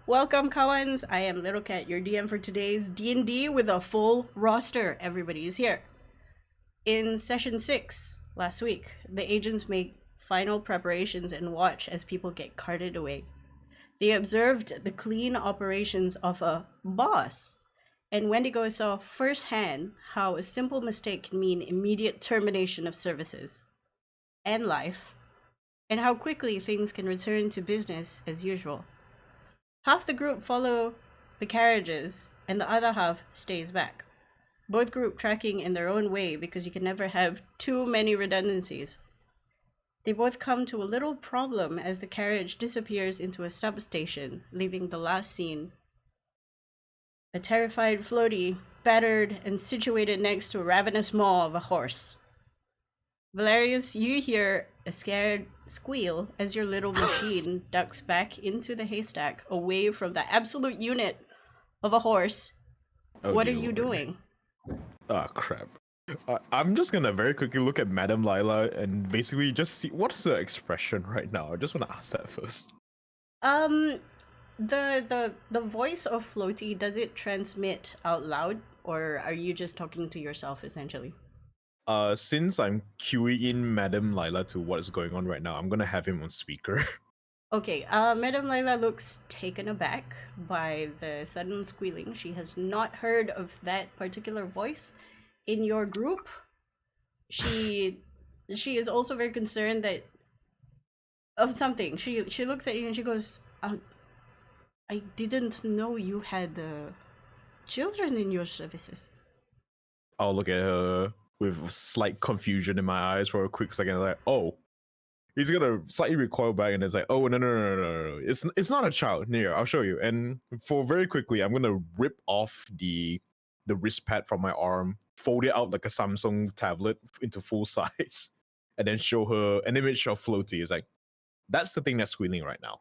Welcome, Kawans. I am Little Cat, your DM for today's D&D with a full roster. Everybody is here. In session 6 last week, the agents make final preparations and watch as people get carted away. They observed the clean operations of a boss, and Wendigo saw firsthand how a simple mistake can mean immediate termination of services and life, and how quickly things can return to business as usual. Half the group follow the carriages, and the other half stays back. Both group tracking in their own way because you can never have too many redundancies. They both come to a little problem as the carriage disappears into a substation, leaving the last scene. A terrified floaty, battered and situated next to a ravenous maw of a horse. Valerius, you hear a scared squeal as your little machine ducks back into the haystack away from the absolute unit of a horse. Oh, what are dear you Lord. doing? Oh, crap. I'm just gonna very quickly look at Madame Lila and basically just see what is her expression right now. I just want to ask that first. The voice of Floaty, does it transmit out loud, or are you just talking to yourself essentially? Since I'm queuing in Madame Lila to what is going on right now, I'm gonna have him on speaker. Okay, Madame Lila looks taken aback by the sudden squealing. She has not heard of that particular voice in your group. She is also very concerned that of something. She looks at you and she goes, I didn't know you had children in your services. I'll look at her with slight confusion in my eyes for a quick second, like, oh. He's gonna slightly recoil back and it's like, oh no. It's not a child. Here, I'll show you. And for very quickly, I'm gonna rip off the wrist pad from my arm, fold it out like a Samsung tablet into full size, and then show her an image of Floaty. It's like, that's the thing that's squealing right now.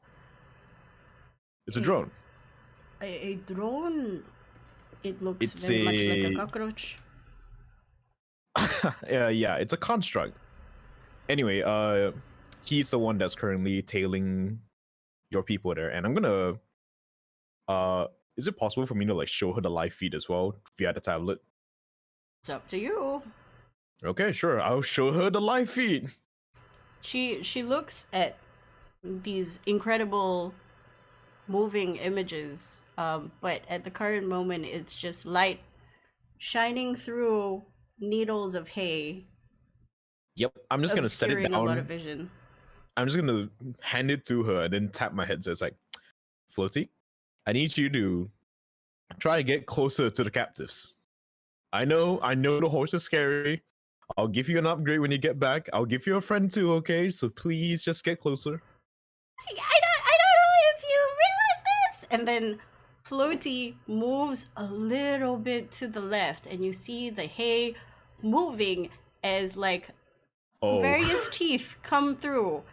It's a drone. A drone? It looks It's very much like a cockroach. Yeah, it's a construct. Anyway, he's the one that's currently tailing your people there, and I'm gonna is it possible for me to like show her the live feed as well via the tablet? It's up to you. Okay, sure, I'll show her the live feed. She looks at these incredible moving images, but at the current moment it's just light shining through needles of hay. Yep, I'm just gonna set it obscuring a lot of down. vision. I'm just gonna hand it to her and then tap my head. So it's like, Floaty, I need you to try to get closer to the captives. I know the horse is scary. I'll give you an upgrade when you get back. I'll give you a friend too, okay? So please just get closer. I don't know if you realize this. And then Floaty moves a little bit to the left, and you see the hay moving as like various teeth come through.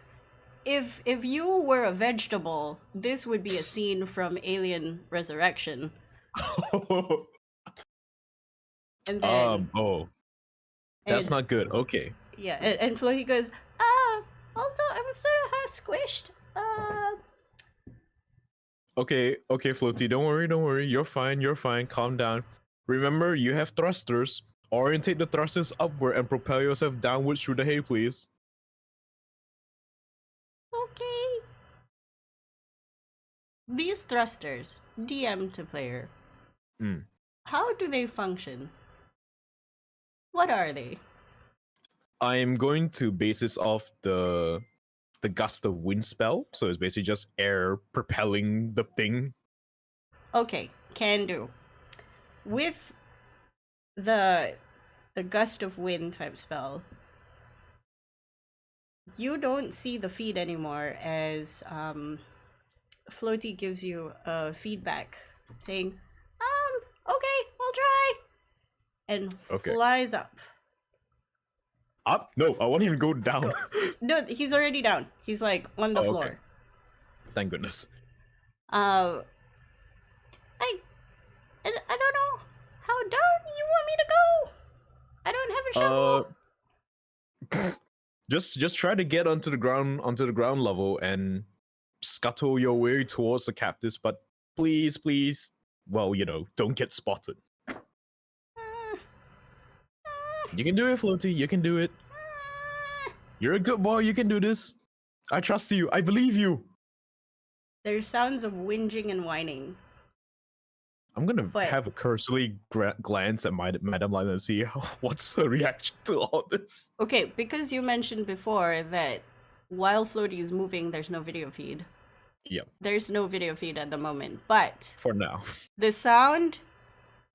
If you were a vegetable, this would be a scene from Alien Resurrection. And then that's not good. Okay. Yeah, and Floaty goes, also I'm sort of half squished. Okay, Floaty, don't worry. You're fine. Calm down. Remember, you have thrusters. Orientate the thrusters upward and propel yourself downwards through the hay, please. Okay. These thrusters, DM to player. How do they function? What are they? I'm going to base this off the gust of wind spell, so it's basically just air propelling the thing. Okay, can do. With the gust of wind type spell, you don't see the feed anymore as Floaty gives you a feedback saying, okay, I'll try, and flies up. Up? No, I want him to go down. No, he's already down. He's like on the floor. Okay. Thank goodness. I don't know. How down you want me to go? I don't have a shovel. Just try to get onto the ground level and scuttle your way towards the captives, but Please, please. Well, don't get spotted. You can do it, Floaty. You can do it. You're a good boy. You can do this. I trust you. I believe you. There's sounds of whinging and whining. I'm gonna have a cursory glance at Madame Lime and see what's her reaction to all this. Okay, because you mentioned before that while Floaty is moving, there's no video feed. Yep. There's no video feed at the moment, but for now, the fact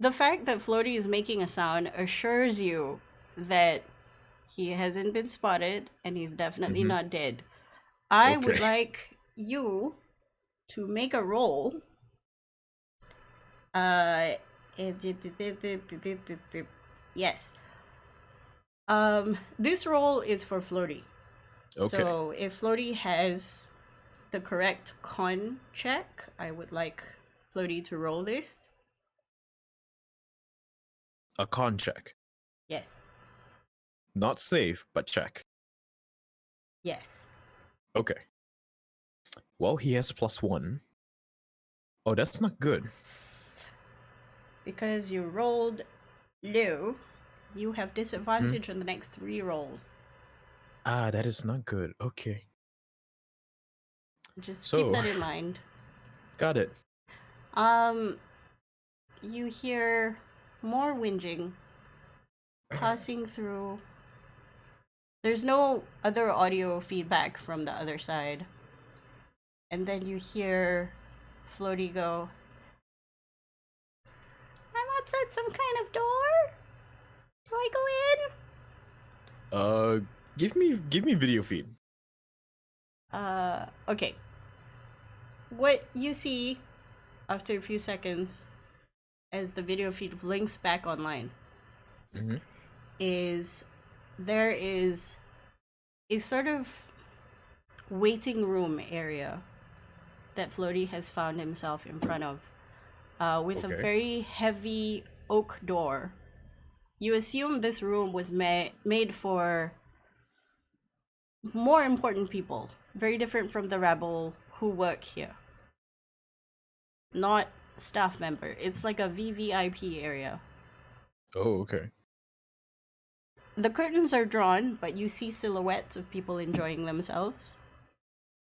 that Floaty is making a sound assures you that he hasn't been spotted and he's definitely not dead. I would like you to make a roll. Yes. This roll is for Floaty. Okay. So if Floaty has the correct con check, I would like Floaty to roll this. A con check? Yes. Not safe, but check. Yes. Okay. Well, he has +1. Oh, that's not good. Because you rolled low, you have disadvantage on the next 3 rolls. Ah, that is not good. Okay. Just keep that in mind. Got it. You hear more whinging passing through. There's no other audio feedback from the other side. And then you hear Floaty go, I'm outside some kind of door? Do I go in? Give me video feed. Okay. What you see after a few seconds as the video feed blinks back online is there is a sort of waiting room area that Floaty has found himself in front of, with a very heavy oak door. You assume this room was made for more important people, very different from the rabble who work here. Not staff member. It's like a VVIP area. Oh, okay. The curtains are drawn, but you see silhouettes of people enjoying themselves,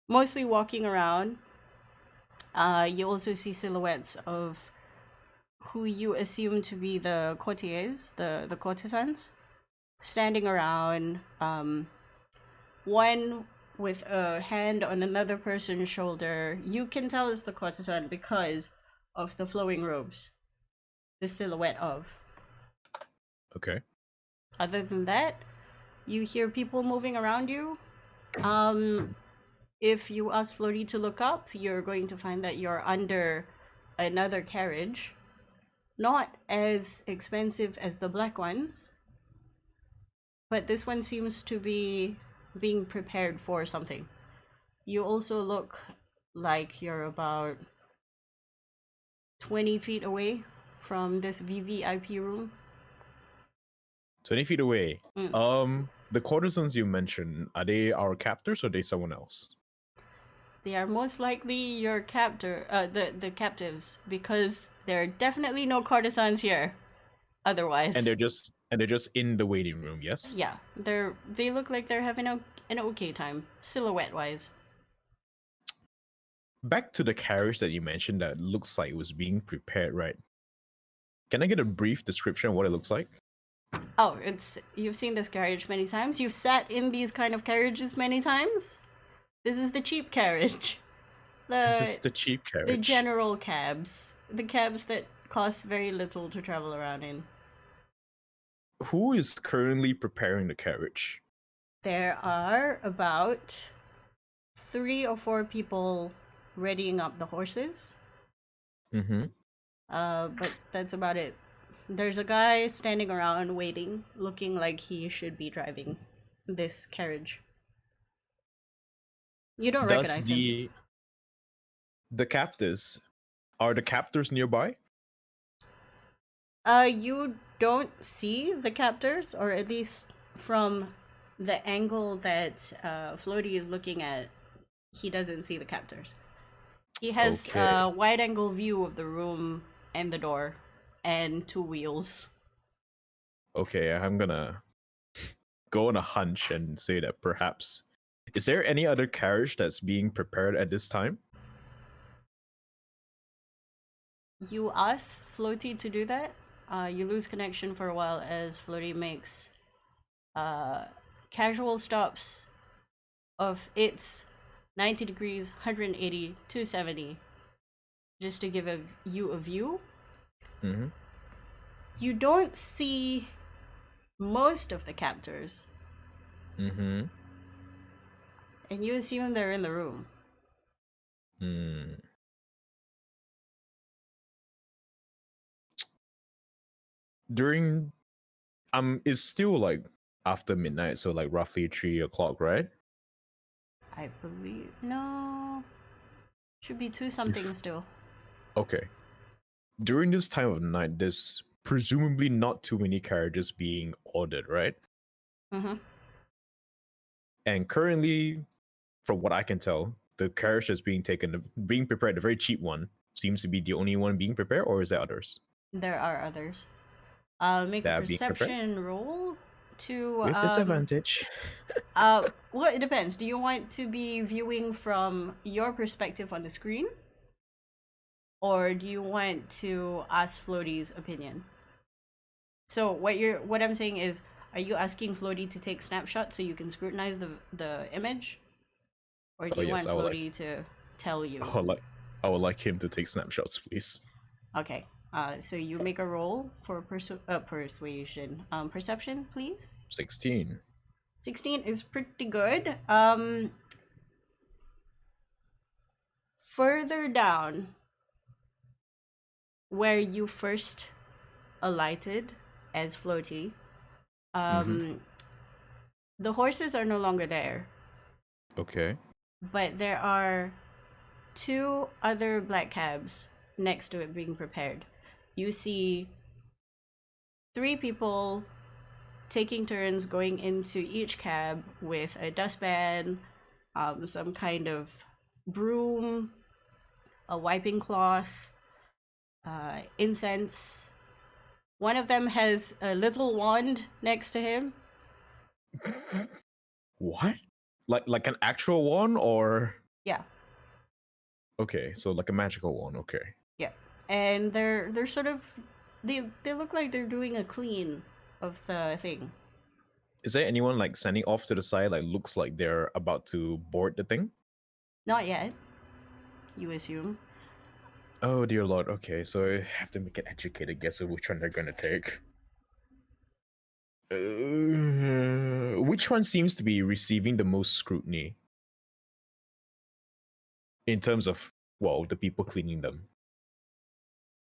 mostly walking around. You also see silhouettes of who you assume to be the courtiers, the courtesans, standing around. One with a hand on another person's shoulder. You can tell it's the courtesan because of the flowing robes. The silhouette of. Okay. Other than that, you hear people moving around you. If you ask Floaty to look up, you're going to find that you're under another carriage. Not as expensive as the black ones, but this one seems to be being prepared for something. You also look like you're about 20 feet away from this VVIP room. 20 feet away. The courtesans you mentioned, are they our captors or are they someone else? They are most likely your the captives, because there are definitely no courtesans here otherwise. And they're just in the waiting room, yes? Yeah, they look like they're having an okay time, silhouette wise. Back to the carriage that you mentioned that looks like it was being prepared, right? Can I get a brief description of what it looks like? Oh, you've seen this carriage many times. You've sat in these kind of carriages many times. This is the cheap carriage. This is the cheap carriage. The general cabs. The cabs that cost very little to travel around in. Who is currently preparing the carriage? There are about 3 or 4 people readying up the horses. But that's about it. There's a guy standing around waiting, looking like he should be driving this carriage. You don't recognize him. The captors, are the captors nearby? You don't see the captors, or at least from the angle that Floaty is looking at, he doesn't see the captors. He has Okay. a wide-angle view of the room and the door, and two wheels. Okay, I'm gonna go on a hunch and say that perhaps. Is there any other carriage that's being prepared at this time? You ask Floaty to do that. You lose connection for a while as Floaty makes casual stops of its 90 degrees, 180, 270, just to give you a view. Mm-hmm. You don't see most of the captors, Mm-hmm. and you assume they're in the room. Hmm. During it's still like after midnight, so like roughly 3 o'clock, right? I believe. No. Should be 2 something still. Okay. During this time of night, there's presumably not too many carriages being ordered, right? Mm-hmm. And currently, from what I can tell, the carriage that's being prepared, the very cheap one, seems to be the only one being prepared, or is there others There are others. Make a that are being prepared perception roll to with disadvantage? well, it depends. Do you want to be viewing from your perspective on the screen, or do you want to ask Floaty's opinion? So what I'm saying is, are you asking Floaty to take snapshots so you can scrutinize the image, or do Oh you yes, want I would like. Floaty to tell you? I would like him to take snapshots, please. Okay. So you make a roll for persuasion. Perception, please. 16. 16 is pretty good. Further down, where you first alighted as Floaty, Mm-hmm. the horses are no longer there, Okay. but there are 2 other black cabs next to it being prepared. You see 3 people taking turns going into each cab with a dustpan, some kind of broom, a wiping cloth, incense. One of them has a little wand next to him. What? Like an actual one, or Yeah, okay, so like a magical one. Okay. yeah, and they're sort of they look like they're doing a clean of the thing. Is there anyone like standing off to the side, like looks like they're about to board the thing? Not yet, you assume. Oh dear lord. Okay, so I have to make an educated guess of which one they're gonna take. Which one seems to be receiving the most scrutiny in terms of, well, the people cleaning them?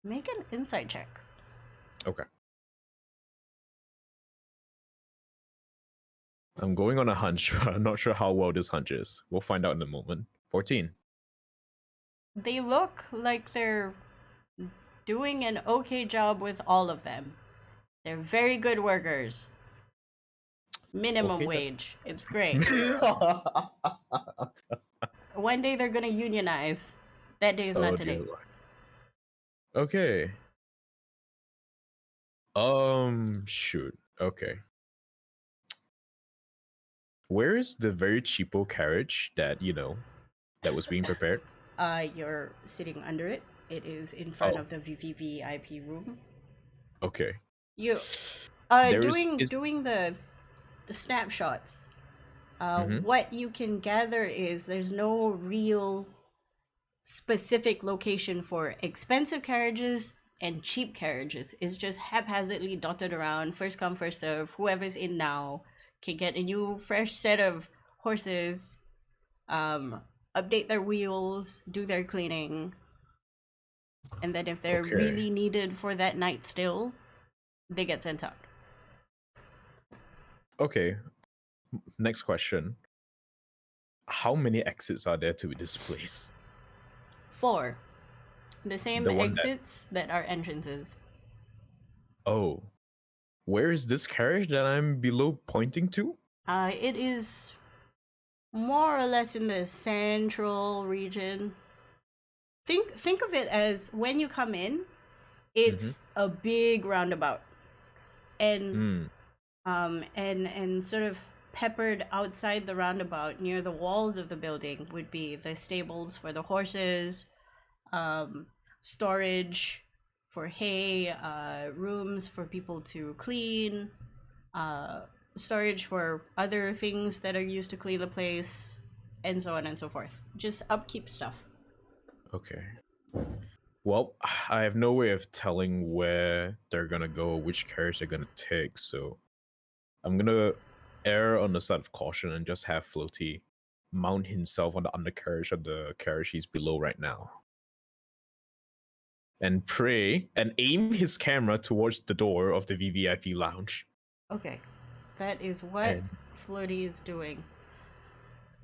Make an insight check. Okay. I'm going on a hunch. I'm not sure how well this hunch is. We'll find out in a moment. 14. They look like they're doing an okay job with all of them. They're very good workers. Minimum Okay, wage. It's great. One day they're gonna unionize. That day is Oh not dear today. lord. Okay. Shoot. Okay. Where is the very cheapo carriage that, that was being prepared? You're sitting under it. It is in front Oh, of the VVVIP room. okay. You There is doing the snapshots. Mhm. What you can gather is there's no real specific location for expensive carriages and cheap carriages. It's just haphazardly dotted around, first come, first serve. Whoever's in now can get a new, fresh set of horses, um, update their wheels, do their cleaning, and then if they're Okay. really needed for that night still, they get sent out. Okay. Next question. How many exits are there to this place? 4. The same The one that exits that are entrances. Oh, where is this carriage that I'm below pointing to? It is more or less in the central region. think of it as when you come in, it's a big roundabout, and and sort of peppered outside the roundabout near the walls of the building would be the stables for the horses, storage for hay, rooms for people to clean, storage for other things that are used to clean the place, and so on and so forth. Just upkeep stuff. Okay. Well, I have no way of telling where they're gonna go, which carriage they're gonna take, so I'm gonna err on the side of caution and just have Floaty mount himself on the undercarriage of the carriage he's below right now. And pray and aim his camera towards the door of the VVIP lounge. Okay. That is what Floaty is doing.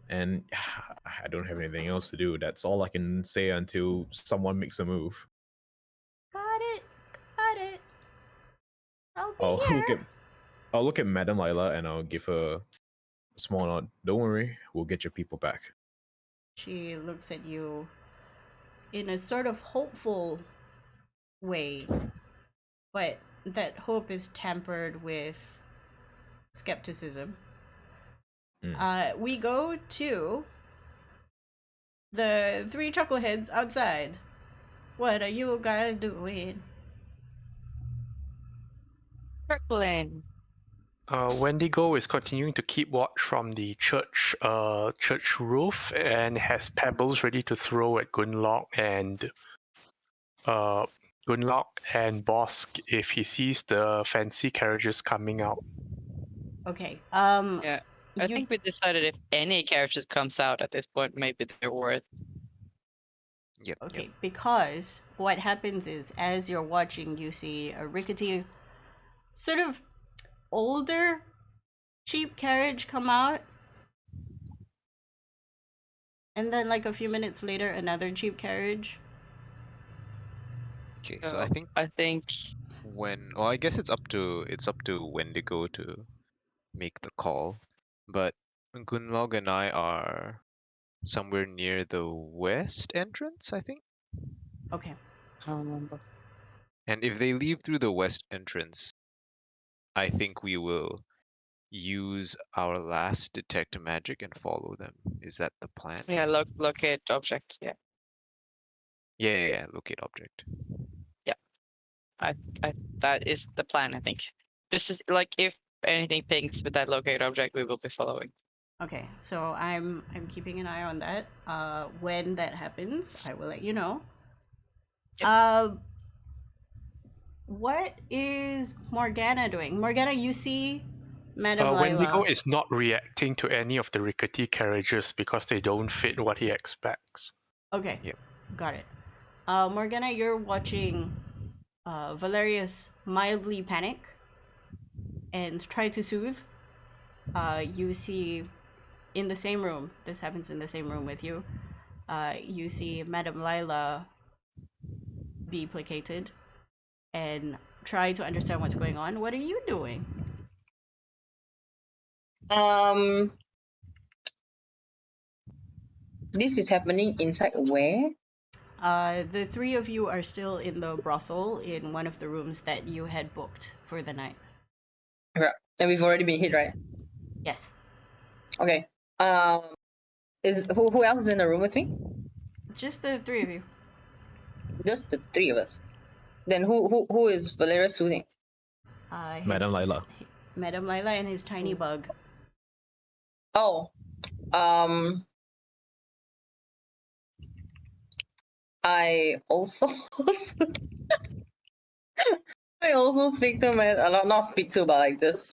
And I don't have anything else to do. That's all I can say until someone makes a move. Got it. I'll be here. I'll look at Madame Lila and I'll give her a small nod. Don't worry, we'll get your people back. She looks at you in a sort of hopeful way, but that hope is tempered with skepticism. We go to the three chuckleheads outside. What are you guys doing? Circling. Wendigo is continuing to keep watch from the church roof and has pebbles ready to throw at Gunlock and Bosk if he sees the fancy carriages coming out. Okay. Yeah, I think we decided if any characters comes out at this point, maybe they're worth. Yep. Okay, because what happens is, as you're watching, you see a rickety, sort of older, cheap carriage come out. And then, like, a few minutes later, another cheap carriage. Okay, so I think I guess it's up to Wendigo to make the call, but Gunlog and I are somewhere near the west entrance, I think. Okay. I don't remember. And if they leave through the west entrance, I think we will use our last detect magic and follow them. Is that the plan? Yeah, locate object. Yeah. Yeah. Locate object. I that is the plan. I think. Just like if anything pings with that locate object, we will be following. Okay, so I'm keeping an eye on that. When that happens, I will let you know. Yep. What is Morgana doing? Morgana, you see Madame Lila. Wendigo is not reacting to any of the rickety carriages because they don't fit what he expects. Okay. Yep. Got it. Morgana, you're watching Valerius mildly panic and try to soothe. You see in the same room, this happens in the same room with you, you see Madame Lila be placated and try to understand what's going on. What are you doing? This is happening inside where? The three of you are still in the brothel in one of the rooms that you had booked for the night. Right. And we've already been hit, right? Yes. Okay. Is who else is in the room with me? Just the three of you. Just the three of us. Then who is Valeria soothing? Madame Lila. Madame Lila and his tiny bug. Oh. I also speak to him, not speak to, but like this,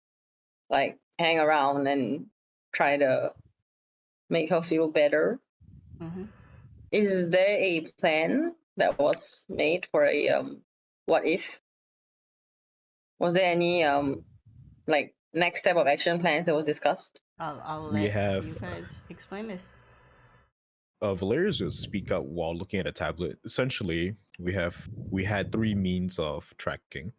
like hang around and try to make her feel better. Mm-hmm. Is there a plan that was made for a what if? Was there any like next step of action plans that was discussed? I'll We let have- you guys explain this. Valerius will speak up while looking at a tablet. Essentially, we had three means of tracking.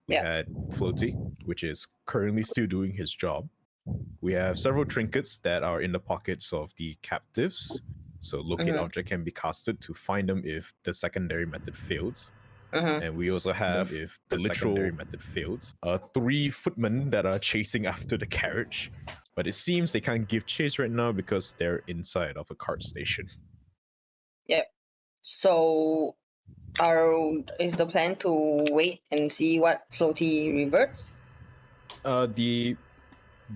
We had Floaty, which is currently still doing his job. We have several trinkets that are in the pockets of the captives. So locate Mhm. object can be casted to find them if the secondary method fails. Mhm. And we also have if the secondary method fails, 3 footmen that are chasing after the carriage. But it seems they can't give chase right now because they're inside of a cart station. Yep. So, is the plan to wait and see what Floaty reverts? The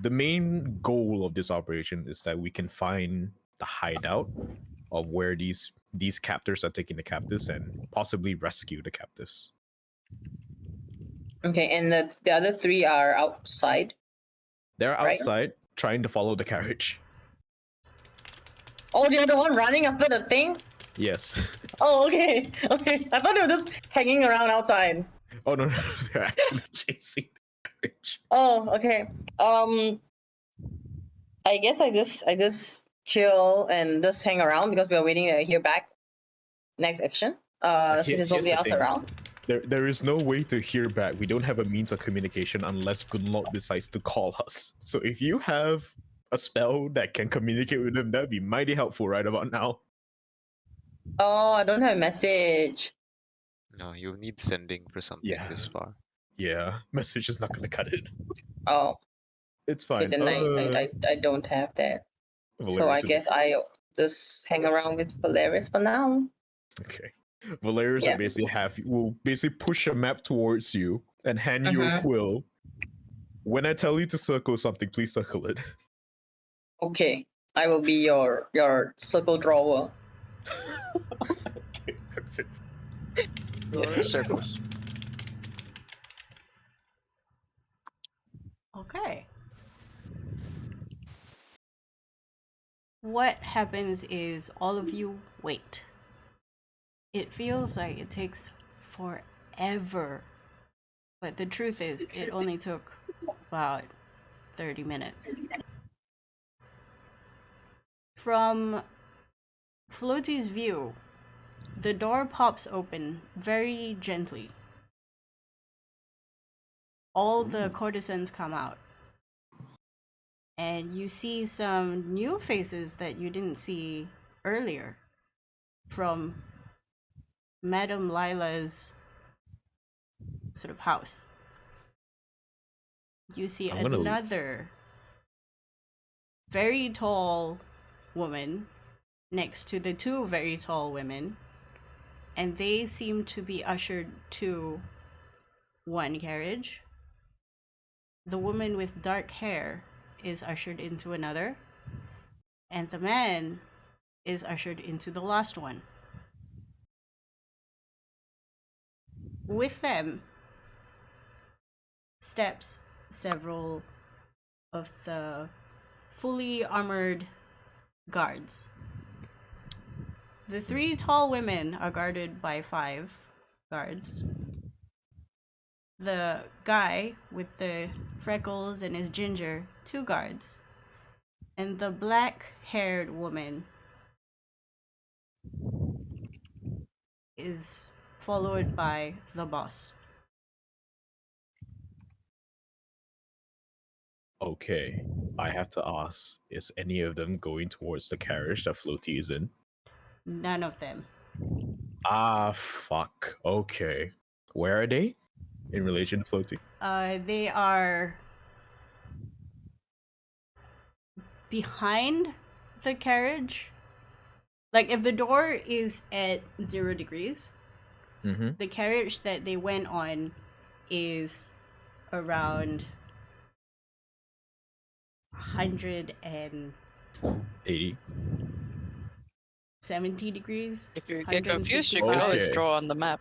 main goal of this operation is that we can find the hideout of where these captors are taking the captives and possibly rescue the captives. Okay, and the other 3 are outside. They're Right. outside trying to follow the carriage. Oh, the other one running after the thing? Yes. Oh, okay. Okay. I thought they were just hanging around outside. Oh no, they're actually chasing the carriage. Oh, okay. I guess I just chill and just hang around because we are waiting to hear back next action. Since there's nobody the else thing. around. There is no way to hear back. We don't have a means of communication unless Gunlock decides to call us. So if you have a spell that can communicate with them, that'd be mighty helpful right about now. Oh, I don't have a message. No, you'll need sending for something this far. Yeah, message is not gonna cut it. Oh, It's okay, fine. then I don't have that. So I Valerius guess I just hang around with Valerius for now. Okay. Valerius Yeah. will basically push a map towards you and hand you a Mhm. quill. When I tell you to circle something, please circle it. Okay, I will be your circle drawer. Okay, that's it. Yes, circles. Okay. What happens is all of you wait. It feels like it takes forever. But the truth is, it only took about 30 minutes. From Floaty's view, the door pops open very gently. All the courtesans come out. And you see some new faces that you didn't see earlier from Madame Lila's sort of house. You see I'm gonna another very tall woman next to the 2 very tall women, and they seem to be ushered to one carriage. The woman with dark hair is ushered into another, and the man is ushered into the last one. With them steps several of the fully armored guards. The 3 tall women are guarded by 5 guards. The guy with the freckles and his ginger, 2 guards. And the black-haired woman is followed by the boss. Okay. I have to ask, is any of them going towards the carriage that Floaty is in? None of them. Ah, fuck. Okay. Where are they in relation to Floaty? They are behind the carriage. Like, if the door is at 0 degrees, Mm-hmm. the carriage that they went on is around 170 80. degrees. If you get confused, you 165. can always Okay. draw on the map.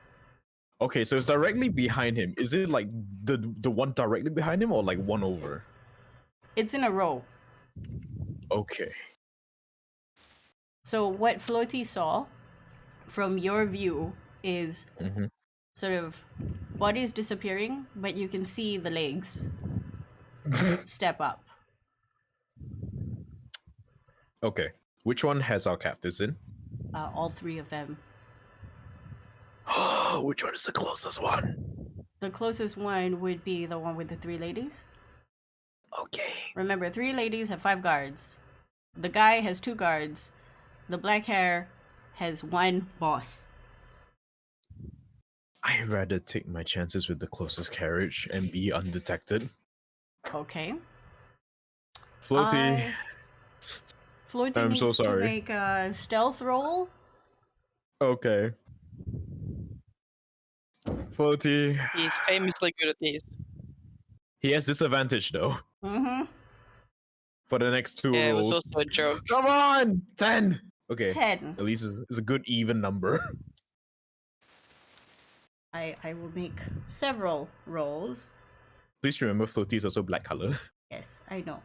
Okay, so it's directly behind him. Is it like the one directly behind him or like one over? It's in a row. Okay. So what Floaty saw from your view is Mm-hmm. sort of bodies disappearing, but you can see the legs step up. Okay. Which one has our captives in? All 3 of them. Which one is the closest one? The closest one would be the one with the 3 ladies. Okay. Remember, 3 ladies have 5 guards. The guy has 2 guards. the black hair has one boss. I'd rather take my chances with the closest carriage and be undetected. Okay. Floaty, Floaty I'm needs so to sorry. make a stealth roll. Okay. Floaty, He's famously good at these. he has disadvantage though Mm-hmm. for the next two Yeah, it was rolls. also a joke. Come on, 10. Okay, 10. at least it's a good even number. I will make several rolls. Please remember, Floaty is also black color. Yes, I know.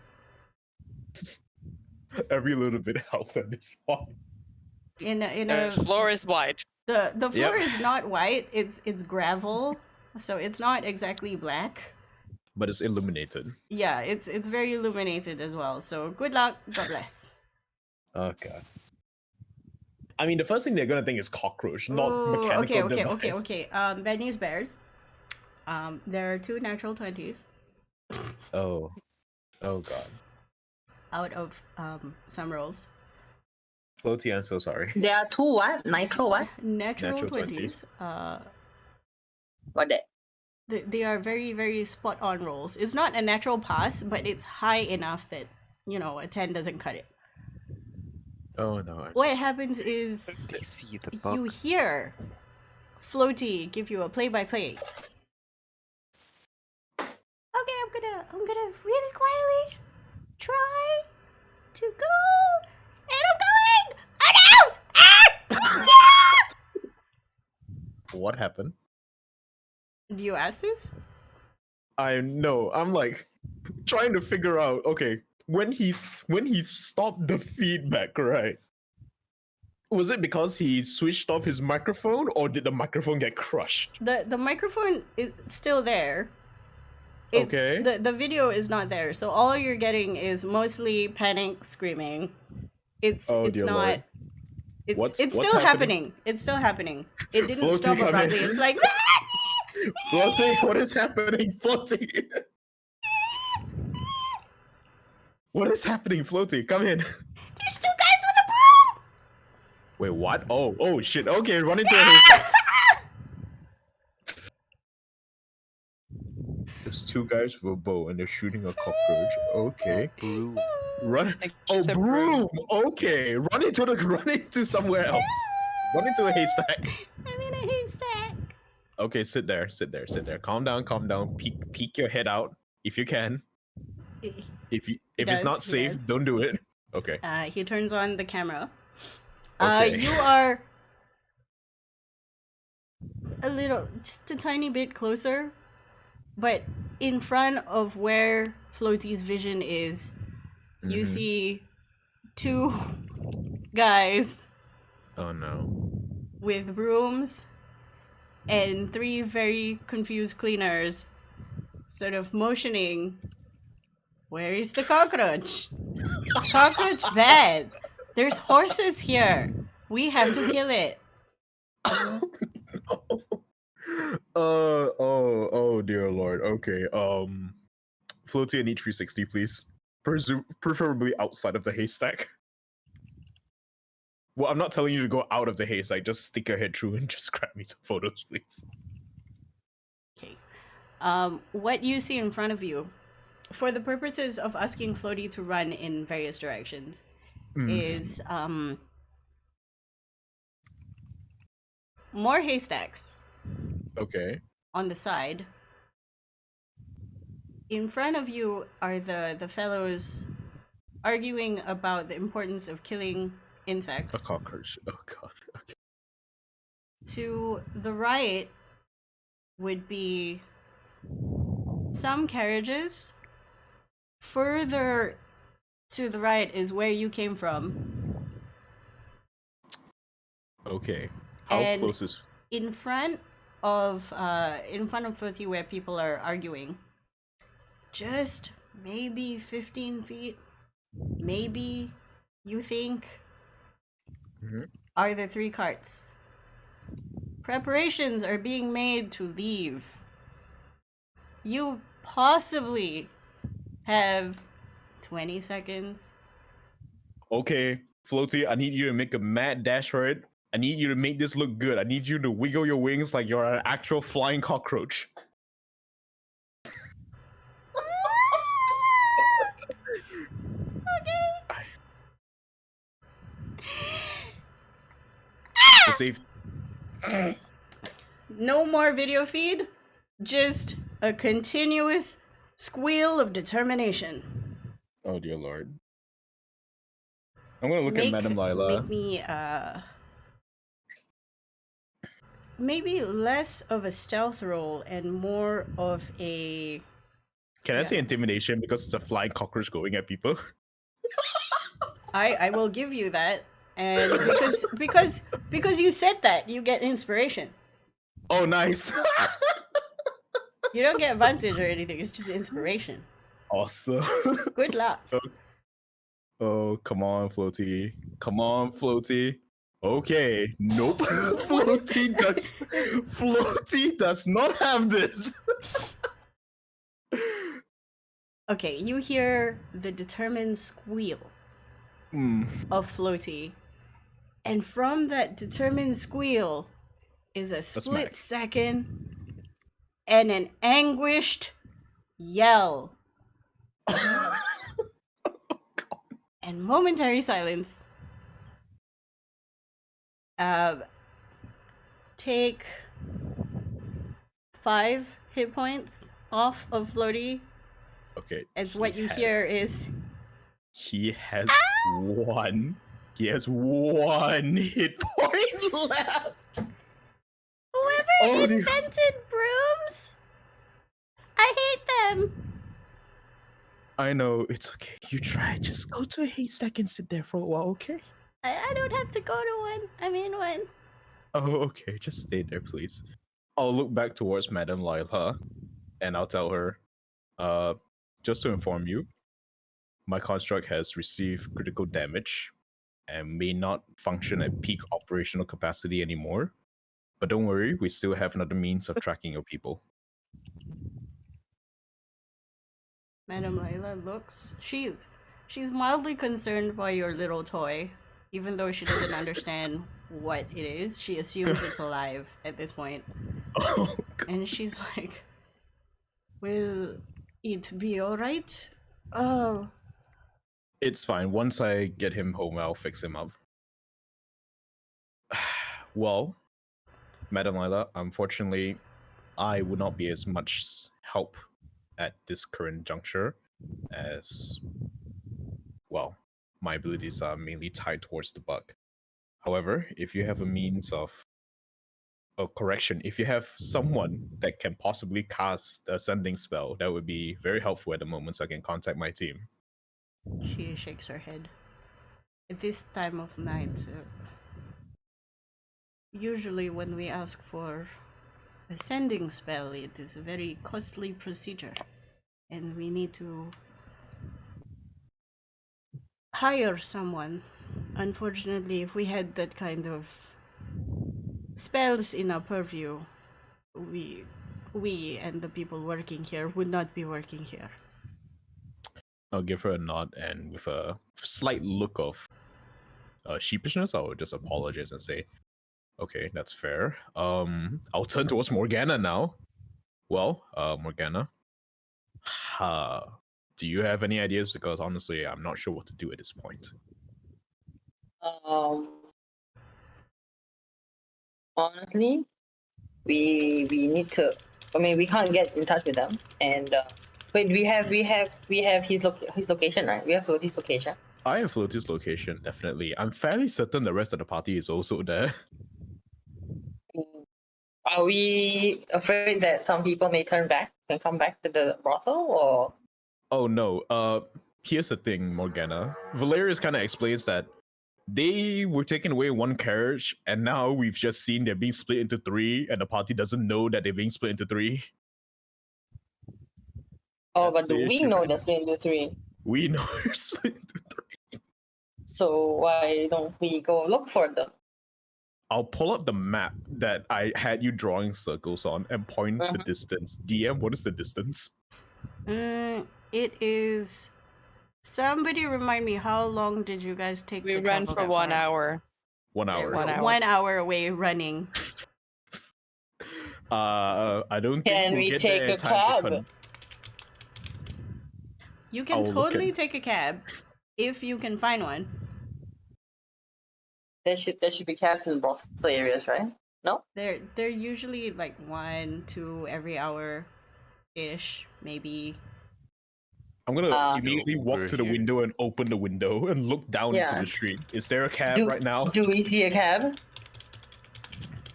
Every little bit helps at this point. In a The floor is white. the floor Yep. is not white. It's gravel, so it's not exactly black. But it's illuminated. Yeah, it's very illuminated as well. So good luck. God bless. Oh god. I mean, the first thing they're gonna think is cockroach, not Ooh, mechanical okay. device. Bad news bears. There are 2 natural 20s Oh god. out of some rolls. Floaty, I'm so sorry. There are 2 what? Nitro what? Natural Natural 20s. 20s. What that? They are very, very spot on rolls. It's not a natural pass, but it's high enough that, a 10 doesn't cut it. Oh no. I'm What so happens is I see the you bug. hear Floaty give you a play-by-play. Okay, I'm gonna really quietly try to go, and I'm going. Oh no! Ah! What happened? Do you ask this? I know. I'm like trying to figure out. Okay, when he stopped the feedback, right? Was it because he switched off his microphone, or did the microphone get crushed? The microphone is still there. It's, Okay. The video is not there, so all you're getting is mostly panic screaming. It's Oh, it's dear not. Lord. It's What's still happening? happening. It's still happening. It didn't Floaty, stop come in. abruptly. It's like Floaty, what is happening? Floaty. What is happening, Floaty? Come in. there's 2 guys with a broom. Wait, what? Oh shit. Okay, run into a haystack. There's 2 guys with a bow and they're shooting a cockroach. Okay. Broom. Run. Like, Oh, just a broom. Okay. Run into somewhere else. Run into a haystack. I'm in a haystack. Okay, sit there. Calm down. Peek your head out if you can. If it's does, not he safe, does. don't do it. Okay. He turns on the camera. Okay. You are just a tiny bit closer, but in front of where Floaty's vision is, you Mhm. see 2 guys Oh no. with brooms and 3 very confused cleaners sort of motioning. Where is the cockroach? Cockroach bad. There's horses here. We have to kill it. Oh dear Lord. Okay. Floaty, I need 360, please. Preferably outside of the haystack. Well, I'm not telling you to go out of the haystack. Just stick your head through and just grab me some photos, please. Okay. What you see in front of you, for the purposes of asking Floaty to run in various directions, is more haystacks Okay. on the side. In front of you are the fellows arguing about the importance of killing A insects. cockroach. Oh god. Okay. To the right would be some carriages. Further to the right is where you came from. Okay. How And close is? in front of Floaty where people are arguing, just maybe 15 feet, maybe, you think, Mhm. are the 3 carts. Preparations are being made to leave. You possibly have 20 seconds. Okay. Floaty, I need you to make a mad dash for it. I need you to make this look good. I need you to wiggle your wings like you're an actual flying cockroach. To save. No more video feed, just a continuous squeal of determination. Oh dear lord. I'm gonna look at Madam Lila. Make me maybe less of a stealth roll and more of a. Can I say intimidation because it's a flying cockroach going at people? I will give you that, and because you said that, you get inspiration. Oh, nice. You don't get advantage or anything. It's just inspiration. Awesome. Good luck. Oh, come on, Floaty. Come on, Floaty. Okay. Nope. Floaty does not have this. Okay, you hear the determined squeal of Floaty, and from that determined squeal is a split second and an anguished yell. And momentary silence. Take 5 hit points off of Floaty. Okay. As what you hear is he has one. He has one hit point left. Whoever invented brooms, I hate them. I know, it's okay. You try. Just go to a haystack and sit there for a while, okay? I don't have to go to one. I'm in one. Oh, okay. Just stay there, please. I'll look back towards Madam Lila and I'll tell her, just to inform you, my construct has received critical damage and may not function at peak operational capacity anymore. But don't worry, we still have another means of tracking your people. Madam Lila looks. She's mildly concerned by your little toy, even though she doesn't understand what it is. She assumes it's alive at this point. Oh, and she's like, "Will it be alright?" Oh. It's fine. Once I get him home, I'll fix him up. Well, Madam Lila, unfortunately, I would not be as much help at this current juncture as, well, my abilities are mainly tied towards the bug. However, if you have a means of correction, if you have someone that can possibly cast a sending spell, that would be very helpful at the moment so I can contact my team. She shakes her head. At this time of night, usually when we ask for a sending spell, it is a very costly procedure, and we need to hire someone. Unfortunately, if we had that kind of spells in our purview, we and the people working here would not be working here. I'll give her a nod, and with a slight look of sheepishness, I'll just apologize and say, okay, that's fair. I'll turn towards Morgana now. Well, Morgana, do you have any ideas? Because honestly, I'm not sure what to do at this point. Honestly, we need to. I mean, we can't get in touch with them, and wait, we have his location, right? We have Floaty's location. I have Floaty's location, definitely. I'm fairly certain the rest of the party is also there. Are we afraid that some people may turn back and come back to the brothel, or? Oh no. Here's the thing, Morgana. Valerius kind of explains that they were taking away one carriage, and now we've just seen they're being split into 3, and the party doesn't know that they're being split into 3. Oh, but do we know they're split into 3? We know they're split into 3. So why don't we go look for them? I'll pull up the map that I had you drawing circles on and point the distance. DM, what is the distance? It is Somebody remind me, how long did you guys take We to ran travel for that 1 far? hour. 1 There hour. we 1 go. hour. 1 hour away running. I don't think Can we'll we get take there in a time to cab? You can I'll look totally at- take a cab if you can find one. There should be cabs in brothel areas, right? No? They're usually like 1, 2 every hour ish, maybe. I'm gonna Uh, immediately No walk Uber to the here. window and open the window and look down into Yeah. the street. Is there a cab Do right now? do we see a cab?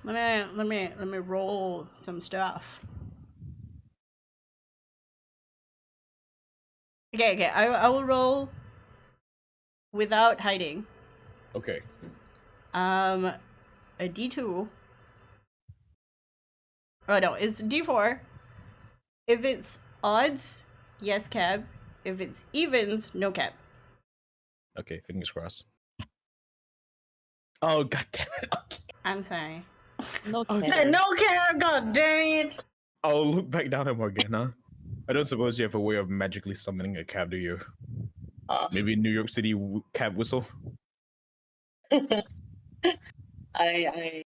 Let me roll some stuff. Okay, I will roll without hiding. Okay. A D2. Oh no, it's D4. If it's odds, yes cab. If it's evens, no cab. Okay, fingers crossed. Oh god damn it. I'm sorry. No Okay. cab. No cab, god damn it! I'll look back down at Morgana. I don't suppose you have a way of magically summoning a cab, do you? Maybe New York City cab whistle? I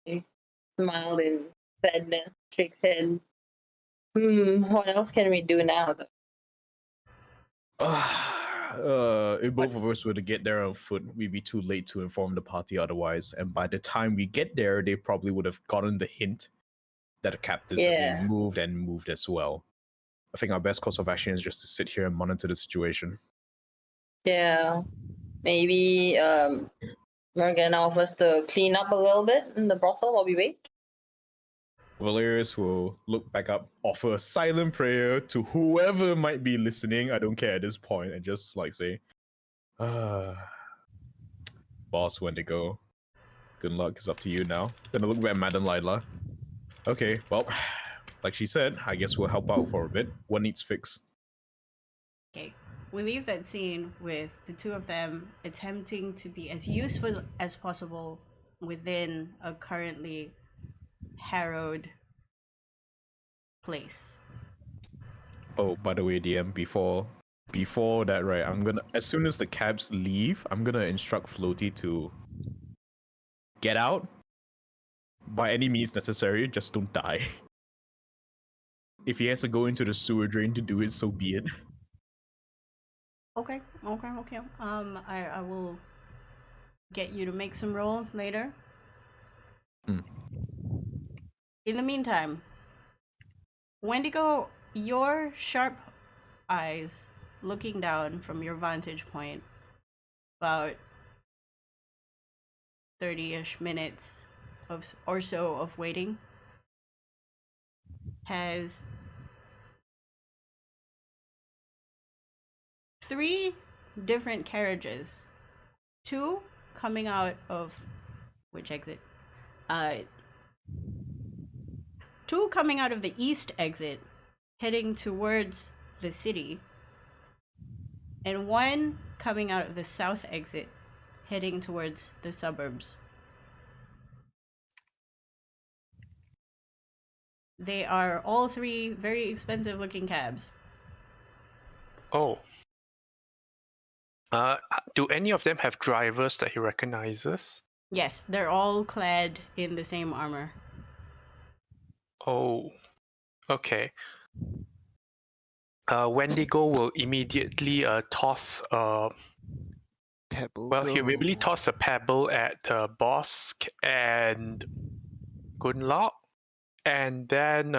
smiled in sadness, shook head. What else can we do now? If both of us were to get there on foot, we'd be too late to inform the party otherwise. And by the time we get there, they probably would have gotten the hint that the captives are Yeah. being moved and moved as well. I think our best course of action is just to sit here and monitor the situation. Yeah, maybe Morgana offers to clean up a little bit in the brothel while we wait. Valerius will look back up, offer a silent prayer to whoever might be listening. I don't care at this point, and just like say, boss, when to go. Good luck. It's up to you now. Gonna look at Madam Lila. Okay, well, like she said, I guess we'll help out for a bit. What needs fix? Okay. We leave that scene with the two of them attempting to be as useful as possible within a currently harrowed place. Oh, by the way, DM, before that, right, I'm gonna, as soon as the cabs leave, I'm gonna instruct Floaty to get out by any means necessary, just don't die. If he has to go into the sewer drain to do it, so be it. Okay. I will get you to make some rolls later. Hmm. In the meantime, Wendigo, your sharp eyes looking down from your vantage point, about 30-ish minutes or so of waiting, has 3 different carriages, 2 coming out of which exit? 2 coming out of the east exit, heading towards the city, and 1 coming out of the south exit, heading towards the suburbs. They are all 3 very expensive looking cabs. Oh. Do any of them have drivers that he recognizes? Yes, they're all clad in the same armor. Oh. Okay. Wendigo will immediately toss Pebble. well, he'll immediately toss a pebble at Bosk and Gunlock, and then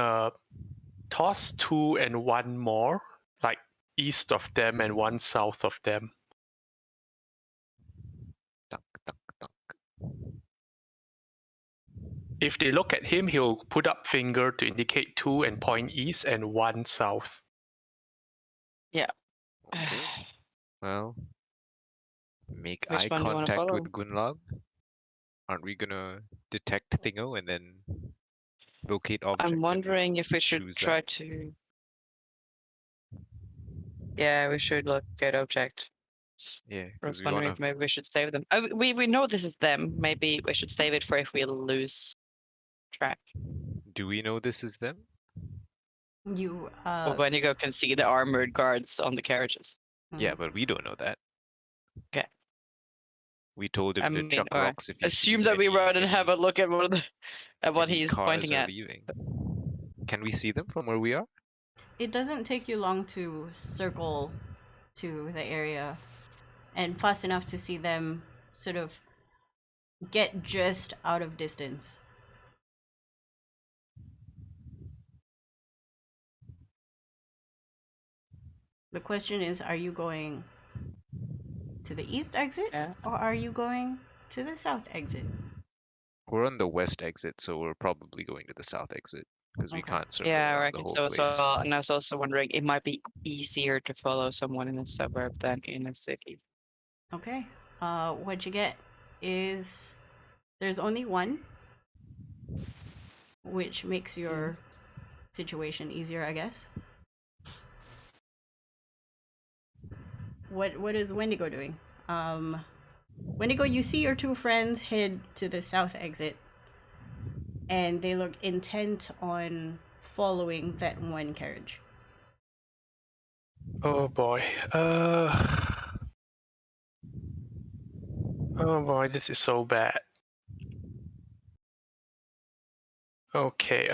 toss 2 and 1 more, like east of them and 1 south of them. Tuck, tuck, tuck. If they look at him, he'll put up finger to indicate 2 and point east and 1 south. Okay. Well, make Which eye one do you wanna contact follow? with Gunlog. Aren't we gonna detect Thingo and then locate object? I'm and wondering if we should choose try that? to. Yeah, we should look at object. Yeah, I because was we wondering wanna. if maybe we should save them. We know this is them. Maybe we should save it for if we lose track. Do we know this is them? You Or when you go can see the armored guards on the carriages. Yeah, but we don't know that. Okay. We told him I to mean, chuck or rocks if he assume sees that we any, run and have a look at what any he's cars pointing are at. leaving. Can we see them from where we are? It doesn't take you long to circle to the area and fast enough to see them sort of get just out of distance. The question is, are you going to the east exit Yeah. or are you going to the south exit? We're on the west exit, so we're probably going to the south exit because we Okay. can't circle Yeah, I around the reckon whole so place. as well. And I was also wondering, it might be easier to follow someone in a suburb than in a city. Okay. What you get is there's only one, which makes your situation easier, I guess. What is Wendigo doing? Wendigo, you see your two friends head to the south exit, and they look intent on following that one carriage. Oh boy. Oh boy, this is so bad. Okay.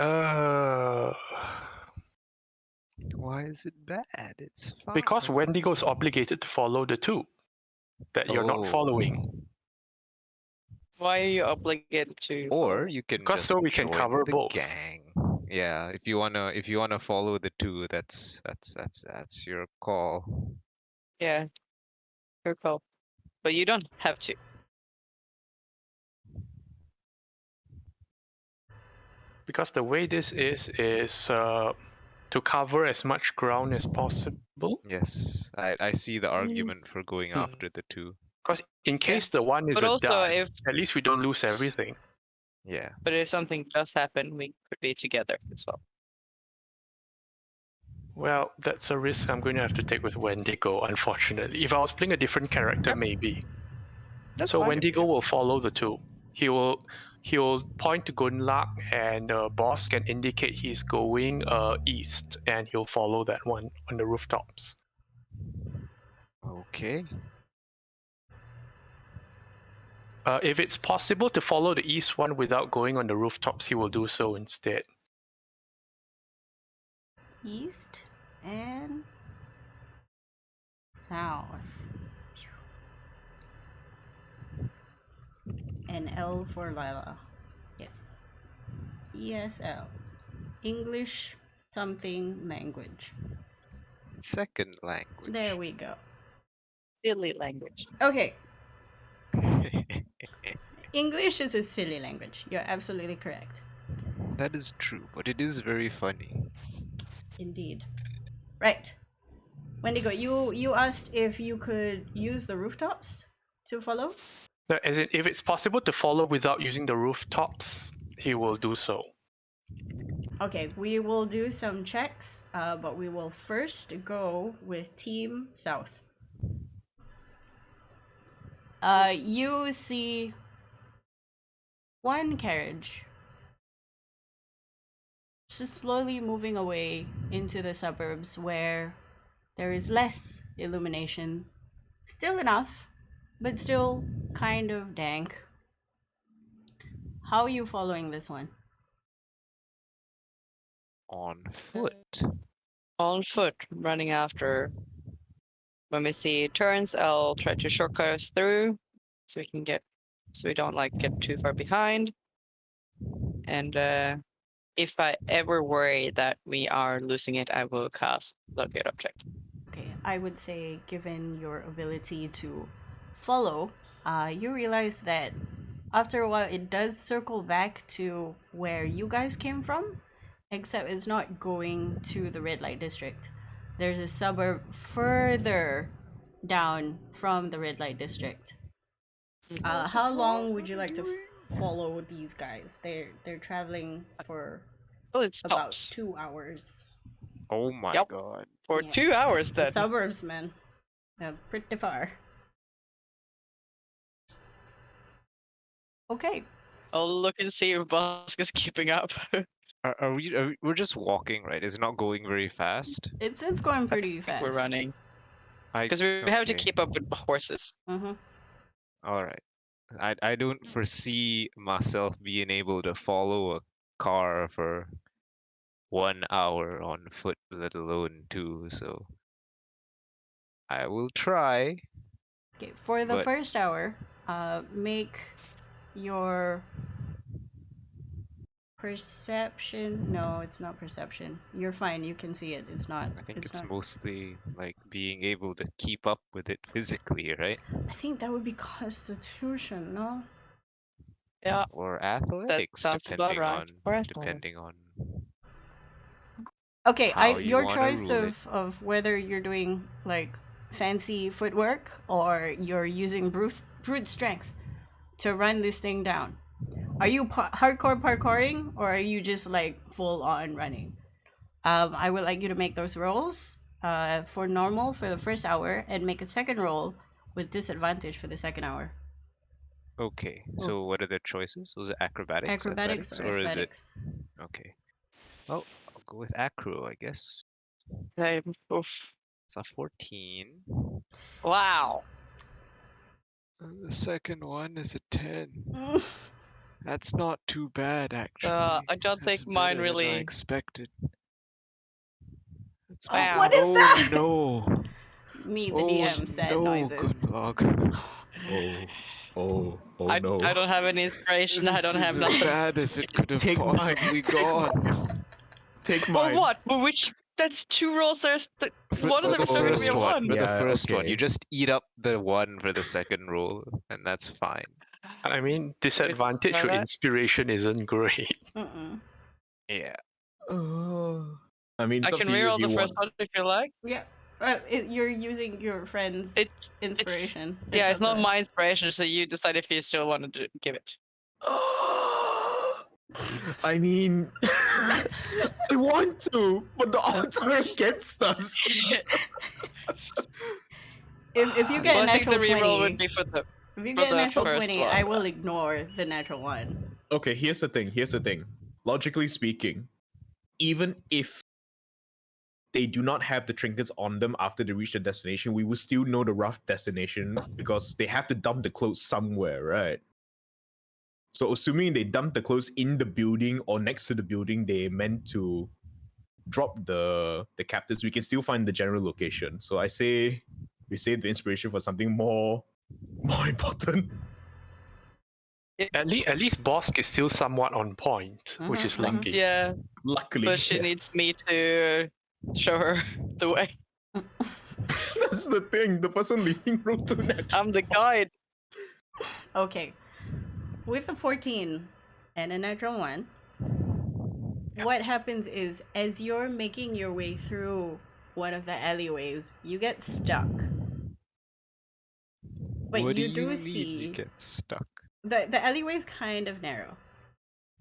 Why is it bad? It's fine. Because Wendigo is obligated to follow the two that you're not following. Why are you obligated to? Or you can Because just so we can join cover the both. gang. Yeah, if you wanna follow the two, that's your call. Yeah, your call. But you don't have to. Because the way this is to cover as much ground as possible. Yes, I see the argument for going after the two. Because in case the one is But a also, dud, at least we don't lose everything. Yeah. but if something does happen, we could be together as well. Well, that's a risk I'm going to have to take with Wendigo, unfortunately. If I was playing a different character, Yep. maybe. That's So fine. Wendigo will follow the two. He'll point to Gunlak, and boss can indicate he's going east, and he'll follow that one on the rooftops. Okay. If it's possible to follow the east one without going on the rooftops, he will do so instead. East and south. And L for Lila. Yes. ESL. English something language. Second language. There we go. Silly language. Okay. English is a silly language. You're absolutely correct. That is true, but it is very funny. Indeed. Right. Wendigo, you asked if you could use the rooftops to follow? No, as in, if it's possible to follow without using the rooftops, he will do so. Okay, we will do some checks, but we will first go with Team South. You see one carriage just slowly moving away into the suburbs where there is less illumination. Still enough, but still kind of dank. How are you following this one? On foot. On foot, running after. When we see turns, I'll try to shortcut us through, so we don't like get too far behind. And if I ever worry that we are losing it, I will cast locate object. Okay, I would say, given your ability to follow, you realize that after a while it does circle back to where you guys came from, except it's not going to the red light district. There's a suburb further down from the red light district. How long would you like to follow these guys? They're traveling for Well, it about stops 2 hours. Oh my Yep. god. for Yeah. 2 hours. The Then suburbs, man. They're pretty far. Okay. I'll look and see if Bosk is keeping up. We're just walking, right? It's not going very fast. It's going pretty I think fast. we're running. Because we have to okay. keep up with the horses. Mm-hmm. All right. I don't foresee myself being able to follow a car for 1 hour on foot, let alone two. So I will try, Okay, for the but first hour, make your perception. No, it's not perception. You're fine. You can see it. It's not. I think it's not. mostly like being able to keep up with it physically, right? I think that would be constitution, no? Yeah, Or athletics, sounds about right. Or athletics. depending on Okay, how you your wanna choice rule it. of whether you're doing like fancy footwork or you're using brute strength to run this thing down. Are you hardcore parkouring or are you just like full on running? I would like you to make those rolls for normal for the first hour and make a second roll with disadvantage for the second hour. Okay, so what are the choices? Was it acrobatics, Acrobatics or or is it athletics? okay? Well, I'll go with acro, I guess. Oof. It's a 14. Wow. And the second one is a 10. That's not too bad, actually. I don't That's think mine better than I really. expected. That's Wow. What is oh that? no! Me, the Oh DM, sad no, noises. good log. Oh I no. don't have any inspiration. I This don't have is as nothing. bad as it could have Take mine. possibly gone. Take Well, mine. what? Well, which? That's two rolls. There's one of them is still gonna be a one. For the Yeah, first one, okay. you just eat up the one for the second roll, and that's fine. I mean, disadvantage for Alright. inspiration isn't great. Mm-mm. Yeah. I mean, I it's up can to you reroll if you the want. first one if you like. Yeah. You're using your friend's inspiration. Yeah, it's up not to- my inspiration, so you decide if you still want to give it. I mean, I want to, but the odds are against us. If you get Well, a I think the natural reroll 20, would be for the. if you for get a the natural first 20, one. I will ignore the natural one. Okay, here's the thing. Logically speaking, even if they do not have the trinkets on them after they reach the destination, we will still know the rough destination because they have to dump the clothes somewhere, right? So assuming they dump the clothes in the building or next to the building they meant to drop the captives, we can still find the general location. So I say we save the inspiration for something more important. At least Bosk is still somewhat on point, which is Mhm, lucky. Yeah, Luckily, but she needs me to show her the way. that's the thing. The person leading road to natural. I'm the guide. Okay. With the 14 and a natural 1, what happens is as you're making your way through one of the alleyways, you get stuck. But what you do do you mean see you get stuck? the alleyway's kind of narrow.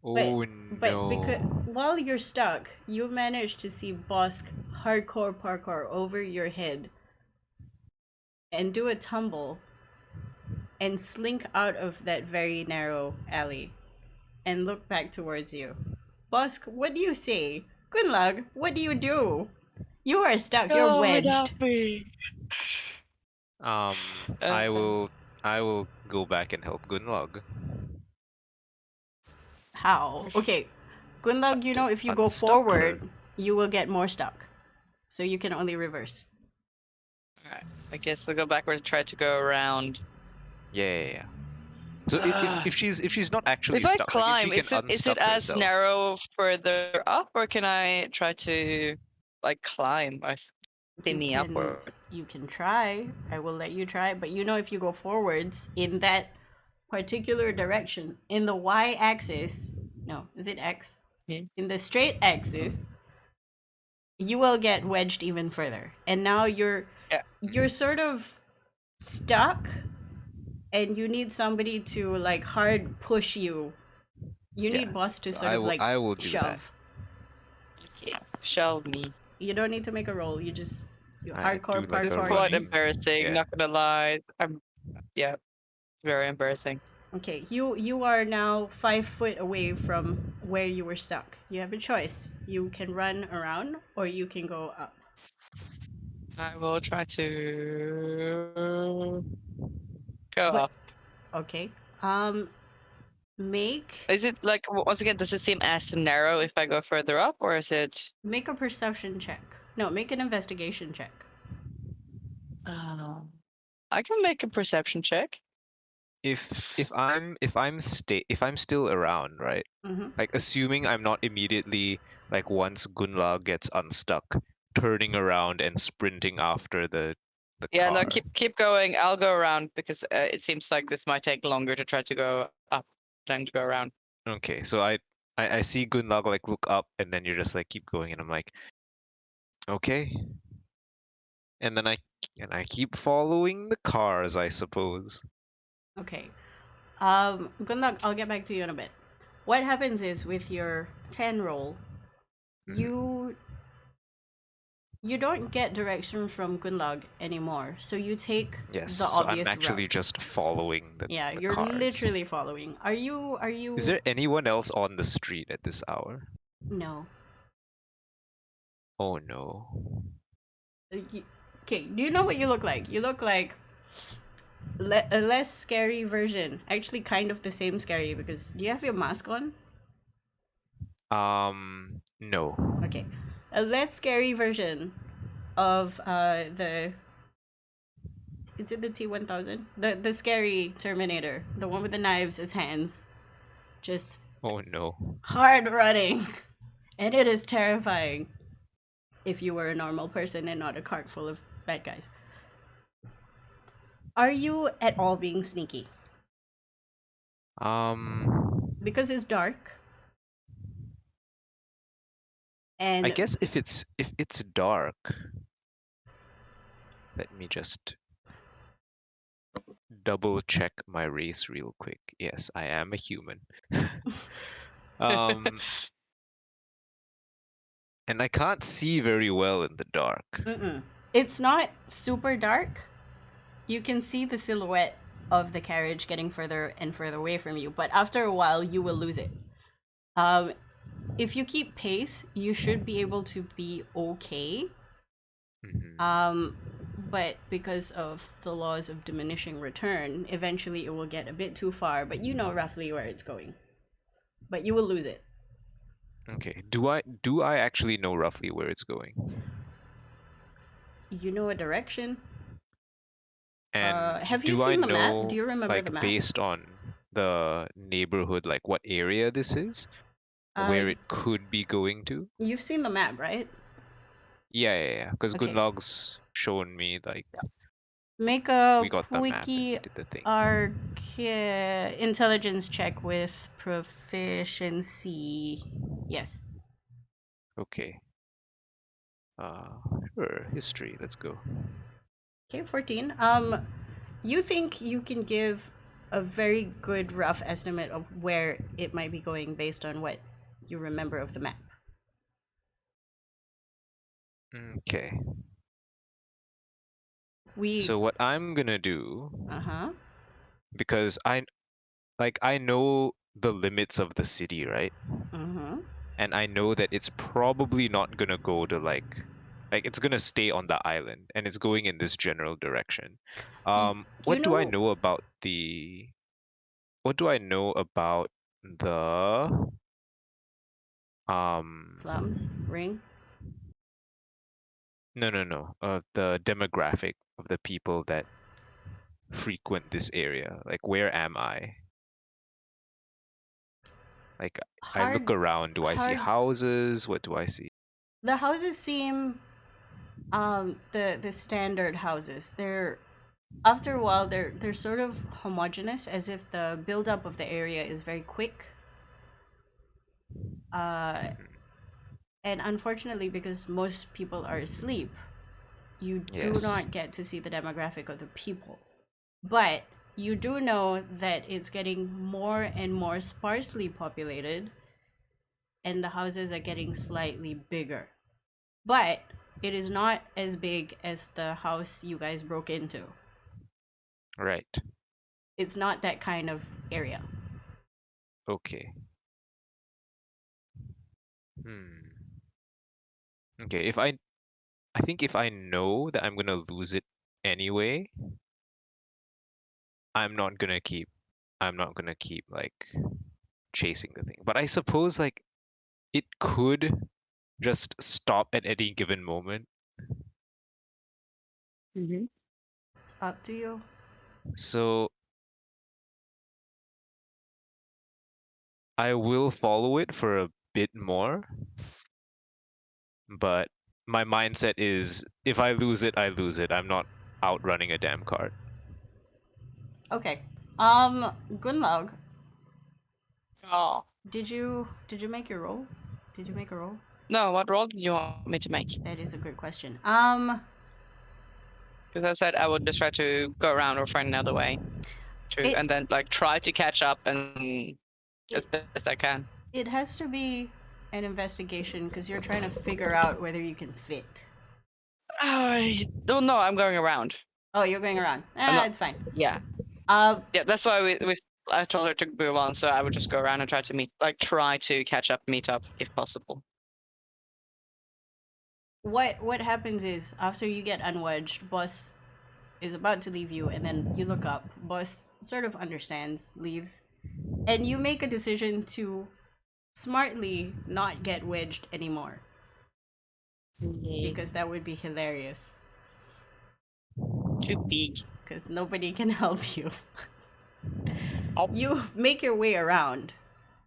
Oh But no. because while you're stuck, you manage to see Bosk hardcore parkour over your head and do a tumble and slink out of that very narrow alley and look back towards you. Bosk, what do you say? Gunlag, what do you do? You are stuck, you're wedged. I will go back and help Gunlog. How? Okay, Gunlag, you know if you go Unstuck forward, her. you will get more stuck. So you can only reverse. Alright, I guess we'll go backwards and try to go around. Yeah. So if she's not actually If I stuck, climb, like if she can is unstuck it as herself. narrow further up, or can I try to like climb or spinny upward? You can try. I will let you try. But you know if you go forwards in that particular direction, in the y-axis, no, is it x? Yeah. In the straight axis, you will get wedged even further. And now you're sort of stuck and you need somebody to like hard push you. You need boss to so sort of like I will do shove. that. Yeah, shove me. You don't need to make a roll. You just I hardcore do like a It's parkour. quite running. embarrassing, Yeah. not gonna lie. Very embarrassing. Okay, you are now 5 foot away from where you were stuck. You have a choice. You can run around or you can go up. I will try to go But up. okay. Make Is it like once again? Does it seem as narrow if I go further up, or is it? make a perception check. No, make an investigation check. I can make a perception check. If I'm still around, right? Mm-hmm. Like assuming I'm not immediately like once Gunla gets unstuck, turning around and sprinting after the Yeah, no, car. keep going. I'll go around because it seems like this might take longer to try to go up than to go around. Okay, so I see Gunla like look up and then you're just like keep going and I'm like, okay. And then I keep following the cars, I suppose. Okay. Good luck. I'll get back to you in a bit. What happens is with your 10 roll, Mhm. you don't get direction from Gunlog anymore. So you take Yes, the so I'm obvious actually route. just following the Yeah, you're cars. literally following. Are you Is there anyone else on the street at this hour? No. Oh no. Okay, do you know what you look like? You look like a less scary version. Actually kind of the same scary because do you have your mask on? No. Okay. A less scary version of the is it the T-1000? The scary Terminator, the one with the knives as hands, just Oh no. hard running, and it is terrifying. If you were a normal person and not a cart full of bad guys, are you at all being sneaky? Because it's dark, I and guess if it's dark, let me just double check my race real quick. Yes, I am a human. Um, and I can't see very well in the dark. it's not super dark. You can see the silhouette of the carriage getting further and further away from you, but after a while, you will lose it. If you keep pace, you should be able to be okay. Mhm. But because of the laws of diminishing return, eventually it will get a bit too far, but you know roughly where it's going. But you will lose it. Okay. Do I actually know roughly where it's going? You know a direction. And Have you do I seen the map? Do know, you remember like, the map? based on the neighborhood, like what area this is, where it could be going to? You've seen the map, right? Yeah. Because Okay. Gunlog's shown me, like, Make a we got the map and we wiki did the thing. intelligence check with proficiency. Yes. Okay. Sure. History. Let's go. Okay, 14. You think you can give a very good rough estimate of where it might be going based on what you remember of the map. Okay. We So what I'm gonna do, uh-huh. because I know the limits of the city, right? Mm-hmm. And I know that it's probably not gonna go to like it's gonna stay on the island and it's going in this general direction. You What do I know know about the slums, ring. no, the demographic of the people that frequent this area? Like where am I? Like I look Hard around, do I see hard houses? What do I see? the houses seem the standard houses. They're after a while they're sort of homogeneous as if the buildup of the area is very quick. Uh Mhm. and unfortunately because most people are asleep, you do Yes. not get to see the demographic of the people. But you do know that it's getting more and more sparsely populated and the houses are getting slightly bigger. But it is not as big as the house you guys broke into. Right. It's not that kind of area. Okay. Hmm. Okay, I think if I know that I'm gonna lose it anyway, I'm not gonna keep like chasing the thing. But I suppose like it could just stop at any given moment. Mm-hmm. It's up to you. So I will follow it for a bit more, but my mindset is if I lose it, I lose it. I'm not outrunning a damn cart. Okay. Gunlog, Oh. did you make your roll? Did you make a roll? No, what role do you want me to make? That is a good question. Because I said I would just try to go around or find another way to, and then like try to catch up and as It- best as I can. it has to be an investigation because you're trying to figure out whether you can fit. I don't know. I'm going around. Oh, you're going around. not- It's fine. Yeah, yeah. That's why I told her to move on, so I would just go around and try to try to catch up, meet up if possible. What happens is after you get unwedged, boss is about to leave you, and then you look up. Boss sort of understands, leaves, and you make a decision to smartly not get wedged anymore because that would be hilarious. Too big. Because nobody can help you. Oh. You make your way around,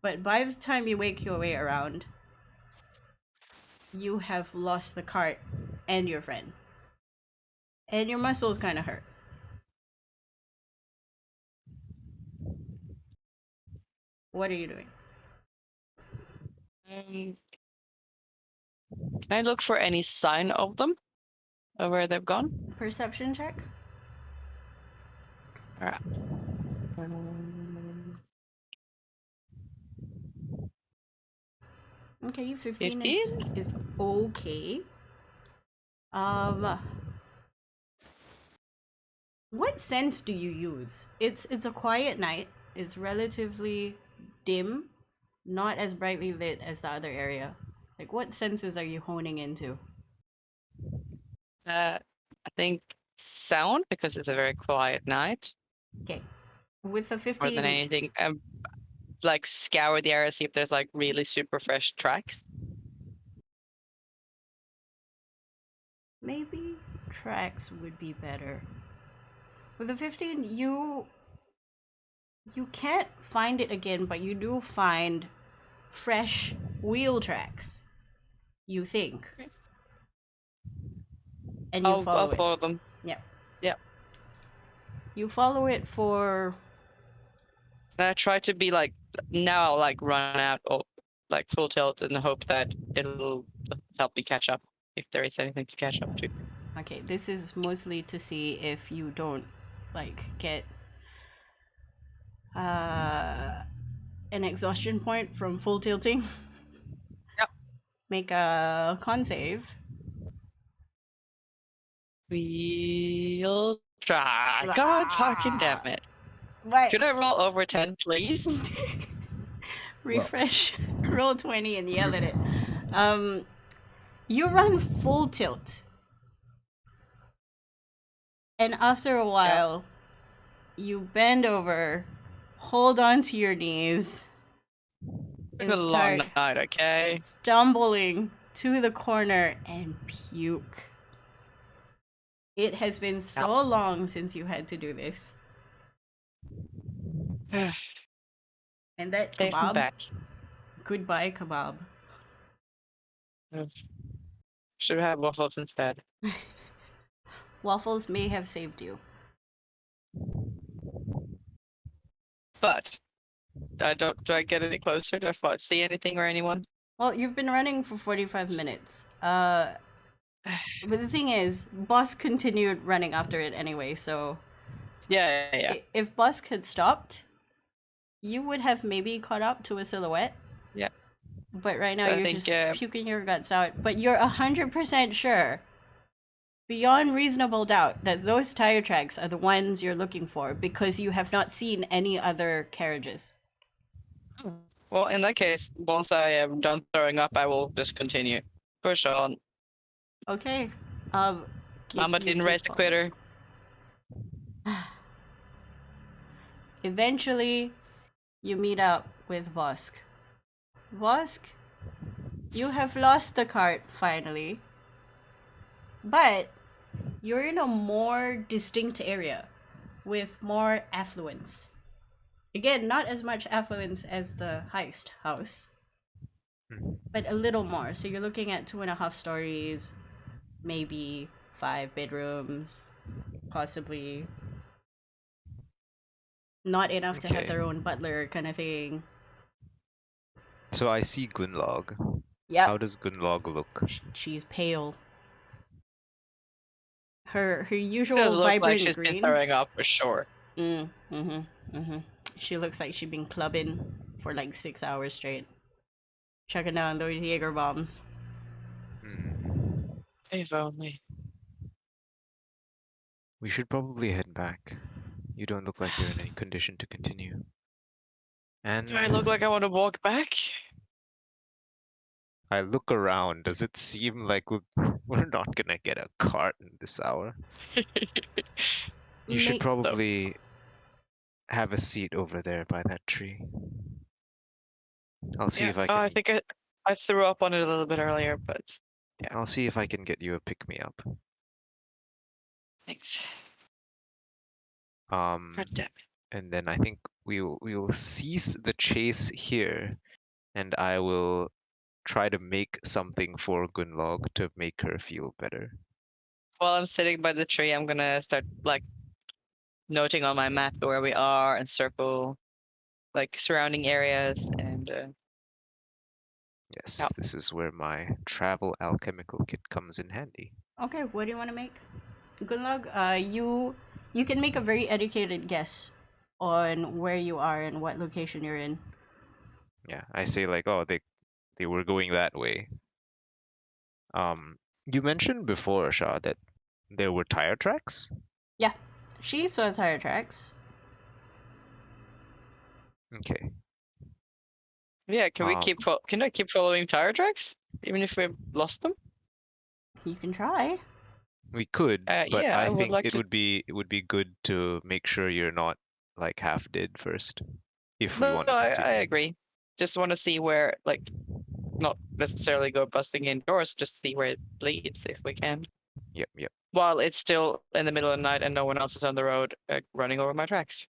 but by the time you make your way around, you have lost the cart and your friend. And your muscles kind of hurt. What are you doing? Can I look for any sign of them? Of where they've gone? Perception check? Alright. Okay, 15 15? is okay. What sense do you use? It's a quiet night. It's relatively dim, not as brightly lit as the other area. Like, what senses are you honing into? I think sound, because it's a very quiet night. Okay, with a More 15, than anything, like scour the area, see if there's like really super fresh tracks. maybe tracks would be better. With a 15, you can't find it again, but you do find fresh wheel tracks. You think. And you I'll follow it. follow them. Yeah. Yeah. You follow it for I try to be like, now I'll like run out or like full tilt in the hope that it'll help me catch up if there is anything to catch up to. okay, this is mostly to see if you don't like get an exhaustion point from full tilting. Yep. Make a con save. We'll try. God fucking damn it. What? Should I roll over 10, please? Refresh. Roll 20 and yell at it. You run full tilt. And after a while, you bend over, hold onto your knees, It's a long night, okay? stumbling to the corner and puke. It has been so long since you had to do this. And that Taste me kebab. back. Goodbye, kebab. Should have waffles instead. Waffles may have saved you. But do I get any closer? Do I see anything or anyone? Well, you've been running for 45 minutes. But the thing is, Bosk continued running after it anyway, so... Yeah. If Bosk had stopped, you would have maybe caught up to a silhouette. Yeah. But right now So I you're think, just puking your guts out. But you're 100% sure, beyond reasonable doubt, that those tire tracks are the ones you're looking for because you have not seen any other carriages. Well, in that case, once I am done throwing up, I will just continue. Push on. Okay. Keep- Mama you didn't keep raise a following. quitter. Eventually, you meet up with Vosk. Vosk, you have lost the cart finally, but you're in a more distinct area with more affluence. Again, not as much affluence as the heist house, but a little more. So you're looking at 2.5 stories, maybe 5 bedrooms, possibly. Not enough to have Okay. their own butler kind of thing. So I see Gunlog. Yep. How does Gunlog look? She's pale. Her Does usual look like vibrant she's been green. throwing up for sure. She looks like she's been clubbing for like 6 hours straight. Chucking down those Jaeger bombs. Hmm. If only. We should probably head back. You don't look like you're in any condition to continue. And Do I look like I want to walk back? I look around. Does it seem like we're not gonna get a cart in this hour? You should Make- probably have a seat over there by that tree. I'll see Yeah. if I Oh, I can. think I threw up on it a little bit earlier, but I'll see if I can get you a pick me up. thanks. Um, God damn it. and then I think we'll cease the chase here, and I will try to make something for Gunlog to make her feel better. While I'm sitting by the tree, I'm gonna start like noting on my map where we are and circle like surrounding areas and Yes, Yeah. this is where my travel alchemical kit comes in handy. Okay, what do you want to make? Gunlog, you can make a very educated guess on where you are and what location you're in. Yeah, I say like, oh, they were going that way. You mentioned before, Shah, that there were tire tracks. Yeah, she saw tire tracks. Okay. yeah. Can we Um, keep? Can I keep following tire tracks even if we've lost them? You can try. We could, but Yeah, I I would think like it to. would be good to make sure you're not like half dead first, if we No, want to I continue. agree. Just want to see where, like, not necessarily go busting in doors, just see where it leads if we can. Yep. While it's still in the middle of the night and no one else is on the road running over my tracks.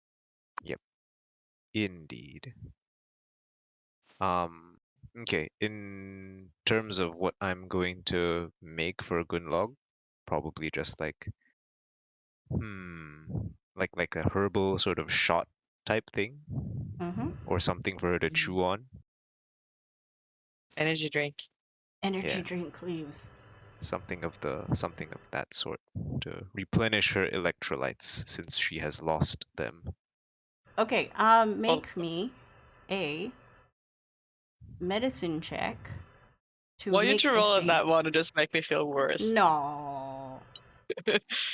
Indeed. Okay. In terms of what I'm going to make for Gunlog, probably just like like a herbal sort of shot type thing, Mm-hmm. or something for her to chew on. Energy drink. Energy Yeah. drink leaves. Something of that sort to replenish her electrolytes since she has lost them. Okay, make me a medicine check to Want you make to this roll on thing. that one to just make me feel worse. No.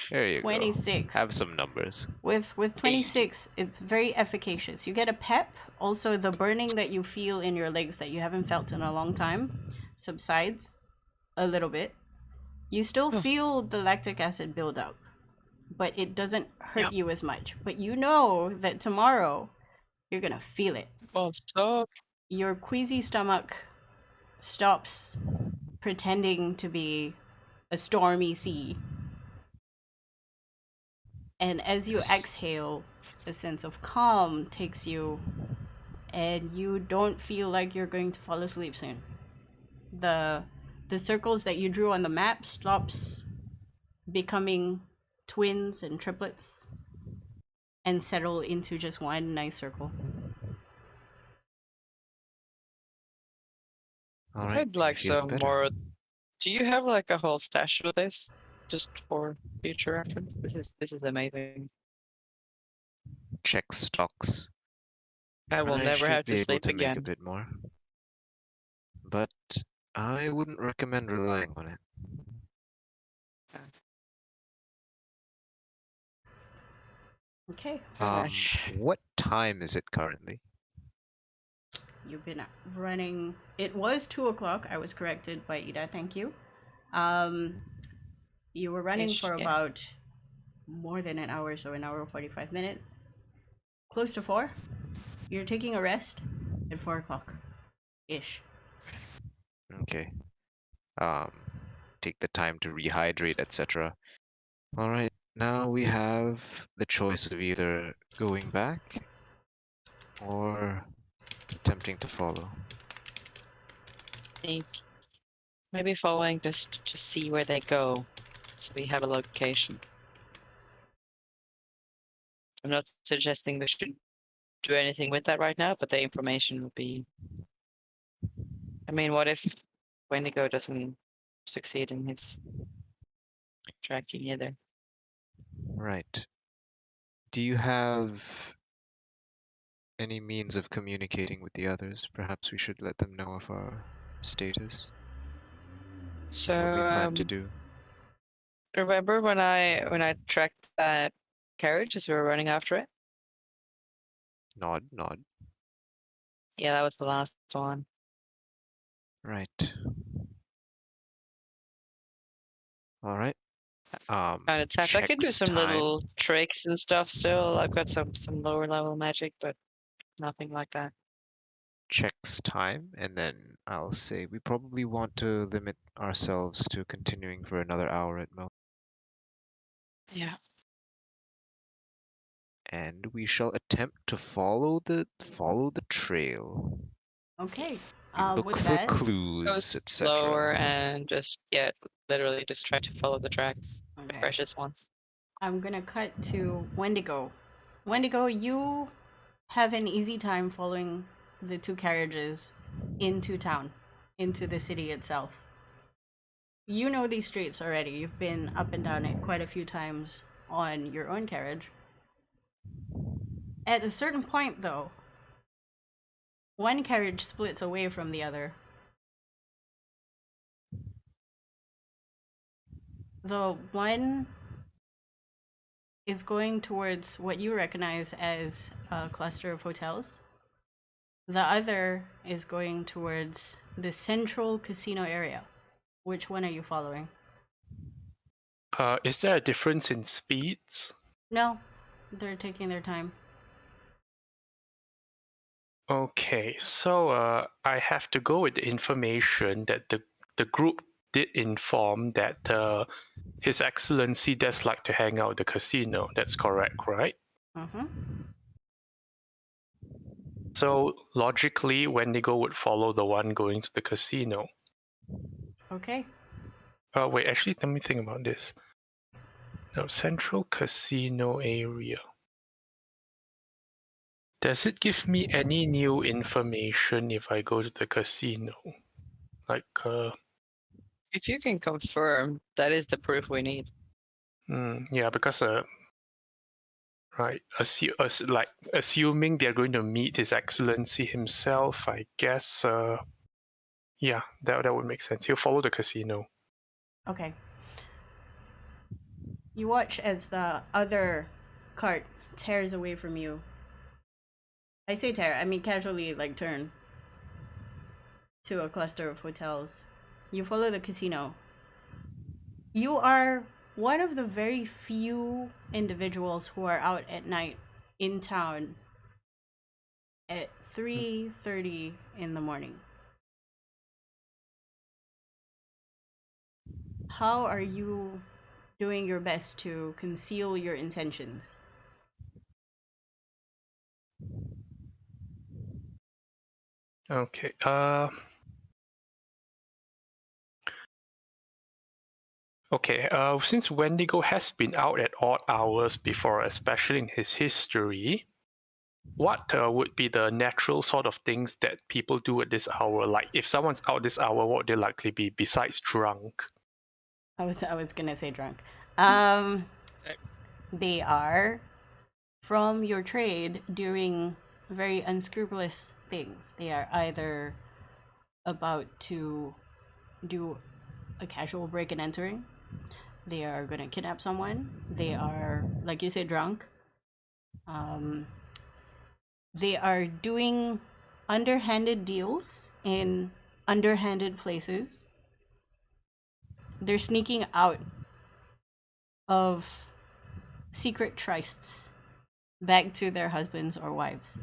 There you 26. go. Have some numbers. With 26, it's very efficacious. You get a pep. Also, the burning that you feel in your legs that you haven't felt in a long time subsides a little bit. You still feel the lactic acid build up, but it doesn't hurt you as much. But you know that tomorrow you're gonna feel it. Well, so Your queasy stomach stops pretending to be a stormy sea. And as you Yes. exhale, a sense of calm takes you, and you don't feel like you're going to fall asleep soon. The circles that you drew on the map stops becoming twins and triplets and settle into just one nice circle. All right. I'd like you feel some better? more. Do you have like a whole stash of this, just for future reference? This is amazing. Check stocks. I will I never should have be to able sleep to make a again. bit more, but I wouldn't recommend relying on it. Okay. What time is it currently? You've been running. It was 2 o'clock. I was corrected by Ida. Thank you. You were running Ish, for yeah. about more than an hour, so an hour 45 minutes. Close to 4. You're taking a rest at 4 o'clock ish. Okay. Take the time to rehydrate, etc. All right. Now we have the choice of either going back or attempting to follow. I think maybe following just to see where they go, so we have a location. I'm not suggesting we should do anything with that right now, but the information would be. I mean, what if Wendigo doesn't succeed in his tracking either? Right. Do you have any means of communicating with the others? Perhaps we should let them know of our status, So what we plan to do. remember when I tracked that carriage as we were running after it? Nod, nod. Yeah, that was the last one. Right. All right. Kind of tapped. I could do Checks some time. little tricks and stuff still. I've got some lower level magic, but nothing like that. Checks time, and then I'll say we probably want to limit ourselves to continuing for another hour at most, Yeah. and we shall attempt to follow the trail. Okay. We look With for that, Go clues, slower etc. and just literally just try to follow the tracks, the okay, precious ones. I'm gonna cut to Wendigo. Wendigo, you have an easy time following the 2 carriages into town, into the city itself. You know these streets already. You've been up and down it quite a few times on your own carriage. At a certain point, though, one carriage splits away from the other. The one is going towards what you recognize as a cluster of hotels. The other is going towards the central casino area. Which one are you following? Is there a difference in speeds? No, they're taking their time. Okay, so I have to go with the information that the group did inform that His Excellency does like to hang out at the casino. That's correct, right? Mm-hmm. So logically, Wendigo would follow the one going to the casino. Okay. Wait, actually, let me think about this. No, central casino area. Does it give me any new information if I go to the casino? Like, If you can confirm, that is the proof we need. yeah, because right, assuming they're going to meet His Excellency himself, I guess. Yeah, that would make sense. He'll follow the casino. Okay. You watch as the other cart tears away from you. I say tear, I mean casually turn to a cluster of hotels. You follow the casino. You are one of the very few individuals who are out at night in town at 3:30 in the morning. How are you doing your best to conceal your intentions? Okay. Okay. Since Wendigo has been out at odd hours before, especially in his history, what would be the natural sort of things that people do at this hour? Like, if someone's out this hour, what would they likely be besides drunk? I was gonna say drunk. They are from your trade doing very unscrupulous things. They are either about to do a casual break and entering. They are gonna kidnap someone. They are, like you said, drunk. They are doing underhanded deals in underhanded places. They're sneaking out of secret trysts back to their husbands or wives.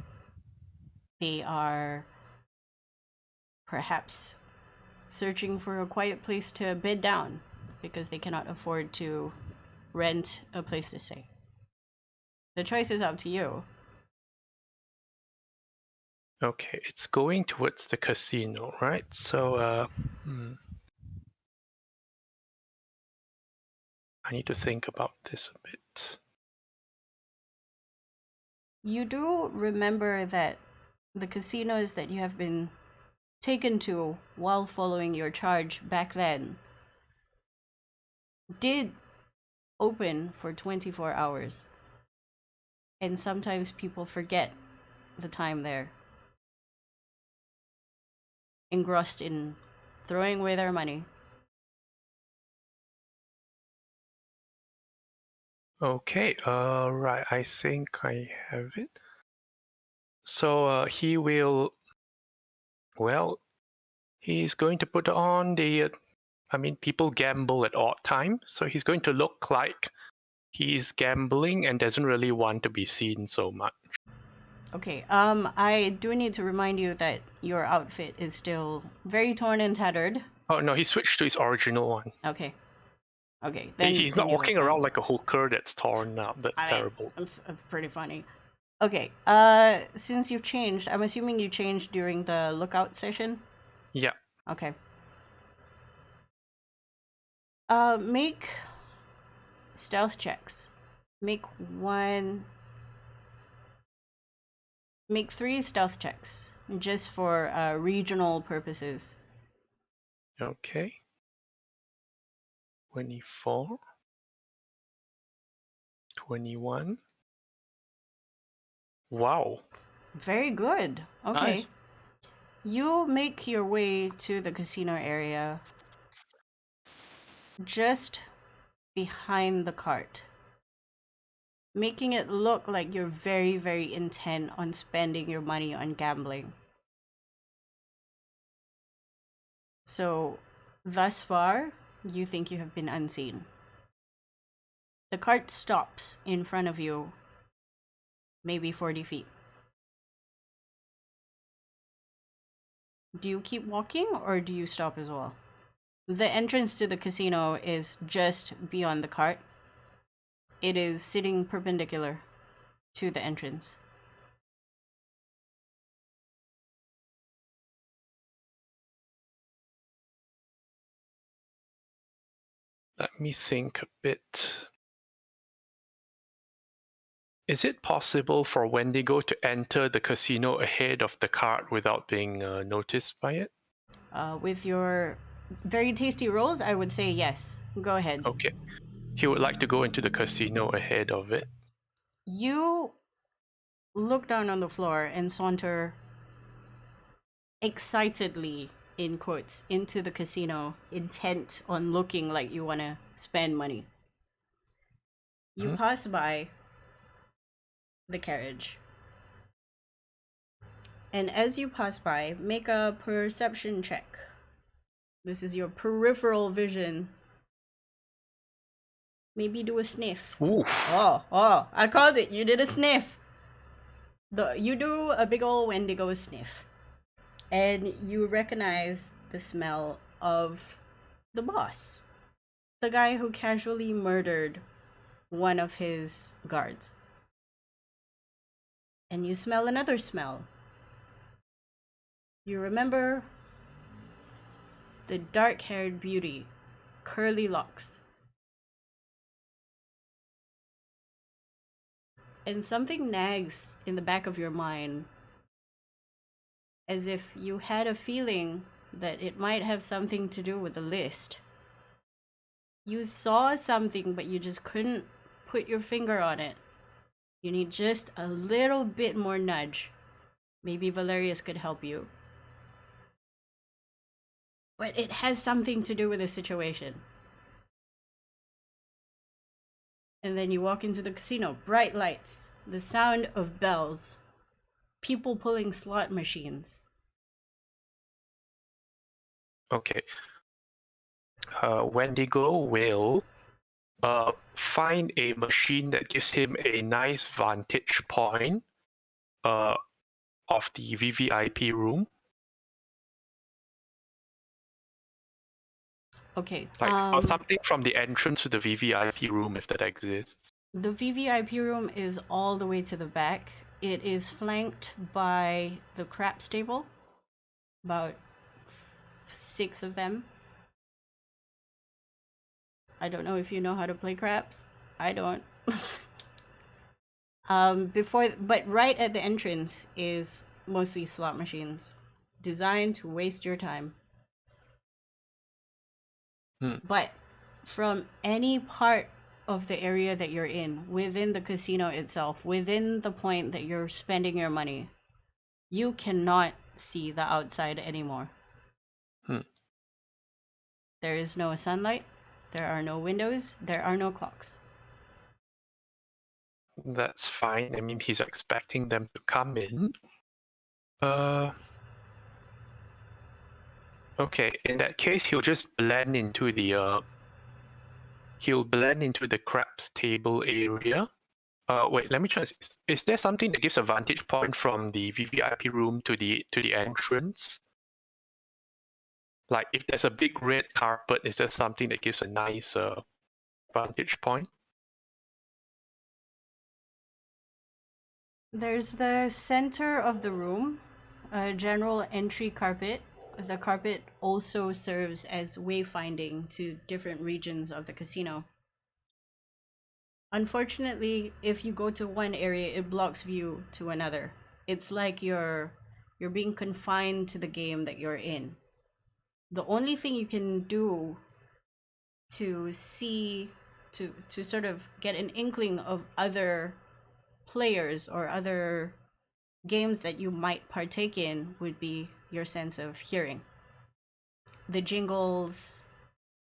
They are perhaps searching for a quiet place to bed down because they cannot afford to rent a place to stay. The choice is up to you. Okay, it's going towards the casino, right? So, I need to think about this a bit. You do remember that the casinos that you have been taken to while following your charge back then did open for 24 hours. And sometimes people forget the time there, engrossed in throwing away their money. Okay, right, I think I have it. So he will, well, he's going to put on the, people gamble at odd times, so he's going to look like he's gambling and doesn't really want to be seen so much. Okay, I do need to remind you that your outfit is still very torn and tattered. Oh no, he switched to his original one. Okay. Okay, He's not then you walking look around fine. like a hooker that's torn up. That's I mean, terrible. That's pretty funny. Okay, since you've changed, I'm assuming you changed during the lookout session? Yeah. Okay. Make stealth checks. Make 3 stealth checks, just for regional purposes. Okay. 24. 21. Wow. Very good. Okay. Nice. You make your way to the casino area just behind the cart, making it look like you're very, very intent on spending your money on gambling. So, thus far, you think you have been unseen. The cart stops in front of you, maybe 40 feet. Do you keep walking or do you stop as well? The entrance to the casino is just beyond the cart. It is sitting perpendicular to the entrance. Let me think a bit. Is it possible for Wendigo to enter the casino ahead of the cart without being noticed by it? With your very tasty rolls, I would say yes. Go ahead. Okay. He would like to go into the casino ahead of it. You look down on the floor and saunter excitedly, in quotes, into the casino, intent on looking like you want to spend money. You pass by the carriage. And as you pass by, make a perception check. This is your peripheral vision. Maybe do a sniff. Ooh. Oh, I called it. You did a sniff. You do a big old Wendigo sniff. And you recognize the smell of the boss. The guy who casually murdered one of his guards. And you smell another smell. You remember the dark-haired beauty, curly locks. And something nags in the back of your mind, as if you had a feeling that it might have something to do with the list. You saw something, but you just couldn't put your finger on it. You need just a little bit more nudge. Maybe Valerius could help you. But it has something to do with the situation. And then you walk into the casino. Bright lights. The sound of bells. People pulling slot machines. Okay. Wendigo will find a machine that gives him a nice vantage point of the VVIP room. Okay. Or something from the entrance to the VVIP room, if that exists. The VVIP room is all the way to the back. It is flanked by the crap stable. About 6 of them. I don't know if you know how to play craps. I don't. But right at the entrance is mostly slot machines, designed to waste your time. But from any part of the area that you're in, within the casino itself, within the point that you're spending your money, you cannot see the outside anymore. There is no sunlight, there are no windows, there are no clocks. That's fine. I mean, he's expecting them to come in. Okay, in that case, he'll just blend into the craps table area. Wait, let me try. Is there something that gives a vantage point from the VVIP room to the entrance? Like, if there's a big red carpet, is there something that gives a nice vantage point? There's the center of the room, a general entry carpet. The carpet also serves as wayfinding to different regions of the casino. Unfortunately, if you go to one area, it blocks view to another. It's like you're being confined to the game that you're in. The only thing you can do to see, to sort of get an inkling of other players or other games that you might partake in would be your sense of hearing. The jingles,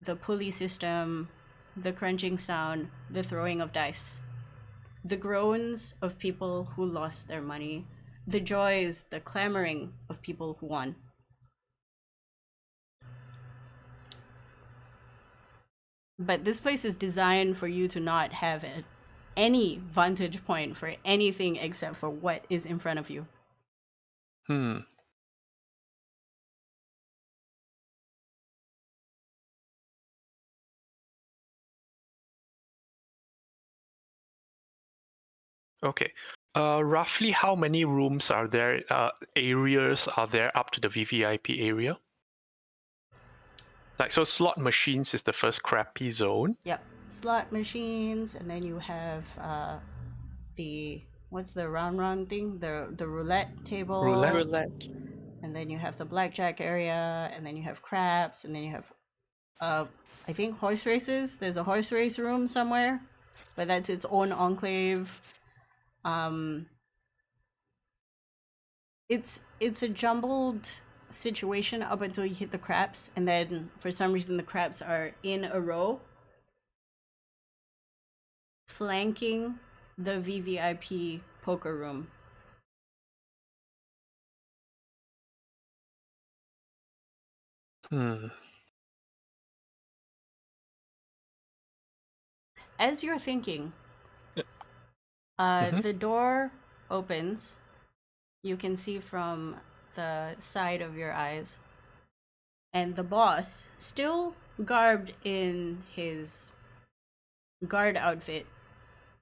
the pulley system, the crunching sound, the throwing of dice, the groans of people who lost their money, the joys, the clamoring of people who won. But this place is designed for you to not have any vantage point for anything except for what is in front of you. Okay. Roughly how many rooms are there, areas are there up to the VVIP area? Like, so slot machines is the first crappy zone. Yep. Slot machines, and then you have what's the round thing? The roulette table. Roulette. And then you have the blackjack area, and then you have craps, and then you have I think horse races. There's a horse race room somewhere, but that's its own enclave. It's a jumbled situation up until you hit the craps, and then for some reason the craps are in a row flanking the VVIP poker room. As you're thinking, the door opens. You can see from the side of your eyes, and the boss, still garbed in his guard outfit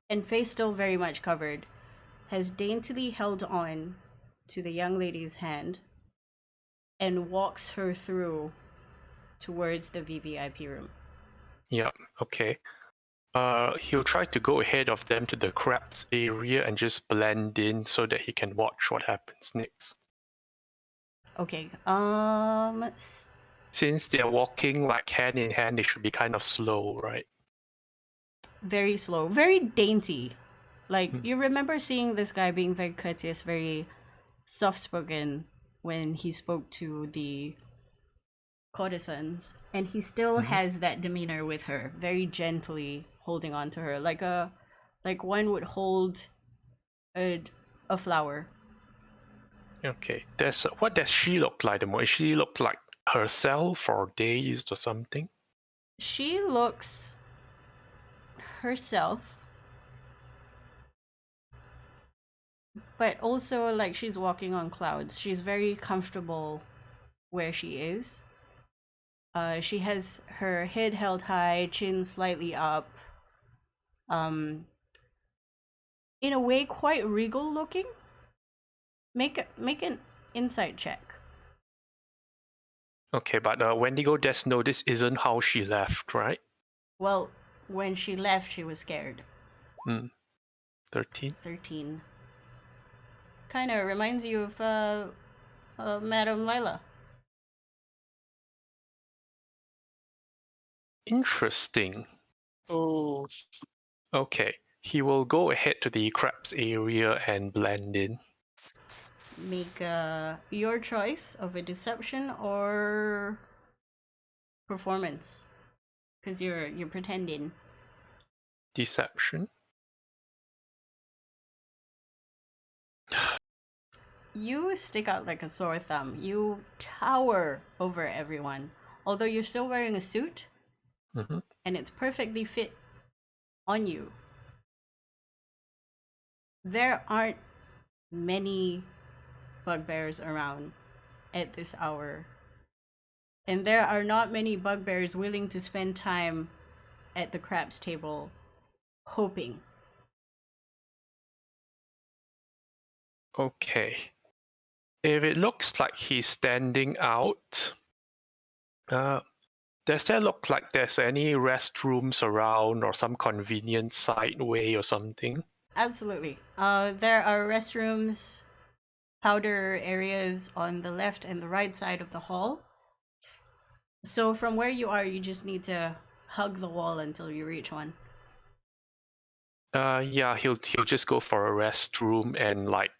and face still very much covered, has daintily held on to the young lady's hand and walks her through towards the VVIP room. Yeah, okay. He'll try to go ahead of them to the craps area and just blend in so that he can watch what happens next. Okay, since they're walking like hand in hand, they should be kind of slow, right? Very slow, very dainty. Like, you remember seeing this guy being very courteous, very soft-spoken when he spoke to the courtesans, and he still has that demeanor with her, very gently holding on to her, like one would hold a flower. Okay, what does she look like? Does she look like herself or dazed or something? She looks herself, but also like she's walking on clouds. She's very comfortable where she is. She has her head held high, chin slightly up. In a way, quite regal looking. Make an insight check. Okay, but Wendigo does know this isn't how she left, right? Well, when she left, she was scared. 13. 13. Kind of reminds you of Madame Lila. Interesting. Oh, Okay, he will go ahead to the crabs area and blend in. Make your choice of a deception or performance, because you're pretending. Deception. You stick out like a sore thumb. You tower over everyone. Although you're still wearing a suit, and it's perfectly fit on you. There aren't many bugbears around at this hour. And there are not many bugbears willing to spend time at the craps table hoping. Okay. If it looks like he's standing out, does there look like there's any restrooms around or some convenient side way or something? Absolutely. There are restrooms, powder areas on the left and the right side of the hall. So from where you are, you just need to hug the wall until you reach one. Yeah, he'll just go for a restroom and like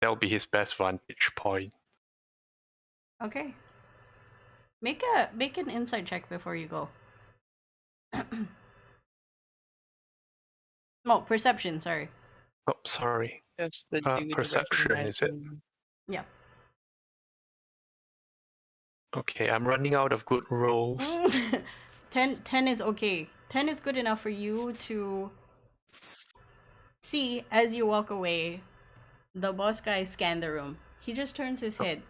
that'll be his best vantage point. Okay. Make an insight check before you go. Oh, perception, sorry. Oh, sorry. that's the dude Perception, is it? recognizing. Yeah. Okay, I'm running out of good rolls. 10 is okay. 10 is good enough for you to see as you walk away. The boss guy scan the room. He just turns his head.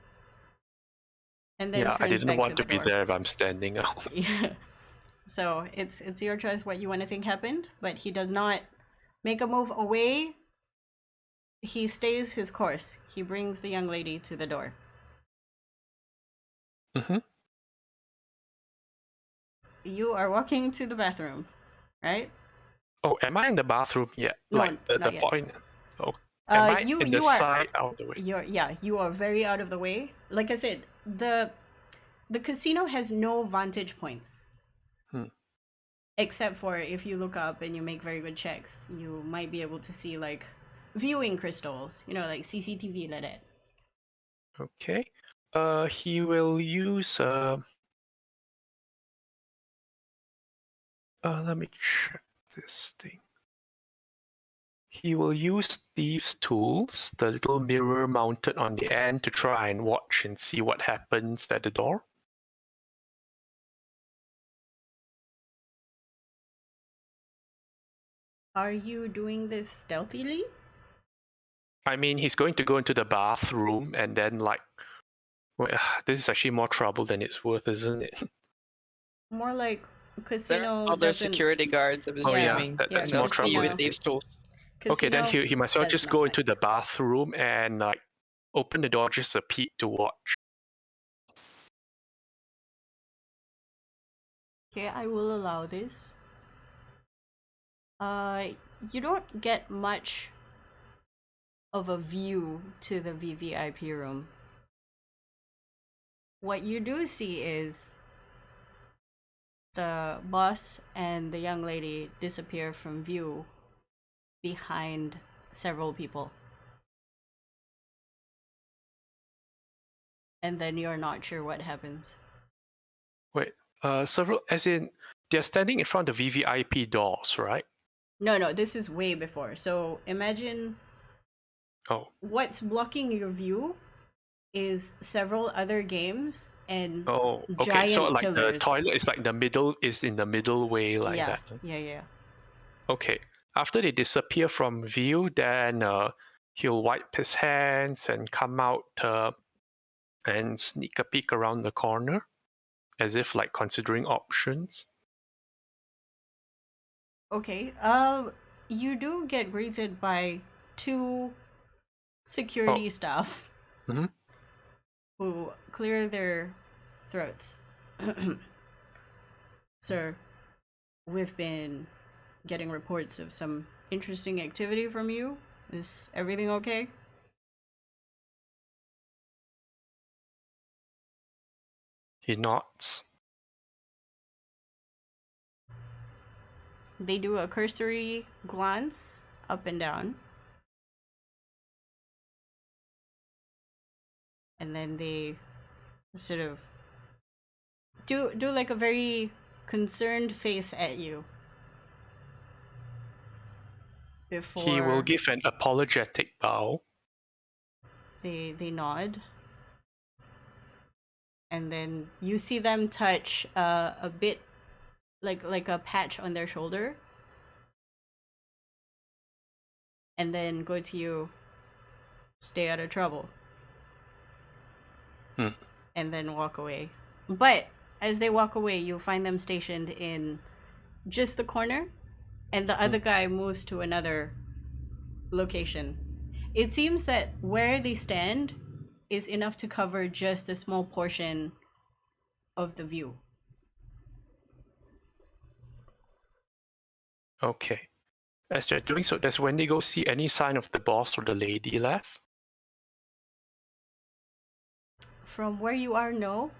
And then Yeah, turns I didn't back want to to the be door. there if I'm standing out. Yeah. So it's your choice what you want to think happened, but he does not make a move away. He stays his course. He brings the young lady to the door. You are walking to the bathroom, right? Oh, am I in the bathroom yet? No, Like the not yet. point. Oh, am I you in the you are side out of the way? you are very out of the way. Like I said, the casino has no vantage points. Except for if you look up and you make very good checks, you might be able to see like viewing crystals, like CCTV like that. Okay. He will use let me check this thing. He will use thieves' tools, the little mirror mounted on the end, to try and watch and see what happens at the door. Are you doing this stealthily? I mean, he's going to go into the bathroom and then like, well, this is actually more trouble than it's worth, isn't it? More like There casino are other doesn't- security guards, I'm Oh, yeah, assuming. that's more They'll see you trouble. with these tools. Okay, then casino he might as well does just not go like- into the bathroom and like open the door just a peek to watch. Okay, I will allow this. You don't get much of a view to the VVIP room. What you do see is the boss and the young lady disappear from view behind several people. And then you're not sure what happens. Wait, several, as in, they're standing in front of VVIP doors, right? No, this is way before. So imagine Oh, what's blocking your view is several other games and oh, okay. So giant like the pillars. toilet is like the middle, is in the middle way like yeah, that. yeah. Okay. After they disappear from view, then he'll wipe his hands and come out and sneak a peek around the corner, as if like considering options. Okay. You do get greeted by two security staff Mhm. who clear their throats. Sir, we've been getting reports of some interesting activity from you. Is everything okay? He nods. They do a cursory glance up and down. And then they sort of do like a very concerned face at you before He will give an apologetic bow. they nod. And then you see them touch a bit like a patch on their shoulder. And then go to you, stay out of trouble. And then walk away. But as they walk away, you'll find them stationed in just the corner, and the other guy moves to another location. It seems that where they stand is enough to cover just a small portion of the view. Okay. As they're doing so, does Wendigo see any sign of the boss or the lady left? From where you are, no.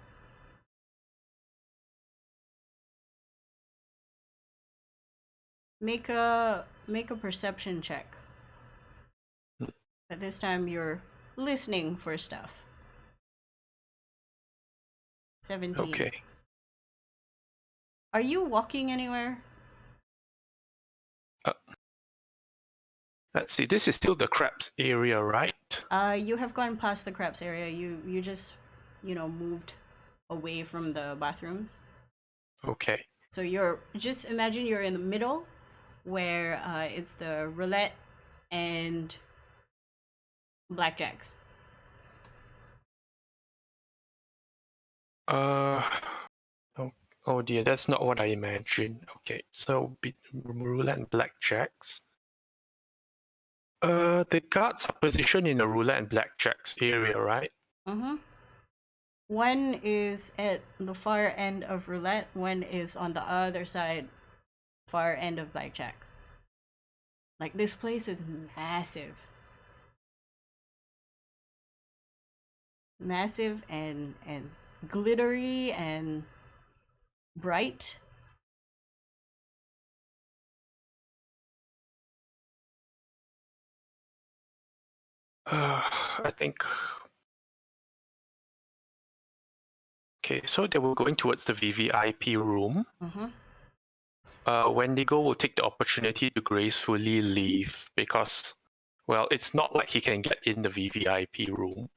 Make a perception check. But this time you're listening for stuff. 17. Okay. Are you walking anywhere? Let's see. This is still the crabs area, right? You have gone past the crabs area. You just, moved away from the bathrooms. Okay. So you're just imagine you're in the middle, where it's the roulette and blackjacks. Oh dear, that's not what I imagined. Okay, so roulette and blackjacks. The guards are positioned in the roulette and blackjacks area, right? Mm-hmm. One is at the far end of roulette. One is on the other side, far end of blackjack. Like, this place is massive. Massive and glittery and bright. I think. Okay, so they were going towards the VVIP room. Mm-hmm. Wendigo will take the opportunity to gracefully leave because, well, it's not like he can get in the VVIP room.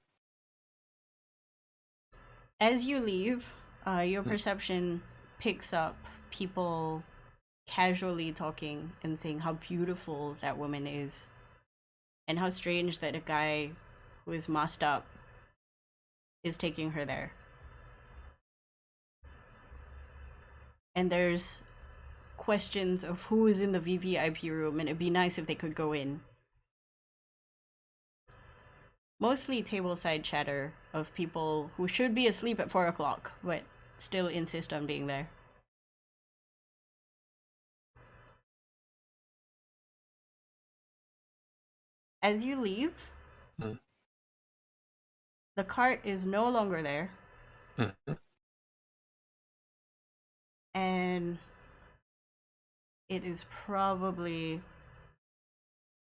As you leave, your perception picks up people casually talking and saying how beautiful that woman is, and how strange that a guy who is masked up is taking her there. And there's questions of who is in the VVIP room, and it'd be nice if they could go in. Mostly tableside chatter of people who should be asleep at 4 o'clock, but still insist on being there. As you leave, the cart is no longer there. And it is probably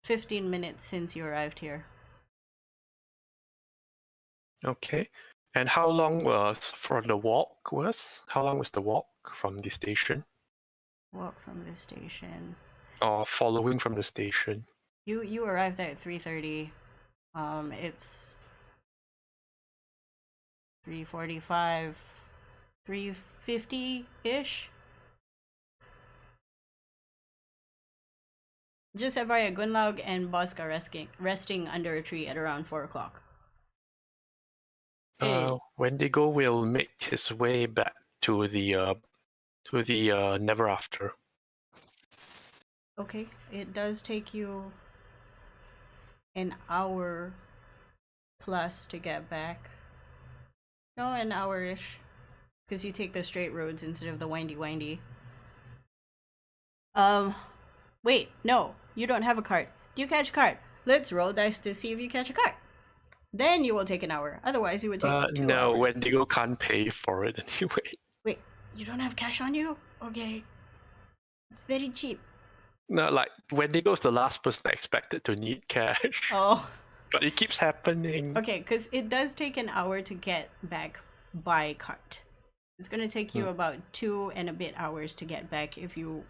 15 minutes since you arrived here. Okay. And how long was the walk? How long was the walk from the station? Walk from the station. Or following from the station? You arrived at 3:30. It's 3:45, 3:50-ish. Just FYI, Gunlaug and Bosk are resting under a tree at around 4 o'clock. Wendigo will make his way back to the Never After. Okay, it does take you an hour plus to get back. No, an hour-ish. Because you take the straight roads instead of the windy. Wait, no, you don't have a cart. Do you catch a cart? Let's roll dice to see if you catch a cart. Then you will take an hour. Otherwise, you would take 2 No, hours. Wendigo can't pay for it anyway. Wait, you don't have cash on you? Okay. It's very cheap. No, like Wendigo's the last person expected to need cash. Oh. But it keeps happening. Okay, because it does take an hour to get back by cart. It's going to take you about 2 and a bit hours to get back if you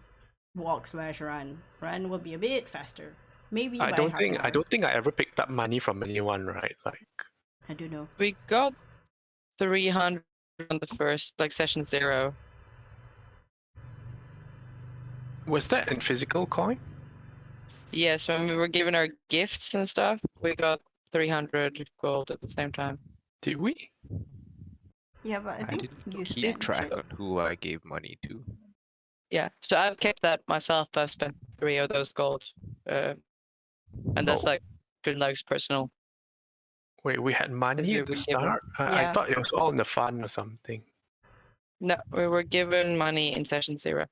walk/run. Run will be a bit faster. Maybe I by don't half an think I hour. don't think I ever picked up money from anyone, right? Like I do know. We got 300 on the first, like session 0. was that in physical coin? Yes, when we were given our gifts and stuff, we got 300 gold at the same time. Did we? Yeah, but I I think didn't you keep spent. track on who I gave money to. Yeah, so I've kept that myself. I've spent 3 of those gold. And that's Oh. like Gunlaug's personal. Wait, we had money we at the were given- start? I Yeah. thought it was all in the fun or something. No, we were given money in session 0.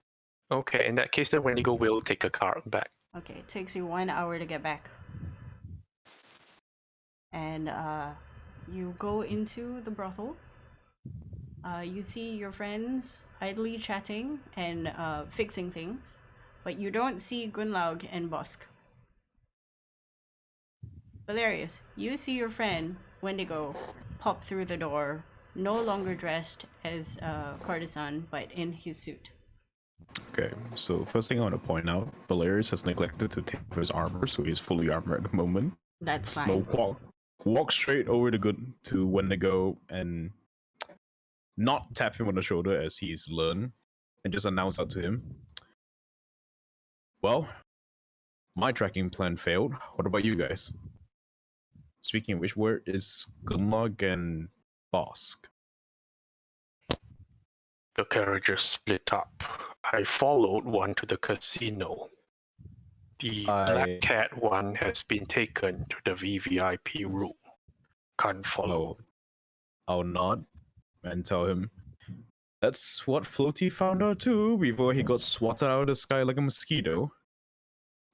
Okay, in that case, then Wendigo will take a card back. Okay, it takes you 1 hour to get back. And you go into the brothel. You see your friends idly chatting and fixing things, but you don't see Gunlaug and Bosk. Valerius, you see your friend Wendigo pop through the door, no longer dressed as a courtesan, but in his suit. Okay, so first thing I want to point out, Valerius has neglected to take off his armor, so he's fully armored at the moment. That's So fine. walk straight over to Wendigo and not tap him on the shoulder as he's learned, and just announce out to him. Well, my tracking plan failed. What about you guys? Speaking of which, where is Gunlog and Bosk? The carriages split up. I followed one to the casino. The Black Cat one has been taken to the VVIP room. Can't follow. I'll nod and tell him that's what Floaty found out too before he got swatted out of the sky like a mosquito.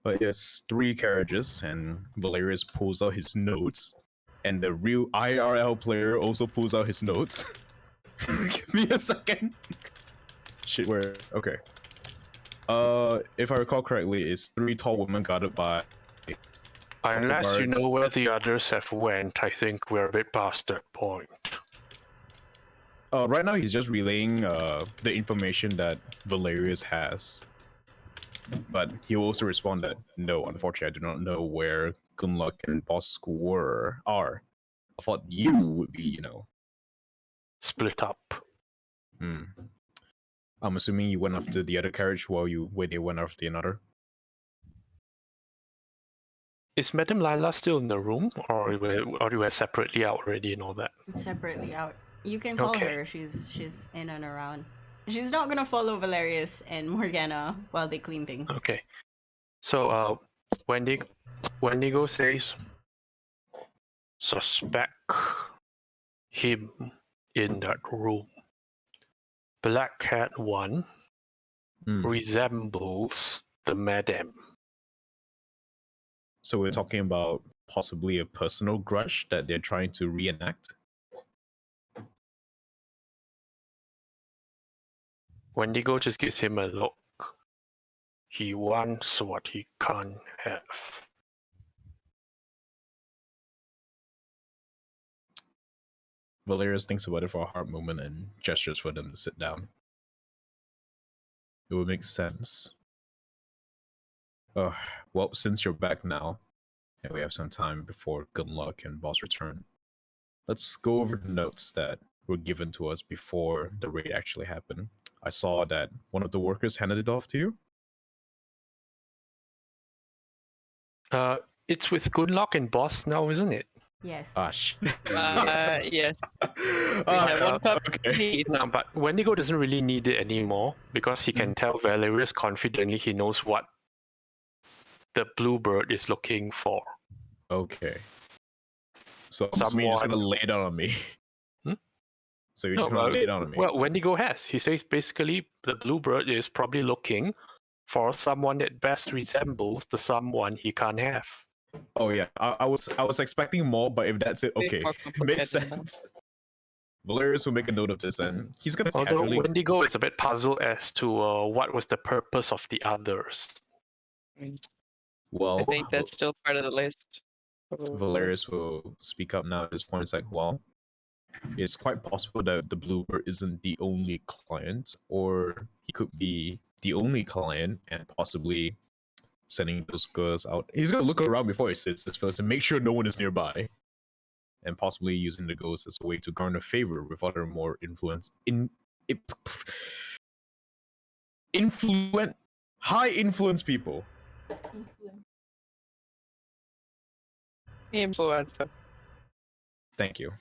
But yes, 3 carriages, and Valerius pulls out his notes, and the real IRL player also pulls out his notes. Give me a second. Shit, where? Okay. If I recall correctly, it's 3 tall women guarded by. Unless you guards. know where the others have went, I think we're a bit past that point. Right now he's just relaying the information that Valerius has. But he will also respond that no, unfortunately, I do not know where Gunluck and Bosk are. I thought you would be, Split up. I'm assuming you went after the other carriage while they went after another. Is Madame Lila still in the room, or we were separately out already and all that? Separately out. You can call Okay. her. She's in and around. She's not gonna follow Valerius and Morgana while they clean things. Okay. So, Wendigo says, suspect him in that room. Black Cat 1 resembles the Madame. So we're talking about possibly a personal grudge that they're trying to reenact. Wendigo just gives him a look. He wants what he can't have. Valerius thinks about it for a hard moment and gestures for them to sit down. It would make sense. Well, since you're back now, and we have some time before Gunluck and Boss return, let's go over the notes that were given to us before the raid actually happened. I saw that one of the workers handed it off to you. It's with Goodlock and Boss now, isn't it? Yes. Ah, shit. Yes. Ah, have one cup. okay. No, but Wendigo doesn't really need it anymore because he can tell Valerius confidently he knows what the bluebird is looking for. Okay. So you're just gonna lay it out on me. Hmm? So you're just gonna lay it out on me. Well, Wendigo has. He says basically the bluebird is probably looking for someone that best resembles the someone he can't have. Oh yeah, I was expecting more, but if that's it, Bit okay, more it makes complicated than sense. Valerius will make a note of this, and he's gonna Although casually. Wendigo is a bit puzzled as to what was the purpose of the others. Well, I think that's still part of the list. Valerius will speak up now at this point. It's like, well, it's quite possible that the bluebird isn't the only client, or he could be the only client and possibly sending those girls out. He's gonna look around before he sits this first to make sure no one is nearby, and possibly using the ghost as a way to garner favor with other more high influence people. Influencer. Thank you.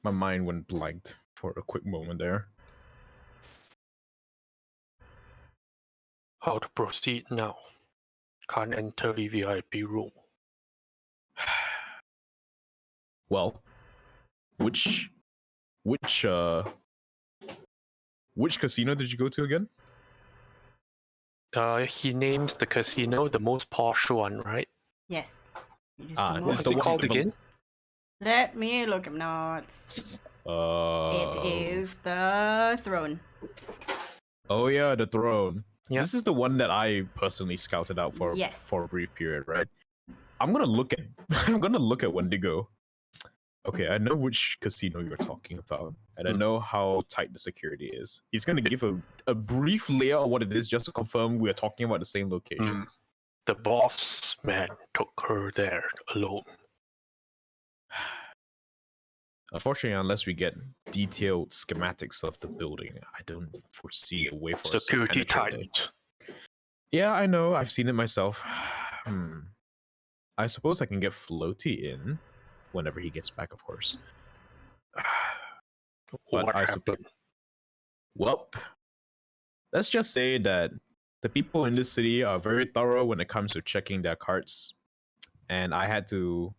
My mind went blank for a quick moment there. How to proceed now? Can't enter VVIP room. Well, which casino did you go to again? He named the casino the most posh one, right? Yes. You just Ah, remove What's it's the it one called with- again? Let me look up notes. It is the throne. Oh yeah, the throne. Yeah. This is the one that I personally scouted out for Yes. for a brief period, right? I'm gonna look at Wendigo. Okay, I know which casino you're talking about, and I know how tight the security is. He's gonna give a brief layout of what it is just to confirm we are talking about the same location. The boss man took her there alone. Unfortunately, unless we get detailed schematics of the building, I don't foresee a way for us to Security penetrate it. tight. Yeah, I know. I've seen it myself. I suppose I can get Floaty in whenever he gets back, of course. But What I happened? suppose. Well, let's just say that the people in this city are very thorough when it comes to checking their carts, and I had to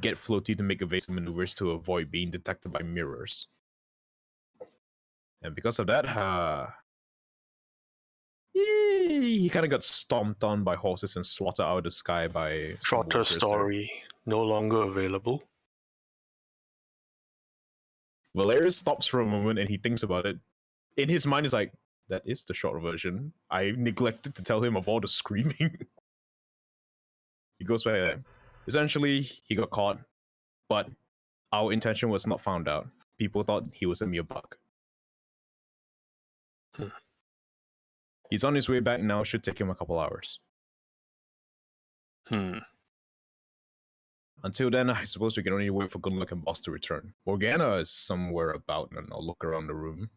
get Floaty to make evasive maneuvers to avoid being detected by mirrors. And because of that, he kind of got stomped on by horses and swatted out of the sky by some Shorter workers there. story. No longer available. Valerius stops for a moment and he thinks about it. In his mind, he's like, that is the short version. I neglected to tell him of all the screaming. He goes back. Essentially, he got caught, but our intention was not found out. People thought he was a mere bug. He's on his way back now. Should take him a couple hours. Until then, I suppose we can only wait for Gunlock and Boss to return. Morgana is somewhere about, and I'll look around the room.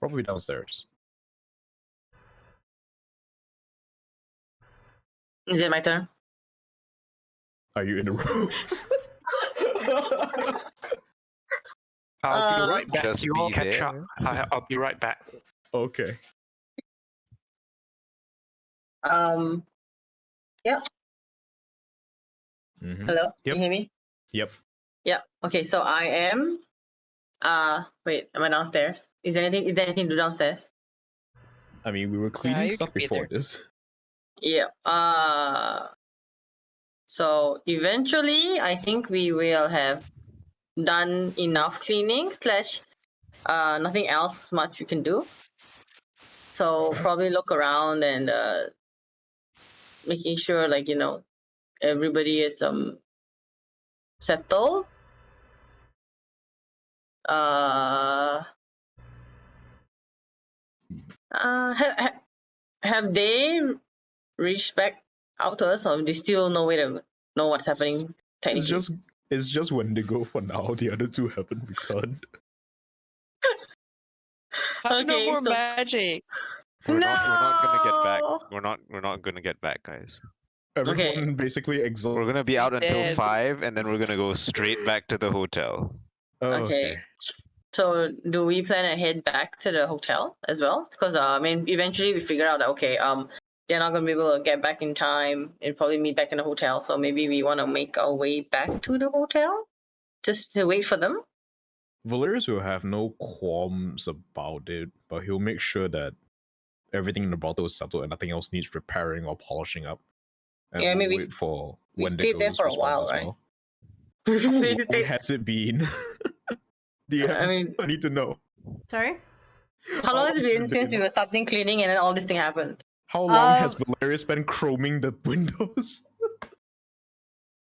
Probably downstairs. Is it my turn? Are you in the room? I'll be right back. Just You all be catch there. up. I'll be right back. Okay. Yep. Mhm. Hello. Yep. Can you hear me? Yep. Yep. Okay. So I am. Wait. Am I downstairs? Is there anything to do downstairs? I mean, we were cleaning you stuff could be before there. this. Yeah. So eventually, I think we will have done enough cleaning / nothing else much you can do. So probably look around and making sure, like, everybody is settled. Have they reached back out to us, or they still no way to know what's happening technically? It's just Wendigo for now. The other two haven't returned. No Okay, more so- magic. We're not gonna get back. No! We're not gonna get back, guys. Everyone Okay. basically We're exhausted. gonna be out until Dead. 5, and then we're gonna go straight back to the hotel. Oh, Okay. So do we plan to head back to the hotel as well? Because I mean, eventually we figure out that okay, they're not gonna be able to get back in time and probably meet back in the hotel. So maybe we want to make our way back to the hotel just to wait for them. Valerius will have no qualms about it, but he'll make sure that everything in the bottle is settled and nothing else needs repairing or polishing up. And Yeah, I we'll mean, wait for we Wendigo's stayed there for a response while, as right? well. We How long stayed- has it been? Do you have, I mean, I need to know. Sorry? how long has it been since we been? were starting cleaning and then all this thing happened? How long has Um, Valerius been chroming the windows?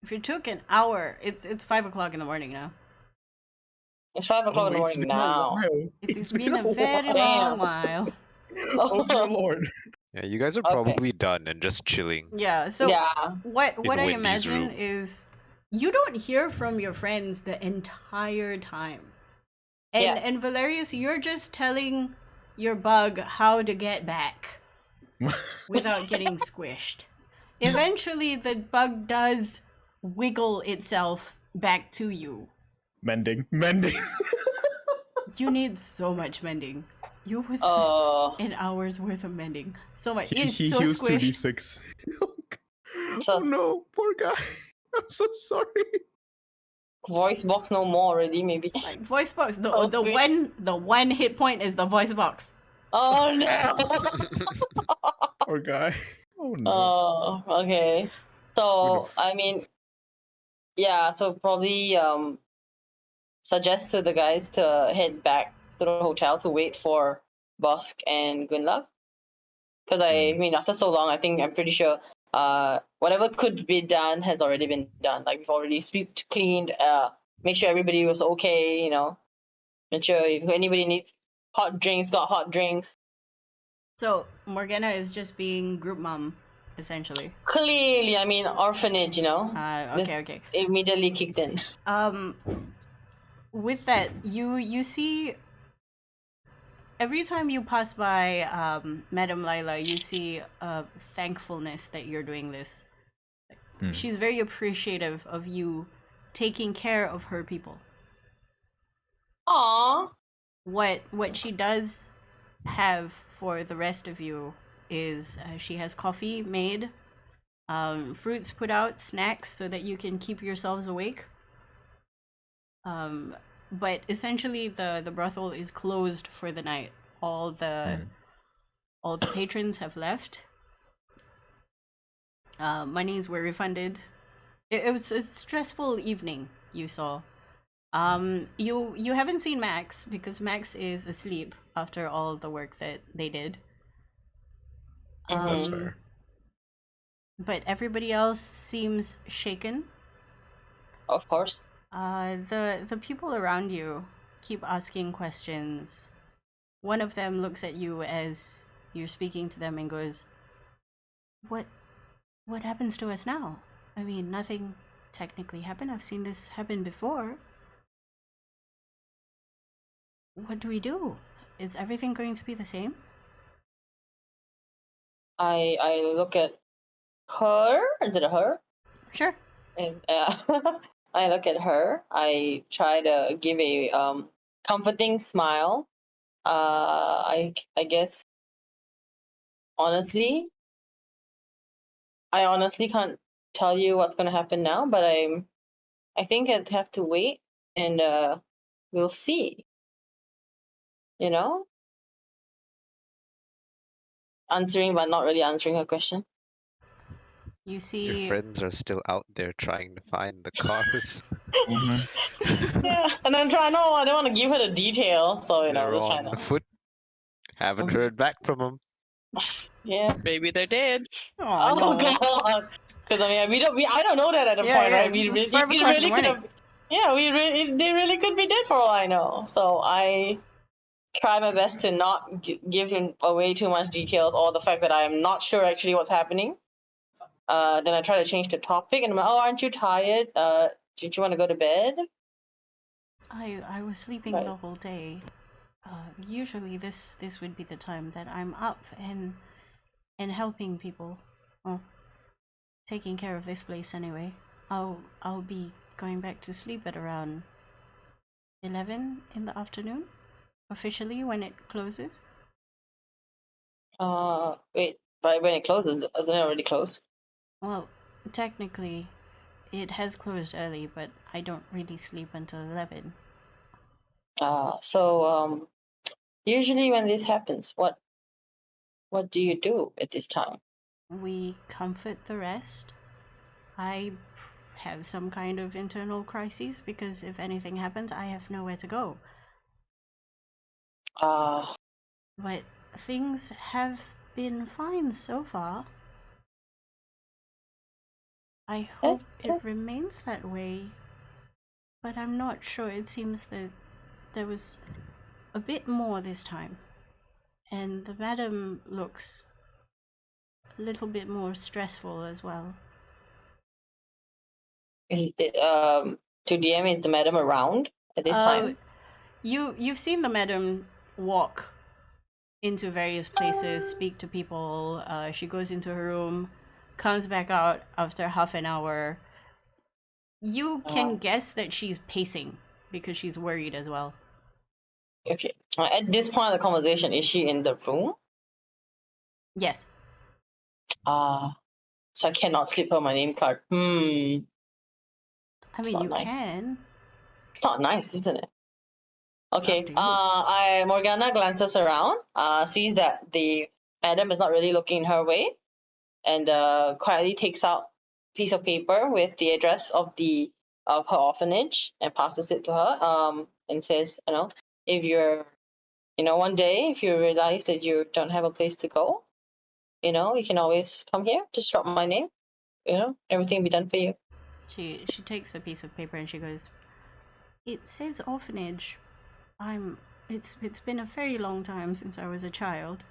If it took an hour, it's 5 o'clock in the morning now. It's 5 o'clock in the Oh, it's morning been a now. while. It's been a very while. long while. Oh dear lord. Yeah, you guys are Okay. probably done and just chilling. Yeah, so Yeah. what I Wendy's imagine room. is you don't hear from your friends the entire time. And Yeah. and Valerius, you're just telling your bug how to get back without getting squished. Eventually the bug does wiggle itself back to you. Mending. You need so much mending. You was an hour's worth of mending. So much. he It's so heals squished. 2d6. So- Oh no, poor guy. I'm so sorry. Voice box no more already, maybe. Like voice box. The Oh, the squish. one hit point is the voice box. Oh no! Poor guy. Oh no. Oh, okay. So I mean, yeah. So probably suggest to the guys to head back to the hotel to wait for Bosk and Gunluck. Because I mean, after so long, I'm pretty sure whatever could be done has already been done. Like we've already swept, cleaned, make sure everybody was okay. You know, make sure if anybody needs hot drinks, got hot drinks. So Morgana is just being group mom, essentially. Clearly, I mean, orphanage. You know, This- Okay. immediately kicked in. With that, you see every time you pass by Madame Lila, you see thankfulness that you're doing this. She's very appreciative of you taking care of her people. Aww. What she does have for the rest of you is she has coffee made, fruits put out, snacks so that you can keep yourselves awake. But essentially the brothel is closed for the night. All the patrons have left. Monies were refunded. It was a stressful evening, you saw. You haven't seen Max because Max is asleep after all the work that they did. That's fair. But everybody else seems shaken. Of course. The people around you keep asking questions. One of them looks at you as you're speaking to them and goes, What happens to us now? I mean, nothing technically happened. I've seen this happen before. What do we do? Is everything going to be the same? I look at her. Is it a her? Sure. And I look at her. I try to give a comforting smile. I guess honestly, I honestly can't tell you what's gonna happen now, but I think I'd have to wait and we'll see. You know? Answering but not really answering her question. You Your see friends are still out there trying to find the cars. Yeah, and I'm trying. No, I don't want to give her the details, so you know, They're just trying on to. foot. Haven't heard back from them. Yeah. Maybe they're dead. Oh, Oh no. god. Because I mean, I don't know that at the Yeah, point, yeah, right? We it's really, 5 it o'clock in really the could morning. have. Yeah, they really could be dead for all I know. So I try my best to not give him away too much details, or the fact that I am not sure actually what's happening. Then I try to change the topic, and I'm like, "Oh, aren't you tired? Did you want to go to bed?" I was sleeping Right. the whole day. Usually this would be the time that I'm up and helping people. Well, taking care of this place anyway. I'll be going back to sleep at around 11 in the afternoon, officially when it closes. Wait, but when it closes, isn't it already closed? Well, technically, it has closed early, but I don't really sleep until 11. So usually when this happens, what do you do at this time? We comfort the rest. I have some kind of internal crises because if anything happens, I have nowhere to go. But things have been fine so far. I hope it remains that way, but I'm not sure. It seems that there was a bit more this time, and the madam looks a little bit more stressful as well. Is it, to DM, is the madam around at this time? You've seen the madam walk into various places, speak to people. She goes into her room, comes back out after half an hour. You can guess that she's pacing because she's worried as well. Okay. At this point of the conversation, is she in the room? Yes. So I cannot slip her my name card. I mean, not you nice. can. It's not nice, isn't it? Okay. It's up to you. Morgana glances around, sees that the madam is not really looking her way, and quietly takes out a piece of paper with the address of her orphanage and passes it to her. And says, if you're, one day if you realize that you don't have a place to go, you can always come here. Just drop my name. Everything will be done for you. She takes a piece of paper and she goes, "It says orphanage. It's been a very long time since I was a child."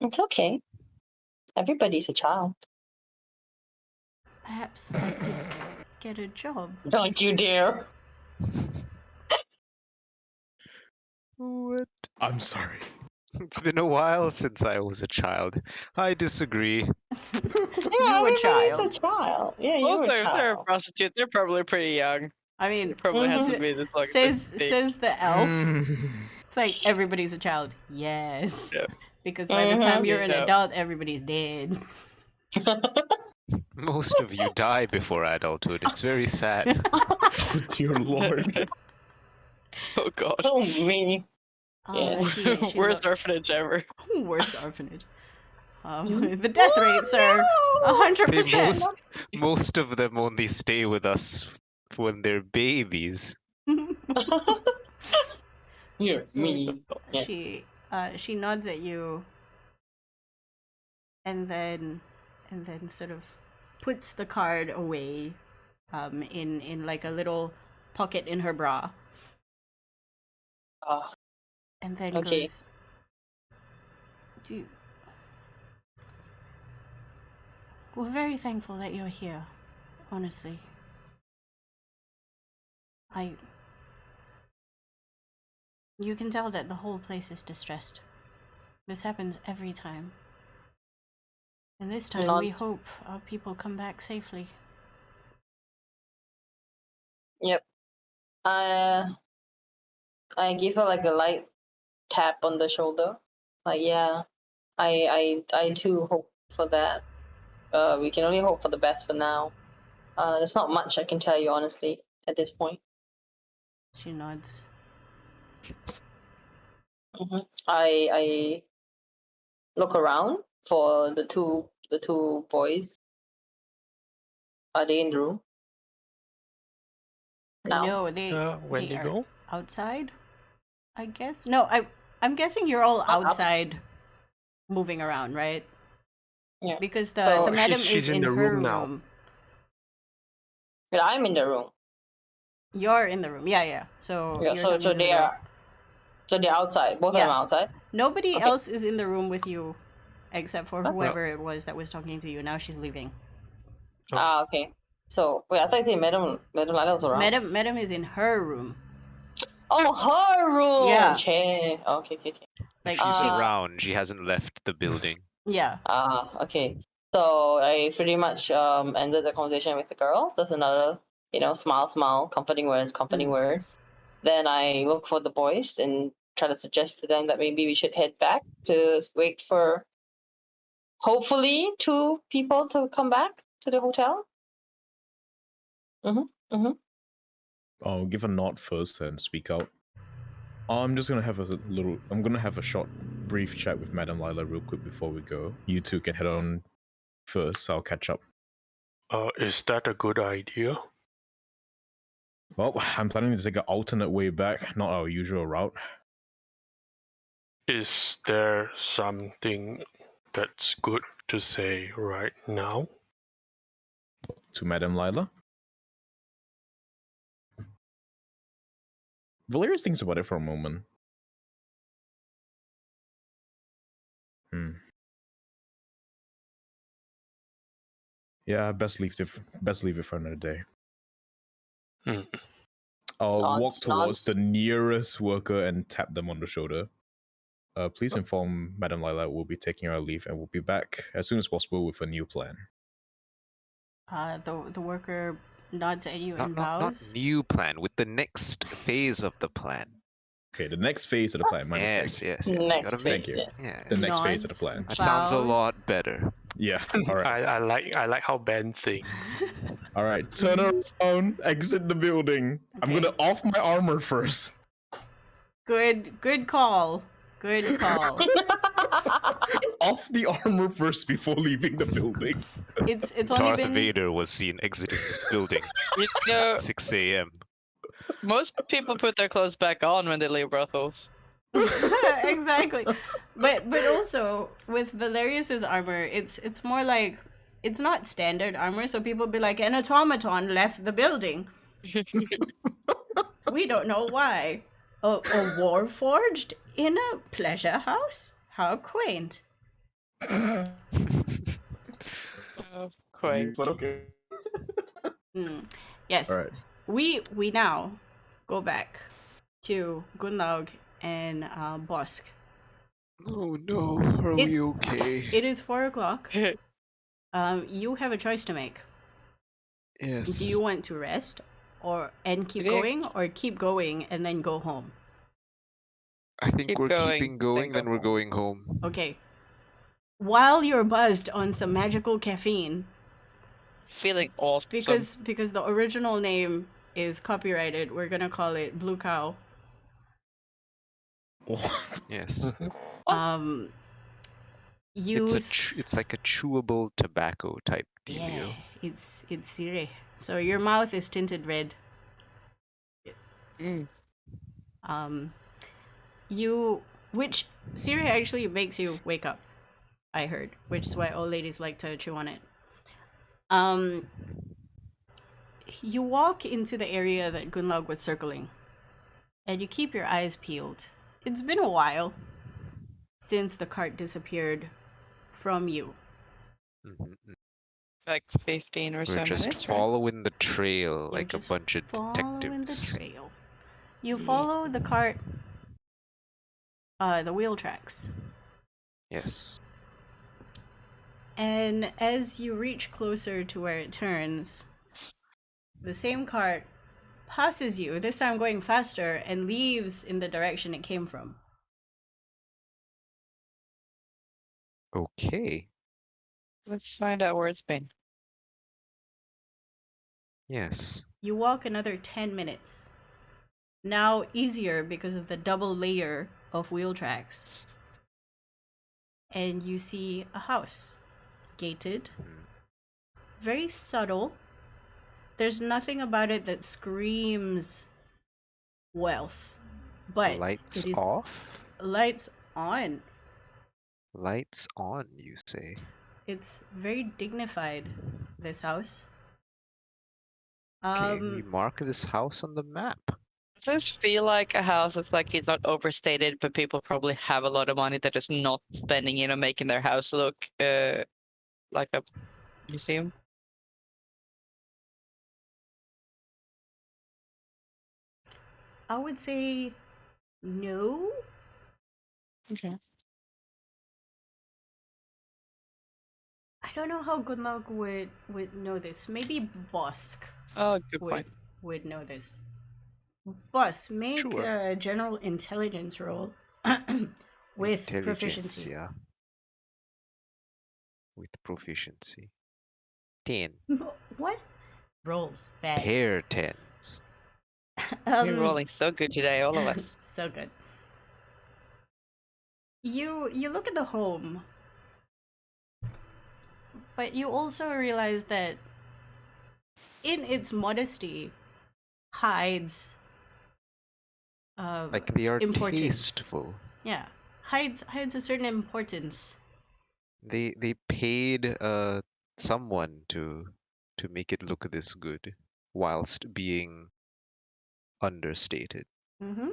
It's okay. Everybody's a child. Perhaps I could get a job. Don't you dare. What? I'm sorry. It's been a while since I was a child. I disagree. You a child. Everybody's a child. Yeah, Well, you're a they're a child. prostitute. They're probably pretty young. I mean, It probably hasn't been this long. says the elf. Mm. It's like everybody's a child. Yes. Yeah. Because by the time you're an Yeah. adult, everybody's dead. Most of you die before adulthood. It's very sad. Oh, dear lord. Oh god. Oh, me. Yeah. She Worst looks- orphanage ever. Worst orphanage. The death rates are 100%. Most of them only stay with us when they're babies. You're mean. Yeah. She nods at you and then sort of puts the card away in like a little pocket in her bra. And then Okay. goes, we're very thankful that you're here, honestly. You can tell that the whole place is distressed. This happens every time. And this time we hope our people come back safely. Yep. I give her like a light tap on the shoulder. Like, yeah, I too hope for that. We can only hope for the best for now. There's not much I can tell you honestly at this point. She nods. I look around for the two boys. Are they in the room? No, they When they are go? outside, I guess. No, I'm guessing you're all outside moving around, right? Yeah. Because the So madam she's is in in the her room now. room. But I'm in the room. You're in the room. Yeah. So Yeah. you're So talking to they the girl. are. So they're outside. Both Yeah. of them are outside. Nobody Okay. else is in the room with you except for Huh? whoever it was that was talking to you. Now she's leaving. Oh. Okay. So wait, I thought you said Madam Lila was around. Madam is in her room. Oh, her room. Yeah. Che. Okay, okay, okay. Like She's she- around. She hasn't left the building. yeah. Okay. So I pretty much ended the conversation with the girl. There's another, smile, comforting words. Then I look for the boys and try to suggest to them that maybe we should head back to wait for hopefully 2 people to come back to the hotel. I'll give a nod first and speak out. I'm just gonna have a short, brief chat with Madame Lila real quick before we go. You two can head on first. I'll catch up. Is that a good idea? Well, I'm planning to take an alternate way back, not our usual route. Is there something that's good to say right now? To Madame Lila. Valerius thinks about it for a moment. Yeah, best leave it for another day. I'll walk towards the nearest worker and tap them on the shoulder. Please inform Madame Lila we'll be taking our leave and we'll be back as soon as possible with a new plan. The worker nods at you and Not bows. new plan, with the next phase of the plan. Okay, the next phase of the plan. My mistake. Yes. Next You gotta make phase, it. Yeah. The next phase of the Nods. plan. That sounds a Bows. lot better. Yeah. All right. I like how Ben thinks. All right. Turn around. Exit the building. I'm Okay. gonna off my armor first. Good call. Good call. Off the armor first before leaving the building. It's only Darth been Vader was seen exiting this building You know, at 6 a.m. most people put their clothes back on when they leave brothels. exactly. But also with Valerius's armor, it's more like it's not standard armor, so people be like, an automaton left the building. We don't know why. A war forged in a pleasure house? How quaint. Quite. But okay. Yes. All right. We now go back to Gunlaug and Bosk. Oh no, are It- we okay? It is 4:00. You have a choice to make. Yes. Do you want to rest and keep Yeah. going, or keep going and then go home? I think Keep we're going, keeping then going, go then we're home. going home. Okay. While you're buzzed on some magical caffeine, Feeling awesome. because the original name is copyrighted, we're gonna call it Blue Cow. Yes. You It's like a chewable tobacco type yeah, dealio. it's Siri. So your mouth is tinted red. Mm. Which Siri actually makes you wake up, I heard, which is why old ladies like to chew on it. You walk into the area that Gunlaug was circling, and you keep your eyes peeled. It's been a while since the cart disappeared from you. Mhm. Like 15 or so We're just minutes, right? following the trail You're like a just bunch of following detectives. the trail. You Yeah. follow the cart, the wheel tracks. Yes. And as you reach closer to where it turns, the same cart passes you, this time going faster, and leaves in the direction it came from. Okay. Let's find out where it's been. Yes. You walk another 10 minutes. Now easier because of the double layer of wheel tracks. And you see a house. Gated. Very subtle. There's nothing about it that screams wealth. But Lights it is off? lights on. Lights on, you say? It's very dignified, this house. Okay, we mark this house on the map. Does this feel like a house that's like it's not overstated, but people probably have a lot of money, they're just not spending it on making their house look like a museum? I would say no. Okay. I don't know how good luck would know this. Maybe Bosk Oh, good would point. would know this. Boss, make Sure. a general intelligence roll with proficiency. Intelligentsia. With proficiency. 10. What? Rolls bad. Pair tens. We're rolling so good today, all of us. So good. You look at the home, but you also realize that in its modesty hides Like they are importance. tasteful. Yeah, hides a certain importance. They paid someone to make it look this good whilst being understated. Mm-hmm.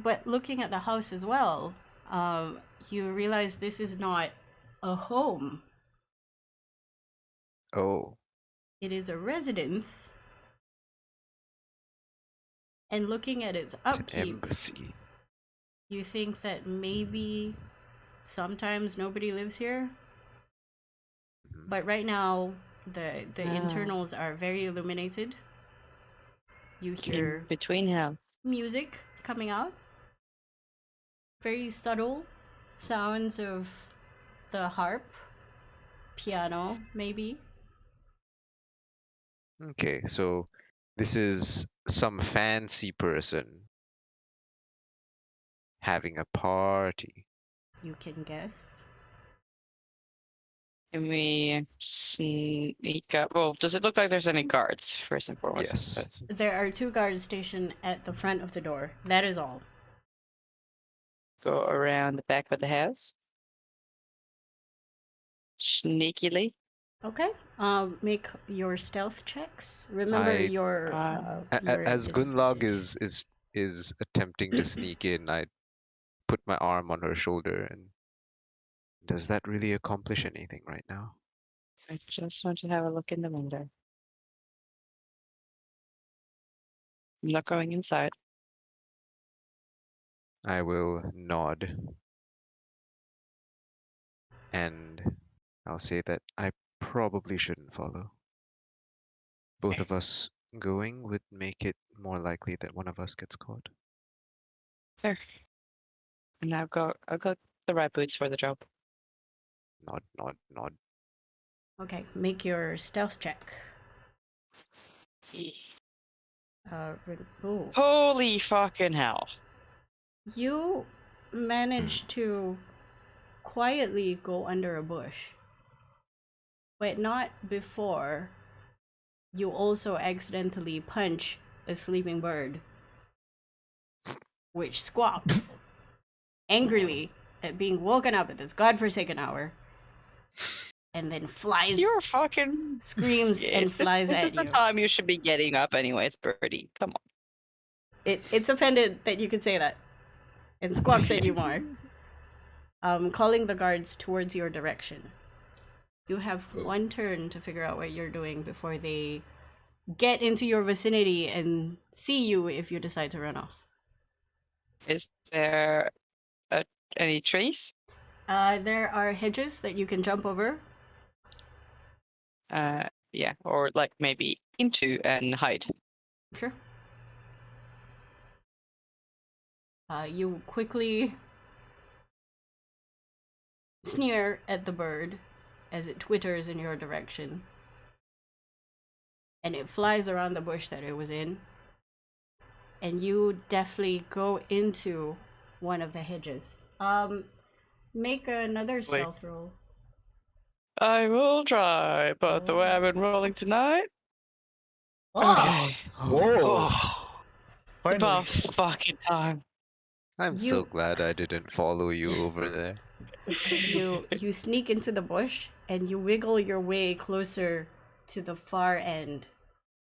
But looking at the house as well, you realize this is not a home. Oh, It is a residence. And looking at its it's an upkeep, embassy. you think that maybe sometimes nobody lives here. Mhm. But right now, the internals are very illuminated. You hear In between house. music coming out. Very subtle sounds of the harp, piano, maybe. Okay, so this is some fancy person having a party. You can guess. Can we sneak up? Well, does it look like there's any guards, first and foremost? Yes. There are 2 guards stationed at the front of the door. That is all. Go around the back of the house. Sneakily. Okay. Make your stealth checks. Remember I- your As Gunlog disadvantage. is attempting to sneak in, I put my arm on her shoulder and does that really accomplish anything right now? I just want to have a look in the window. I'm not going inside. I will nod. And I'll say that I probably shouldn't follow. Both of us going would make it more likely that one of us gets caught. There. And I've got the right boots for the job. Nod, nod, nod. Okay, make your stealth check. Ooh. Holy fucking hell. You managed to quietly go under a bush, but not before you also accidentally punch a sleeping bird, which squawks angrily at being woken up at this godforsaken hour, and then flies, You're fucking screams, and Yes, flies this at is the you. time you should be getting up anyways, Birdie. Come on. It's offended that you could say that, and squawks at you more. Calling the guards towards your direction. You have Oh. 1 turn to figure out what you're doing before they get into your vicinity and see you if you decide to run off. Is there any trees? There are hedges that you can jump over. Yeah, or like maybe into and hide. Sure. You quickly sneer at the bird as it twitters in your direction. And it flies around the bush that it was in. And you definitely go into one of the hedges. Make another stealth roll. I will try, but the way I've been rolling tonight. Oh! Okay. Whoa! Finally. About fucking time. I'm so You- glad I didn't follow you Yes. over there. You sneak into the bush and you wiggle your way closer to the far end,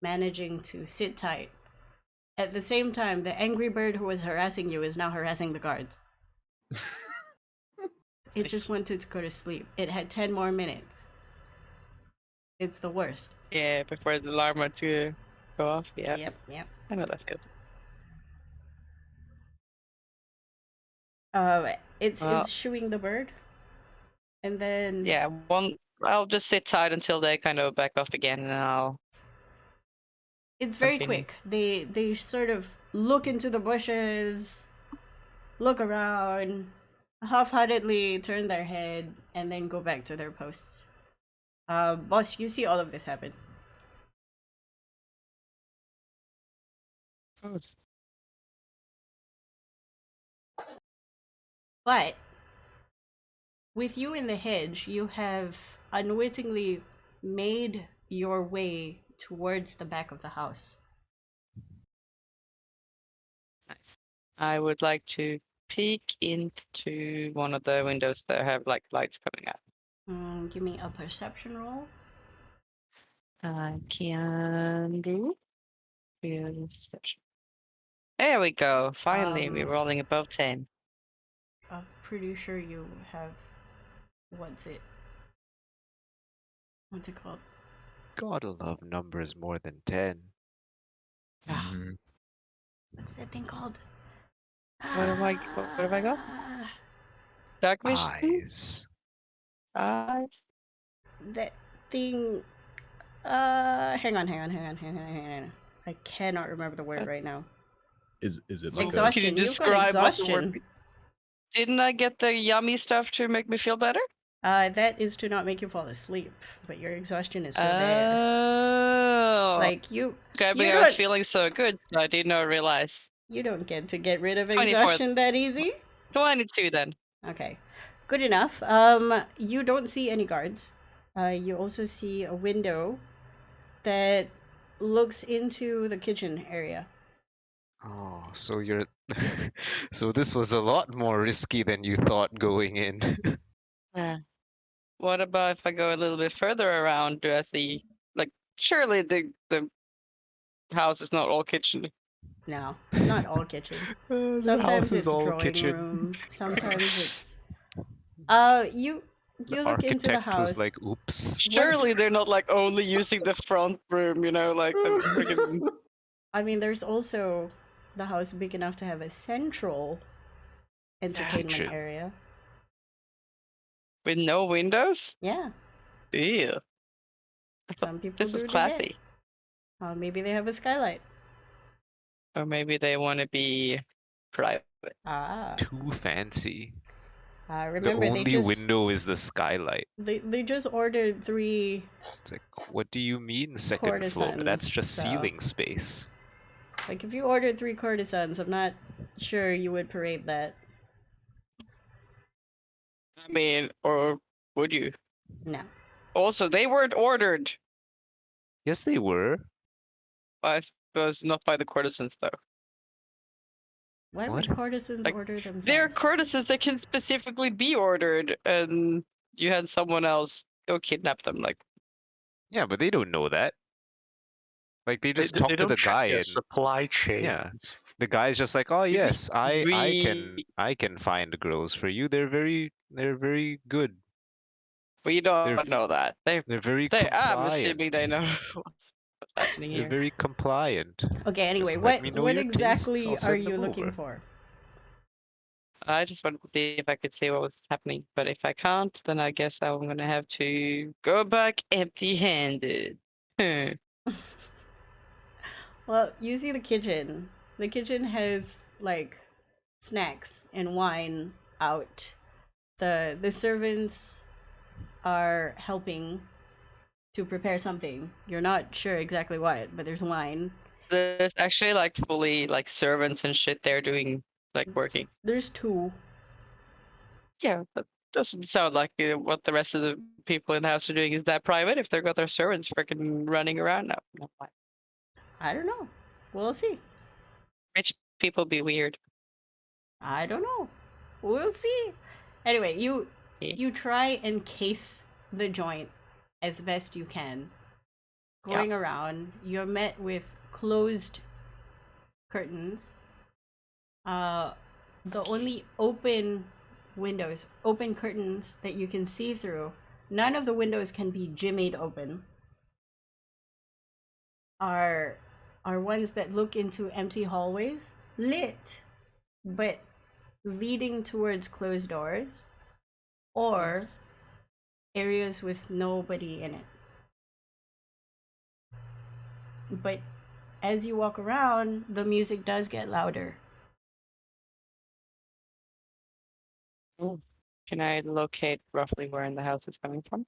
managing to sit tight. At the same time, the angry bird who was harassing you is now harassing the guards. It just wanted to go to sleep. It had 10 more minutes. It's the worst. Yeah, before the alarm went to go off. Yeah, Yep. I know that feels. It's Uh, it's shooing the bird, and then Yeah, one. I'll just sit tight until they kind of back off again, and then I'll it's very continue. quick. They sort of look into the bushes, look around, half-heartedly turn their head, and then go back to their posts. Boss, you see all of this happen. But with you in the hedge, you have unwittingly made your way towards the back of the house. Nice. I would like to peek into one of the windows that have like lights coming out. Give me a perception roll. I can do perception. There we go. Finally, we're rolling above 10. I'm pretty sure you have. What's it called? Gotta love numbers more than 10. Ah, Mhm. What's that thing called? What have I got? Dark vision? Eyes. Eyes? That thing. Hang on. I cannot remember the word right now. Is it Well, like Exhaustion. Can you You've got describe what the exhaustion. word? Didn't I get the yummy stuff to make me feel better? That is to not make you fall asleep, but your exhaustion is still there. Oh. Like you Okay, but you I was don't- feeling so good, so I did not realize. you don't get to get rid of 24. exhaustion that easy. 22 then. Okay, good enough. You don't see any guards. You also see a window that looks into the kitchen area. Oh, so you're so this was a lot more risky than you thought going in. Yeah. What about if I go a little bit further around? Do I see, like, surely the house is not all kitchen. No, it's not all kitchen. The Sometimes house it's is all drawing kitchen. room. Sometimes it's you The look into the architect house. was like, "Oops." Surely they're not like only using the front room, you know, like the freaking. I mean, there's also the house big enough to have a central entertainment Kitchen. area. With no windows? Yeah, Ew. some people This do is do that. classy. Maybe they have a skylight. Or maybe they want to be private. Ah, Too fancy. The remember only window is the skylight. they just ordered 3 It's like, what do you mean second floor? That's courtesans, just so- ceiling space. Like if you ordered 3 courtesans, I'm not sure you would parade that. I mean, or would you? No. Also, they weren't ordered. Yes, they were. I suppose not by the courtesans, though. Why What? would courtesans Like, order themselves? They're courtesans that can specifically be ordered, and you had someone else go kidnap them. Like, Yeah, but they don't know that. Like they just They talk to don't the check guy their and supply chains. yeah. The guy's just like, "Oh yes, I we can find girls for you. They're very good. we They're don't know that. they're very I'm assuming compliant. they know what's happening They're here. very compliant." Okay, anyway, Just let me know what your tastes, exactly I'll are send you them looking over. for? I just wanted to see if I could see what was happening, but if I can't, then I guess I'm gonna have to go back empty-handed. Well, you see the kitchen. The kitchen has like snacks and wine out. The servants are helping to prepare something. You're not sure exactly what, but there's wine. There's actually like fully like servants and shit there doing like working. There's 2. Yeah, that doesn't sound like what the rest of the people in the house are doing is that private. If they've got their servants freaking running around now, not fine. I don't know. We'll see. Rich people be weird. I don't know. We'll see. Anyway, you try and case the joint as best you can. Going around, you're met with closed curtains. The only open curtains that you can see through, none of the windows can be jimmied open, are ones that look into empty hallways, lit, but leading towards closed doors or areas with nobody in it. But as you walk around, the music does get louder. Can I locate roughly where in the house it's coming from?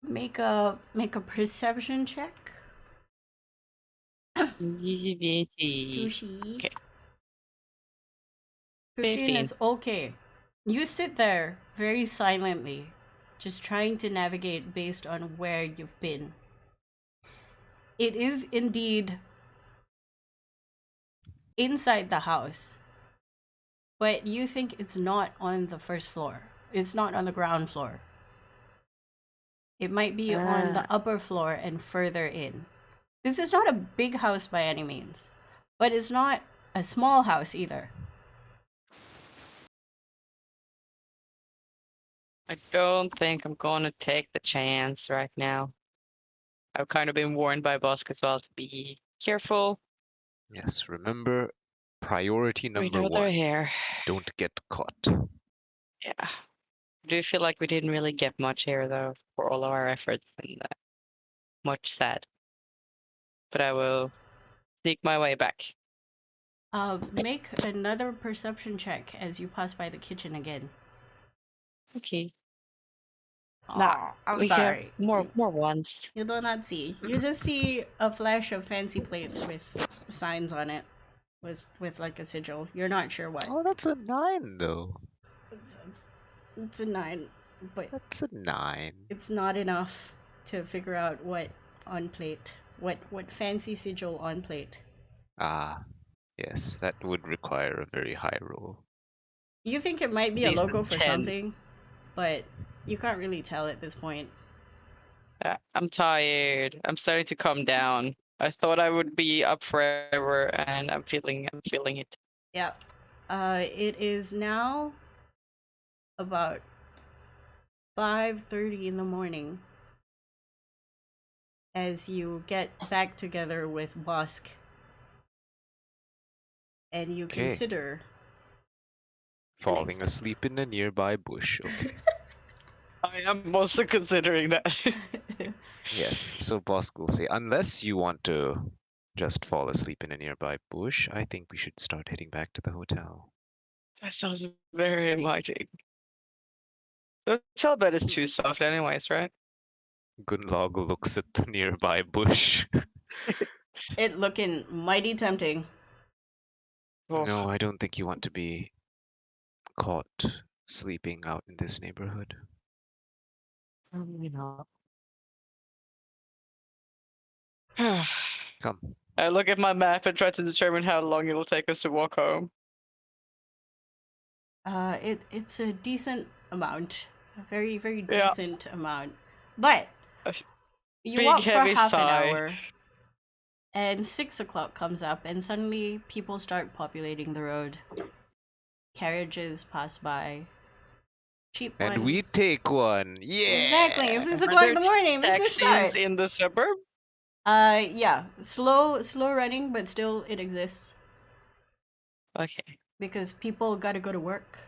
Make a perception check. Okay. Tushi. 15 15. is okay. You sit there very silently, just trying to navigate based on where you've been. It is indeed inside the house, but you think it's not on the first floor. It's not on the ground floor. It might be on the upper floor and further in. This is not a big house by any means, but it's not a small house either. I don't think I'm going to take the chance right now. I've kind of been warned by Bosk as well to be careful. Yes, remember, priority We number know they're one, here. don't get caught. Yeah. I do feel like we didn't really get much here, though, for all of our efforts, and much sad. But I will sneak my way back. Make another perception check as you pass by the kitchen again. Okay. Nah, I'm we sorry. Have more ones. You do not see. You just see a flash of fancy plates with signs on it, with like a sigil. You're not sure what. Oh, that's a 9 though. It's a 9, but That's a 9. it's not enough to figure out what on plate, what fancy sigil on plate. Ah, yes, that would require a very high roll. You think it might be a These are logo for 10. something, but you can't really tell at this point. I'm tired. I'm starting to come down. I thought I would be up forever, and I'm feeling it. Yeah. It is now about 5:30 in the morning as you get back together with Bosk and you Okay. consider Falling asleep in a nearby bush. Okay. I am also considering that. Yes, so Bosk will say, unless you want to just fall asleep in a nearby bush, I think we should start heading back to the hotel. That sounds very inviting. The hotel bed is too soft anyways, right? Gunlog looks at the nearby bush. it looking mighty tempting. Oh, No, I don't think you want to be caught sleeping out in this neighborhood. probably not. Come. I look at my map and try to determine how long it'll take us to walk home. It's a decent amount, a very Yeah. decent amount, but A you big, walk for heavy half an sigh. hour, and 6 o'clock comes up, and suddenly people start populating the road. Carriages pass by. Cheap And ones. we take one. Yeah. Exactly. It's 6 Are o'clock in there the morning. Business Taxis start. in the suburb? Yeah. Slow running, but still it exists Okay. because people gotta go to work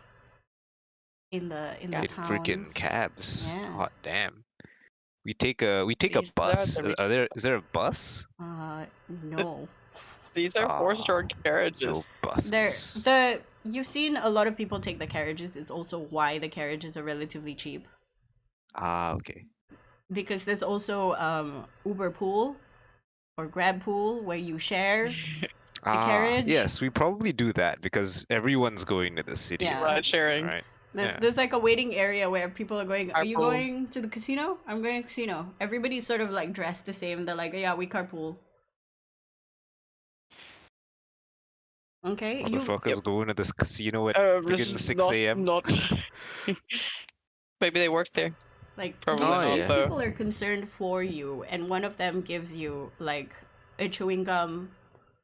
in the In towns. freaking cabs. Yeah. Hot damn. We take a These are bus. the Is there a bus? No. These are Ah, horse-drawn carriages. No buses. You've seen a lot of people take the carriages. It's also why the carriages are relatively cheap. Ah, okay. Because there's also Uber Pool or Grab Pool where you share. carriage? Yes, we probably do that because everyone's going to the city. Yeah. Ride sharing. Right. There's like a waiting area where people are going, are you Carpool. going to the casino? I'm going to casino. Everybody's sort of like dressed the same. They're like, yeah, we carpool. Okay, Motherfuckers going to this casino at Just friggin' 6 a.m. Not. Maybe they work there. like Probably Oh, these yeah. people are concerned for you, and one of them gives you like a chewing gum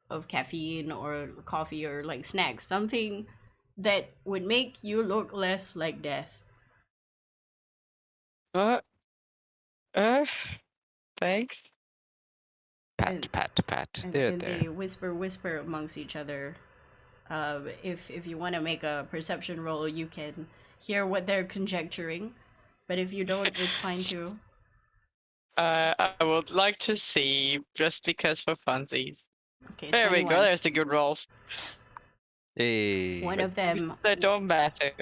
of caffeine or coffee or like snacks, something that would make you look less like death. Thanks. Pat, And- pat, pat. and, They're and there. they whisper amongst each other. If you want to make a perception roll, you can hear what they're conjecturing, but if you don't, it's fine too. I would like to see, just because for funsies. Okay, There we 21. go. There's the good rolls. Hey. One of them That don't matter.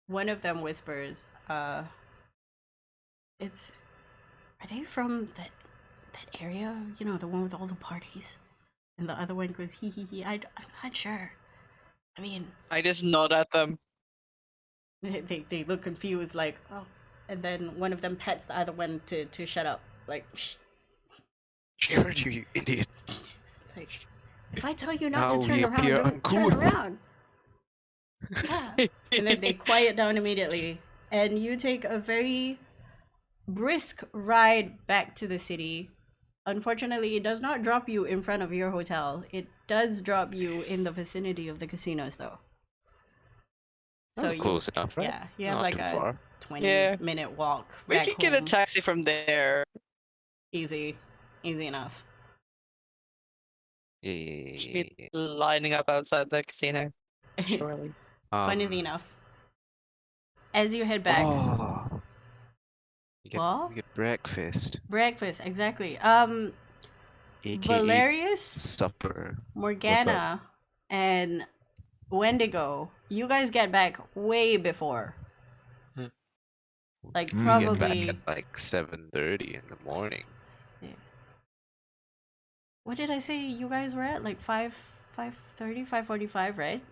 whispers, it's, are they from that area? You know, the one with all the parties? And the other one goes, hee hee hee. I'm not sure. I mean, I just nod at them. they look confused, like, oh. And then one of them pets the other one to shut up, like, shh. She heard you, you idiot. It's like, if I tell you not Now to turn we around, appear don't turn uncool. around. Yeah. And then they quiet down immediately, and you take a very brisk ride back to the city. Unfortunately, it does not drop you in front of your hotel. It does drop you in the vicinity of the casinos, though. That's you- close enough, right? Yeah, you have Not like too a far. 20-minute walk We back can get a home. taxi from there. Easy enough. Should be Yeah. lining up outside the casino. Surely. Funnily enough, as you head back, Oh. What? We get breakfast. breakfast, exactly. AKA Valerius, supper. Morgana, and Wendigo, you guys get back way before. Hmm. Like Mm. We get back probably, at like 7:30 in the morning. what did I say you guys were at? Like 5:30, 5:45, right?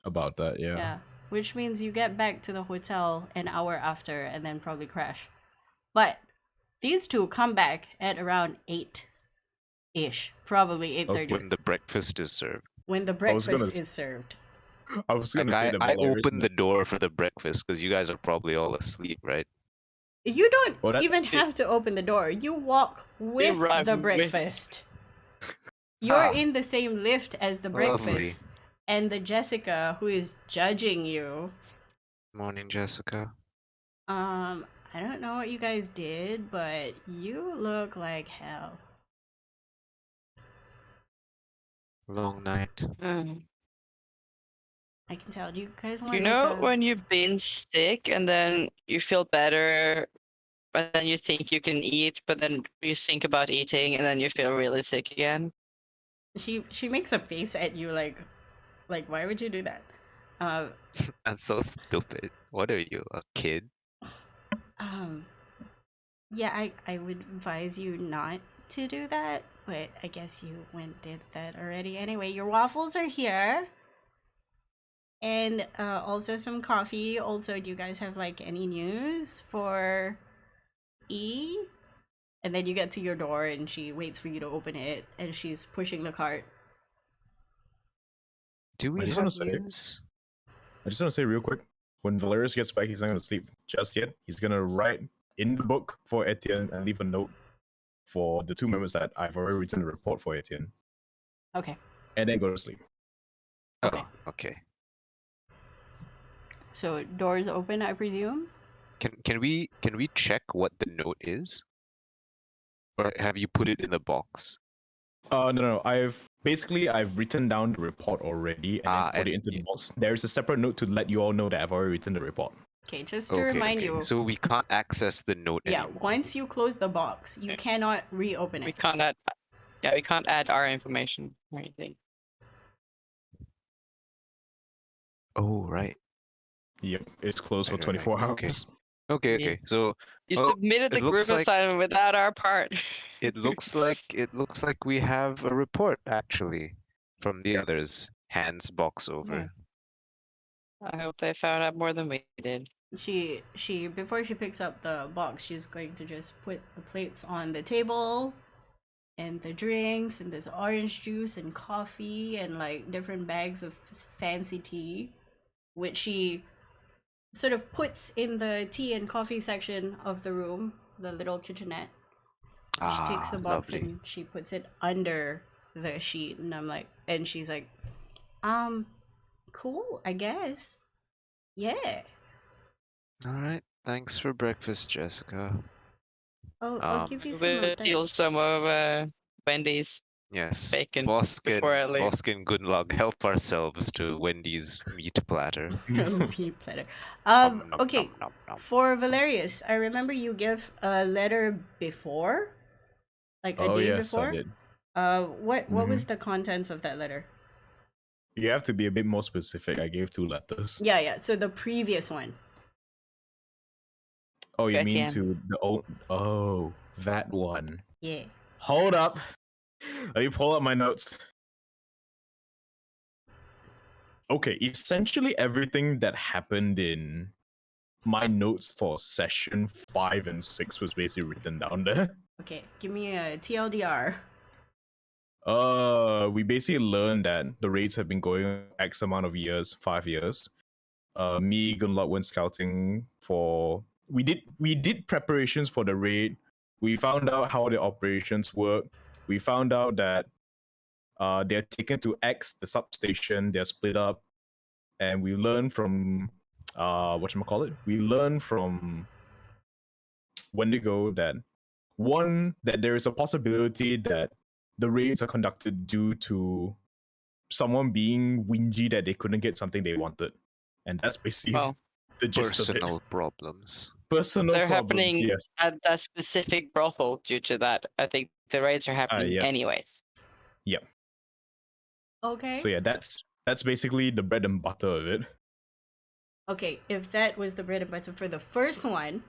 About that, yeah. Yeah. Which means you get back to the hotel an hour after and then probably crash. But these two come back at around 8-ish. Probably 8:30. When the breakfast is served. When the was breakfast gonna is served. I was gonna Like say I, that I Valerius opened the door for the breakfast because you guys are probably all asleep, right? You don't Well, that- even have to open the door. You walk with arrive the with- breakfast. You're Ah. in the same lift as the breakfast. Lovely. And the Jessica who is judging you. Morning, Jessica. I don't know what you guys did, but you look like hell. Long night. I can tell. Do you guys want You like know a... when you've been sick and then you feel better, but then you think you can eat, but then you think about eating and then you feel really sick again? She makes a face at you like why would you do that? That's so stupid. What are you, a kid? Yeah, I would advise you not to do that, but I guess you went did that already. Anyway, your waffles are here. And also some coffee. Also, do you guys have like any news for E? And then you get to your door and she waits for you to open it and she's pushing the cart. Do we just have wanna say- news? I just want to say real quick, when Valerius gets back, he's not going to sleep just yet. He's going to write in the book for Etienne and leave a note for the two members that I've already written the report for Etienne, Okay. and then go to sleep. Okay. Oh, okay. So doors open, I presume? Can we check what the note is? Or have you put it in the box? No. I've written down the report already and then put and it into the y- box. There's a separate note to let you all know that I've already written the report. Okay, just to remind you. So we can't access the note Yeah, anymore. once you close the box, you cannot reopen We it. can't add, we can't add our information or anything. Oh, right. Yep, it's closed for Right, 24 right. Okay. hours. Okay, Yeah. okay. So You Well, submitted the it looks group like- assignment without our part. it looks like we have a report actually from the others. Hands box over. I hope they found out more than we did. She before she picks up the box, she's going to just put the plates on the table and the drinks and there's orange juice and coffee and like different bags of fancy tea, which she sort of puts in the tea and coffee section of the room, the little kitchenette. She takes the box lovely. and she puts it under the sheet, and I'm like, and she's like, cool, I guess. Yeah. All right. Thanks for breakfast, Jessica. I'll Um, give you some of We'll that. deal some of Wendy's Yes. bacon Bosk before I leave. and Gunlog help ourselves to Wendy's meat platter. Meat platter. Nom, nom, Okay. nom, nom, nom. For Valerius, I remember you gave a letter before, like a Oh day yes, I before. did. What was the contents of that letter? You have to be a bit more specific. I gave 2 letters. Yeah. So the previous one. Oh, you mean Backhand. to the old? Oh, that one. Yeah. Hold up. Let me pull up my notes. Okay, essentially everything that happened in my notes for session 5 and 6 was basically written down there. Okay. Give me a TLDR. We basically learned that the raids have been going X amount of years, 5 years. Me, Gunlock went scouting for. We did preparations for the raid. We found out how the operations work. We found out that they're taken to X, the substation. They're split up, and we learned from whatchamacallit? We learned from Wendigo that that there is a possibility that the raids are conducted due to someone being whingy that they couldn't get something they wanted, and that's basically Well, the gist of Personal it. problems. Personal they're problems, happening yes. at that specific brothel due to that. I think the raids are happening Yes. anyways. Yep. Okay. So yeah, that's basically the bread and butter of it. Okay. If that was the bread and butter for the first one,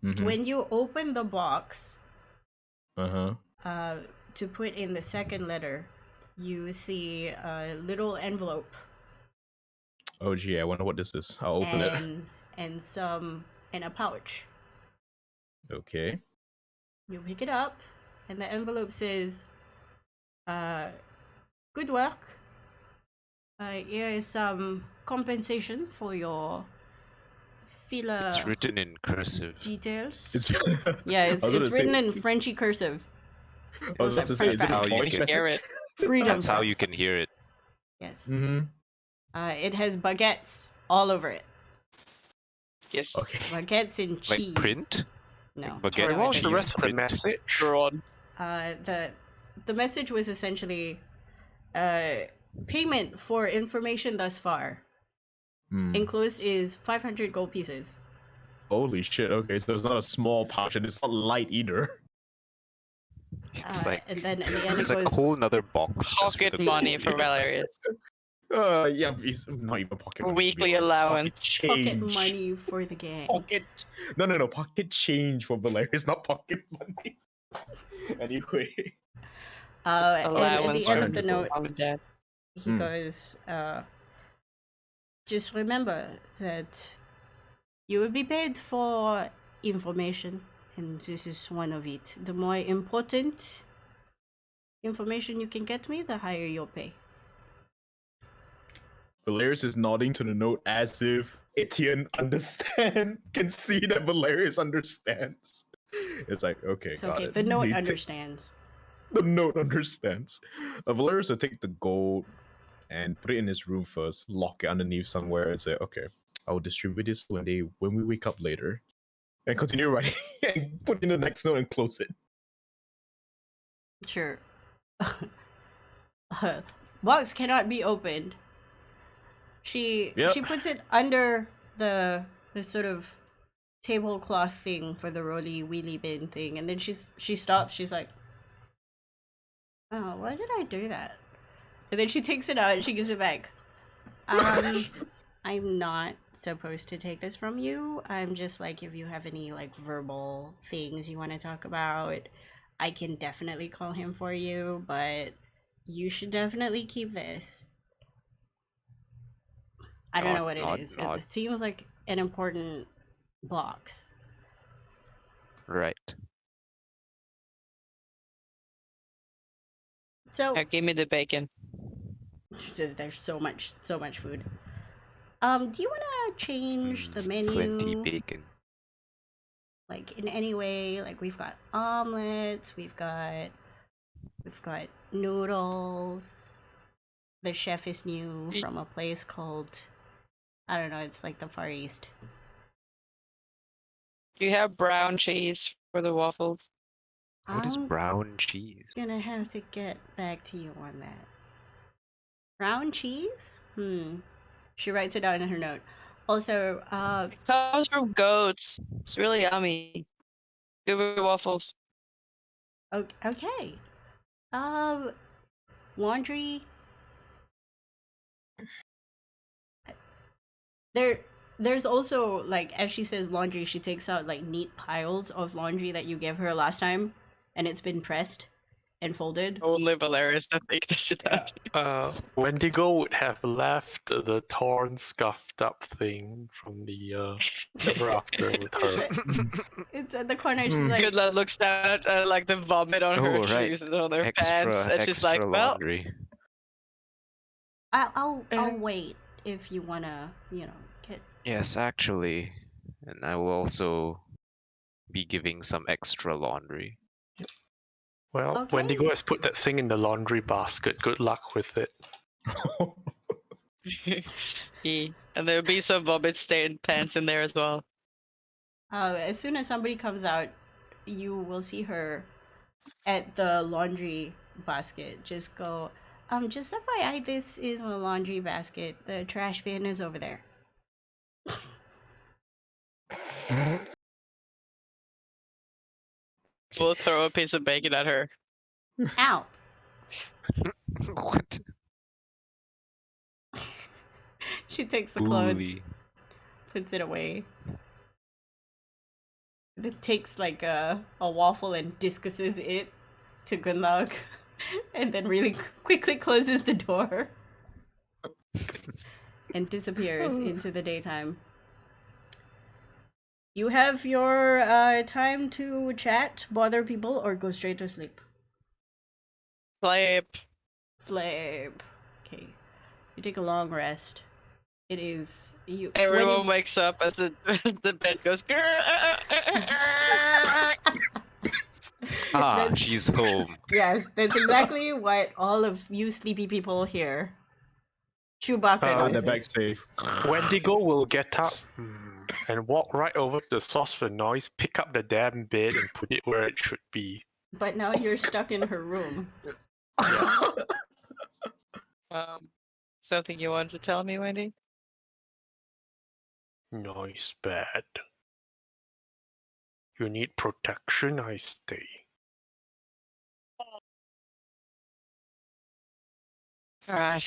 Mhm. when you open the box, Uh-huh. to put in the second letter, you see a little envelope Oh gee, I wonder what this is. I'll open it. and a pouch. Okay. You pick it up, and the envelope says, "Good work. Here is some compensation for your filler It's written in cursive. details." It's Yeah, I was gonna it's written say- in Frenchy cursive. I was about to say, is it a How you voice can message? hear it. Freedom. That's how you fries. can hear it. Yes. Mm-hmm. It has baguettes all over it. Yes. Okay. Baguettes and Like cheese. print? No. Baguette no, What was it the doesn't. rest of the print. message? Drawn. The message was essentially payment for information thus far. Hmm. Enclosed is 500 gold pieces. Holy shit. Okay, so it's not a small pouch and it's not light either. It's like And then at the end it's it like goes, a whole nother box. just with Pocket the money gold for in it. Valerius. Yeah, it's not even pocket money. to be Weekly honest. allowance. pocket change. money for the gang. Pocket. No. Pocket change for Valerius, not pocket money. Anyway. And at Allowance the end of the 500 note, on that. he goes, just remember that you will be paid for information, and this is one of it. The more important information you can get me, the higher your pay. Valerius is nodding to the note as if Etienne can see that Valerius understands. It's like, okay, It's got okay, it. the note He understands. The note understands. Valerius will take the gold and put it in his room first, lock it underneath somewhere, and say, okay, I'll distribute this when we wake up later. And continue writing and put in the next note and close it. Sure. Box cannot be opened. She puts it under the sort of tablecloth thing for the roly wheelie bin thing, and then she stops. She's like, "Oh, why did I do that?" And then she takes it out and she gives it back. I'm not supposed to take this from you. I'm just like, if you have any like verbal things you want to talk about, I can definitely call him for you, but you should definitely keep this. I don't know what it is. It seems like an important box. Right. So Give me the bacon. she says there's so much food. Do you want to change the menu? Plenty bacon. Like in any way? Like we've got omelets, we've got noodles. The chef is new from a place called, I don't know, it's like the Far East. Do you have brown cheese for the waffles? What is I'm brown cheese? gonna have to get back to you on that. Brown cheese? She writes it down in her note. Also, Comes from goats. It's really yummy. Good with waffles. okay. Laundry. There's also, like, as she says laundry, she takes out like neat piles of laundry that you gave her last time, and it's been pressed and folded. Only Valerius, I think that should have. Wendigo would have left the torn, scuffed up thing from the ever after with her. It's at the corner. She's like, Good luck looks down at like the vomit on her Oh, right. shoes and on her Extra, pants, and she's extra like, "Well, laundry. I'll wait if you wanna, get. Yes, actually. And I will also be giving some extra laundry. Well, Okay. Wendigo has put that thing in the laundry basket. Good luck with it. and there'll be some vomit stained pants in there as well." As soon as somebody comes out, you will see her at the laundry basket. Just go, just FYI, this is a laundry basket. The trash bin is over there. We'll throw a piece of bacon at her. Ow! What? She takes the clothes, Bully. puts it away. Then takes like a waffle and discusses it to Gunlog, and then really quickly closes the door and disappears into the daytime. You have your time to chat, bother people, or go straight to sleep. Sleep. Sleep. Okay. You take a long rest. It is you. Everyone wakes up as the bed goes. That's- She's home. Yes, that's exactly what all of you sleepy people hear. Chewbacca On the noises. back safe. Wendigo will get up and walk right over to the source of the noise, pick up the damn bed, and put it where it should be. But now you're stuck in her room. Something you wanted to tell me, Wendy? Noise bad. You need protection, I stay. Alright.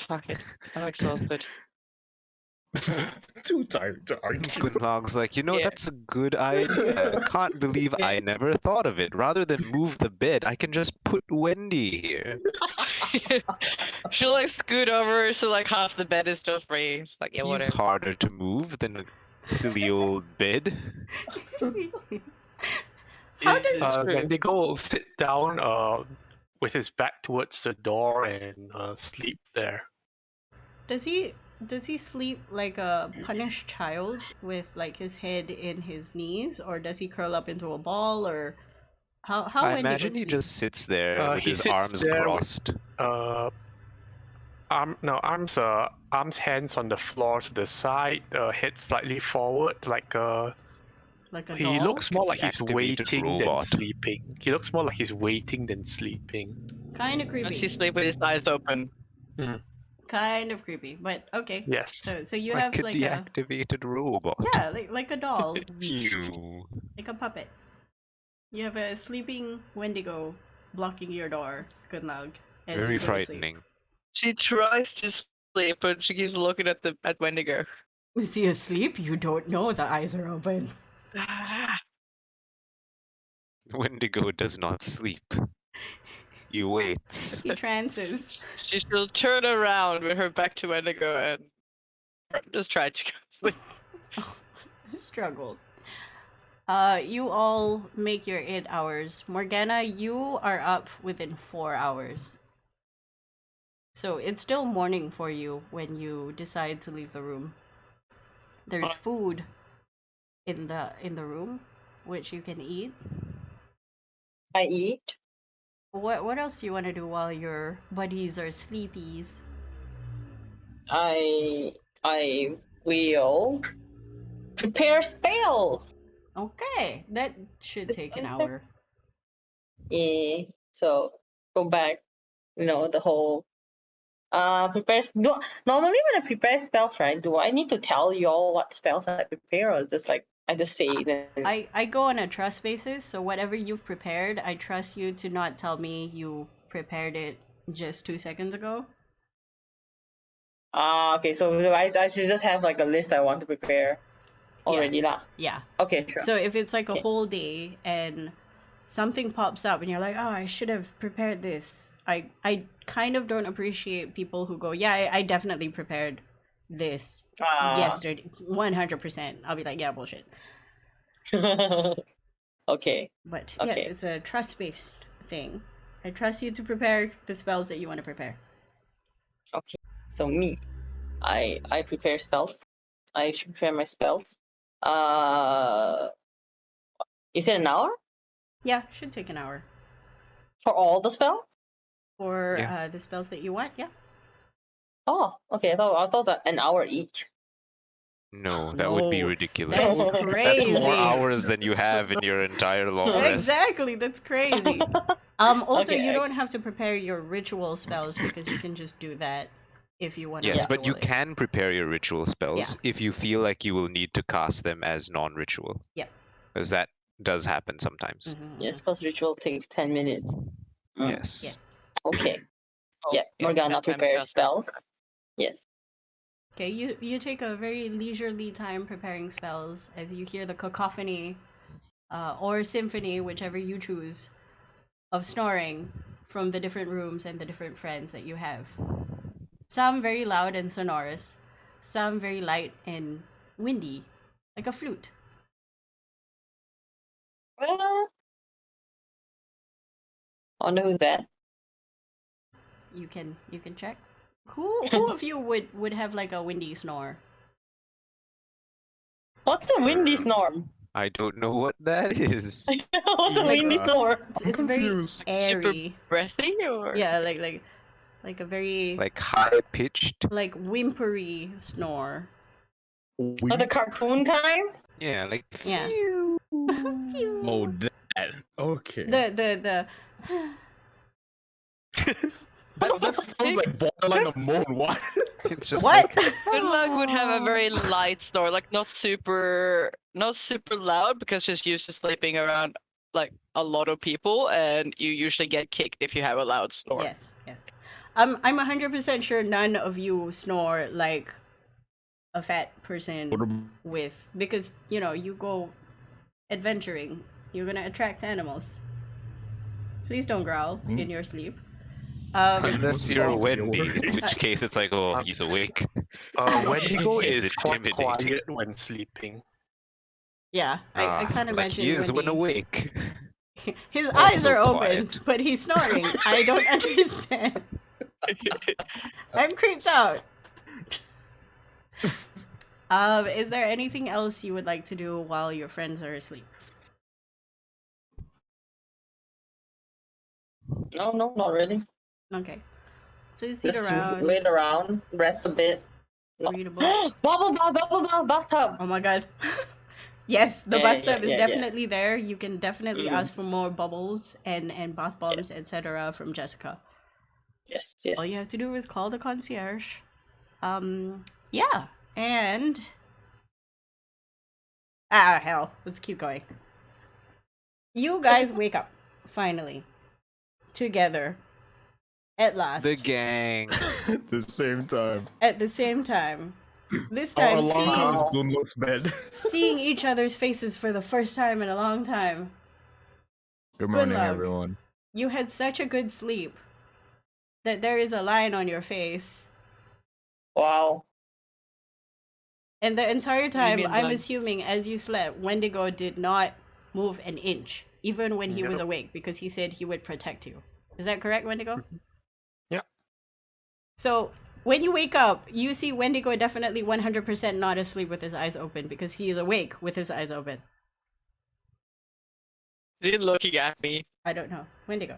Fuck it. I'm exhausted. Too tired to argue. Gunlog's like, Yeah. that's a good idea. I can't believe I never thought of it. Rather than move the bed, I can just put Wendy here. She'll like scoot over so like half the bed is still free. She's like, yeah, He's whatever. harder to move than a silly old bed. How does Wendigo will sit down with his back towards the door and sleep there. does he sleep like a punished child with like his head in his knees, or does he curl up into a ball, or how I Wendigo imagine he sleep? just sits there with He his sits arms there with- crossed. Arms, hands on the floor to the side, head slightly forward, like Like a he doll? looks more like he's Deactivated waiting than robot. sleeping. He looks more like he's waiting than sleeping. Kind of Does he creepy. sleep with his eyes open? Kind of creepy, but okay. Yes. So you Like have a like a deactivated robot. yeah, like a doll, Mew. like a puppet. You have a sleeping Wendigo blocking your door. Good luck. as you Very go to sleep. frightening. She tries to sleep, but she keeps looking at Wendigo. Is he asleep? You don't know the eyes are open. Wendigo does not sleep. He waits. He trances. She'll turn around with her back to Wendigo and just try to go to sleep. Struggled. You all make your 8 hours. Morgana, you are up within 4 hours. So it's still morning for you when you decide to leave the room. There's food in the room, which you can eat. I eat. What else do you want to do while your buddies are sleepies? I will prepare spells. Okay, that should take an hour. So go back. The whole prepares. Normally when I prepare spells, right? Do I need to tell you all what spells I prepare, or just like I just say it? I go on a trust basis, so whatever you've prepared, I trust you to not tell me you prepared it just 2 seconds ago. Okay. So I should just have like a list I want to prepare already, lah. Yeah. Okay, sure. So if it's like a Okay. whole day and something pops up and you're like, oh, I should have prepared this. I kind of don't appreciate people who go, yeah, I definitely prepared this yesterday, 100%. I'll be like, yeah, bullshit. Okay. But Okay. yes, it's a trust-based thing. I trust you to prepare the spells that you want to prepare. Okay. So me, I prepare spells. I should prepare my spells. Is it an hour Yeah, should take an hour. for all the spells? For Yeah. the spells that you want, yeah. Oh, okay. I thought that an hour each. No, that would be No, ridiculous. That's That's That's more crazy. hours than you have in your entire long rest. Exactly, that's crazy. Also, Okay, you don't have to prepare your ritual spells because you can just do that if you want to. Yes, but you ritual it. can prepare your ritual spells if you feel like you will need to cast them as non-ritual. Yeah. Because that does happen sometimes. Mhm, Yes, because ritual takes 10 minutes. Yes. Yeah. Okay. Oh, Yeah, Morgana that time prepares passes. spells. Yes. Okay, you take a very leisurely time preparing spells as you hear the cacophony, or symphony, whichever you choose, of snoring from the different rooms and the different friends that you have. Some very loud and sonorous, some very light and windy, like a flute. Well, I wonder who's that. You can check. Who of you would have like a windy snore? What's a windy snore? I don't know what that is. What's a Like, windy snore? It's I'm very confused. airy. Breathy or Yeah, like a very Like high-pitched? like whimpery snore. Oh, the cartoon kind? Yeah, like... Yeah. Oh, that. Okay. The That sounds like borderline a moan. What? It's just what? like... Good luck would have a very light snore, like not super loud because she's used to sleeping around like a lot of people, and you usually get kicked if you have a loud snore. Yes, yes. I'm 100% sure none of you snore like a fat person with, because you go adventuring, you're gonna attract animals. Please don't growl in your sleep. Unless you're Wendy, in Worries. which case it's like, oh, he's awake. Wendigo Is is quite intimidating. quiet when sleeping. Yeah, I can't like imagine he is when Wendy. awake. His Not eyes so are open, quiet. but he's snoring. I don't understand. I'm creeped out. Is there anything else you would like to do while your friends are asleep? No, not really. Okay. So you sit Just around, wait around, rest a bit. read a book. Bubble bath, bathtub. Oh my god. Yes, the Yeah, bathtub is yeah. definitely there. You can definitely ask for more bubbles and bath bombs, etc. from Jessica. Yes. All you have to do is call the concierge. Yeah, and hell, let's keep going. You guys wake up finally together at last The gang. At the same time. at the same time. This Our time alarm seeing, clock is Dunlop's bed. seeing each other's faces for the first time in a long time. Good morning, luck. everyone. You had such a good sleep that there is a line on your face. Wow. And the entire time, mean I'm line? assuming as you slept, Wendigo did not move an inch, even when he was Nope. awake, because he said he would protect you. Is that correct, Wendigo? Yeah. So, when you wake up, you see Wendigo definitely 100% not asleep with his eyes open, because he is awake with his eyes open. Is he looking at me? I don't know. Wendigo.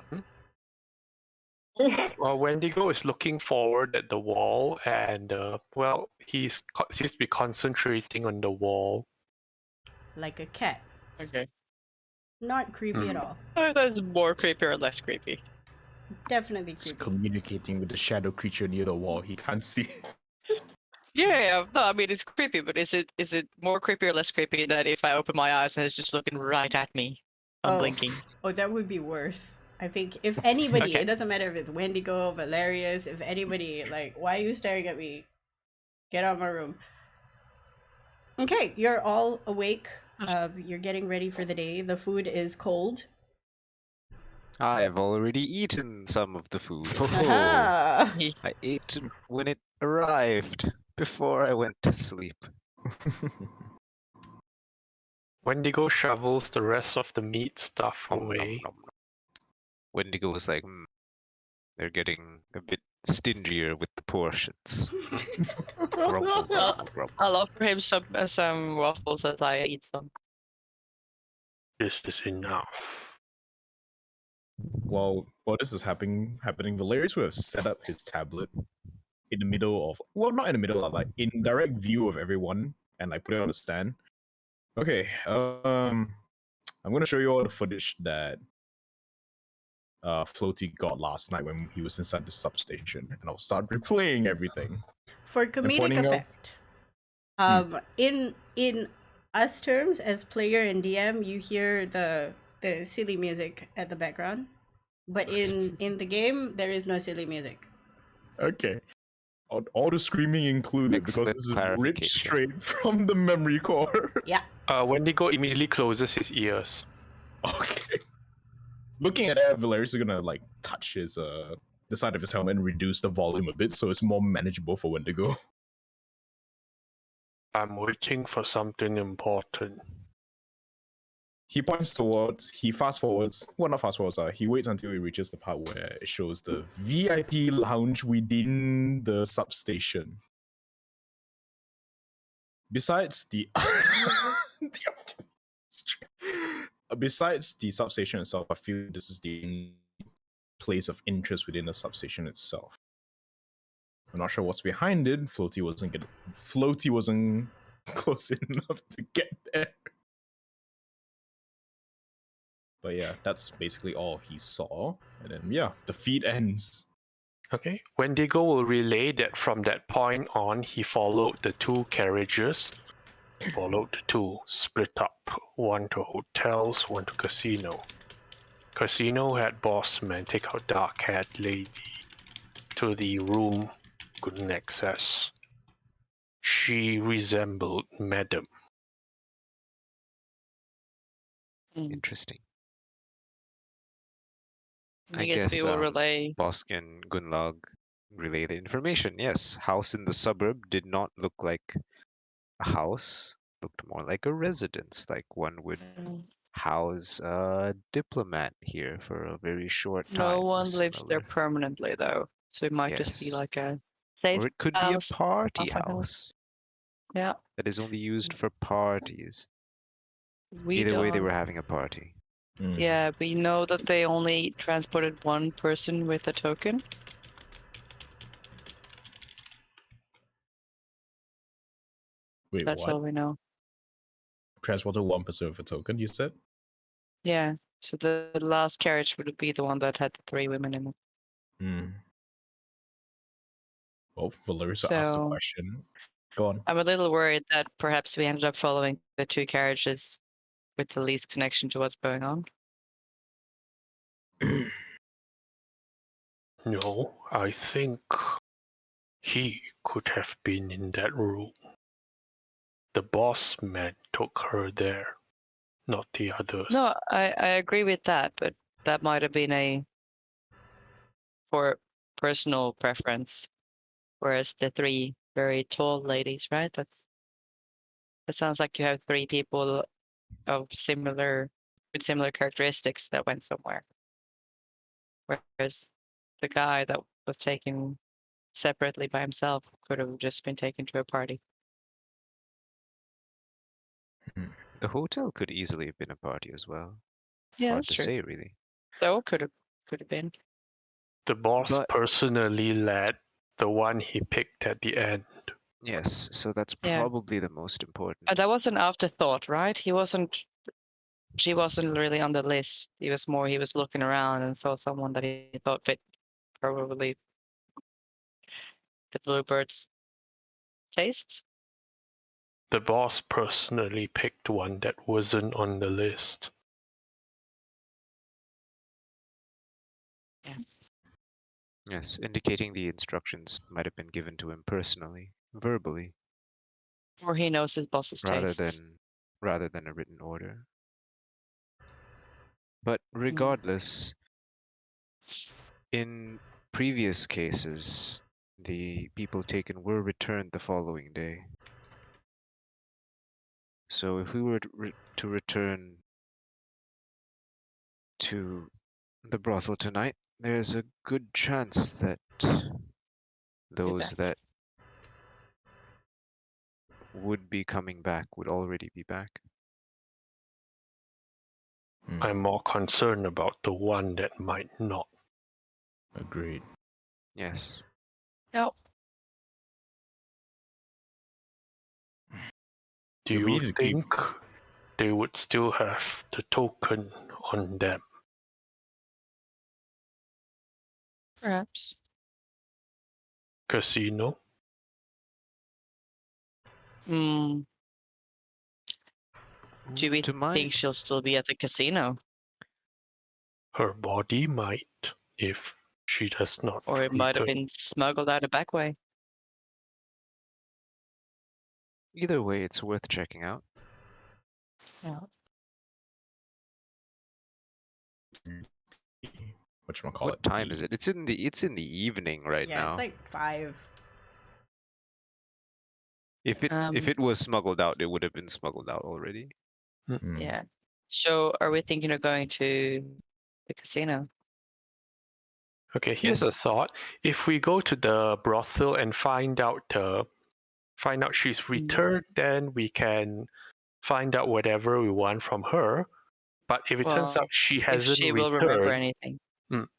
Wendigo is looking forward at the wall, and he seems to be concentrating on the wall. Like a cat. Okay. Not creepy at all. That's more creepy or less creepy. Definitely He's creepy. communicating with the shadow creature near the wall. He can't see. Yeah, no, I mean it's creepy, but is it more creepy or less creepy that if I open my eyes and it's just looking right at me, I'm blinking? Oh, that would be worse. I think if anybody, Okay. it doesn't matter if it's Wendigo, Valerius, if anybody, like, why are you staring at me? Get out of my room. Okay, you're all awake. You're getting ready for the day. The food is cold. I've already eaten some of the food. Aha! I ate it when it arrived, before I went to sleep. Wendigo shovels the rest of the meat stuff Nom, nom, away. nom, nom. Wendigo was like, they're getting a bit stingier with the portions. Grumble, grumble, grumble. I'll offer him some waffles as I eat some. This is enough. While this is happening, Valerius would have set up his tablet in the middle of, well, not in the middle of, like, in direct view of everyone, and like put it on the stand. Okay, I'm gonna show you all the footage that Floaty got last night when he was inside the substation, and I'll start replaying everything. For comedic pointing out- effect, in us terms as player and DM, you hear the silly music at the background, but in the game there is no silly music. Okay. All the screaming included, because Excellent this is ripped clarification. straight from the memory core. Yeah. Wendigo immediately closes his ears. Okay. Looking at that, Valerius is gonna like touch his the side of his helmet and reduce the volume a bit so it's more manageable for Wendigo. I'm waiting for something important. He fast forwards, well, not fast forwards, he waits until he reaches the part where it shows the VIP lounge within the substation. Besides besides the substation itself, I feel this is the only place of interest within the substation itself. I'm not sure what's behind it. Floaty wasn't close enough to get there. But yeah, that's basically all he saw. And then yeah, the feed ends. Okay. Wendigo will relay that from that point on, he followed the two carriages. Followed the two, split up. One to hotels, one to casino. Casino had boss man take out dark-haired lady to the room, couldn't access. She resembled Madam. Interesting. I I guess guess we will relay. Bosk and Gunlog relay the information. Yes, house in the suburb did not look like a house. Looked more like a residence, like one would house a diplomat here for a very short time. No or one lives there similar. permanently though, so it might just be Yes. like a safe Or it could be a house, party halfway house. house Yeah, that is only used for parties. we Either way, they don't- were having a party. Mm. Yeah, we know that they only transported one person with a token. Wait, That's what? all we know. Transported 1% of a token, you said? Yeah, so the last carriage would be the one that had the 3 women in it. Hmm. Well, Valerius asked the So- question. Go on. I'm a little worried that perhaps we ended up following the 2 carriages with the least connection to what's going on. No, I think he could have been in that room. The boss man took her there, not the others. No, I agree with that, but that might have been for personal preference. Whereas the 3 very tall ladies, right? That sounds like you have 3 people with similar characteristics that went somewhere. Whereas the guy that was taken separately by himself could have just been taken to a party. The hotel could easily have been a party as well. Yeah, Hard that's to true. say, really. So could have been. The boss But- personally led the one he picked at the end. Yes, so that's Yeah. probably the most important. That was an afterthought, right? He wasn't she wasn't really on the list. He was looking around and saw someone that he thought fit probably the bluebird's tastes. The boss personally picked one that wasn't on the list. Yes, indicating the instructions might have been given to him personally, verbally, Or he knows his boss's rather tastes. than a written order. But Hmm. regardless, in previous cases, the people taken were returned the following day. So if we were to return to the brothel tonight, there's a good chance that those back. that would be coming back would already be back. I'm more concerned about the one that might not. Agreed. Yes. Yep. Do Yeah, we you need to keep- think they would still have the token on them? Perhaps. Casino? Hmm. Do we To my think she'll still be at the casino? Her body might, if she does not Or it might have return. been smuggled out a back way. either way, it's worth checking out. Yeah. Whatchamacallit? What time is it? It's in the evening right Yeah, now. it's like 5. If it was smuggled out, it would have been smuggled out already. Mm. Yeah. So are we thinking of going to the casino? Okay, here's a thought. If we go to the brothel and find out she's returned, then we can find out whatever we want from her. But if it turns out she if hasn't she will remember returned, anything.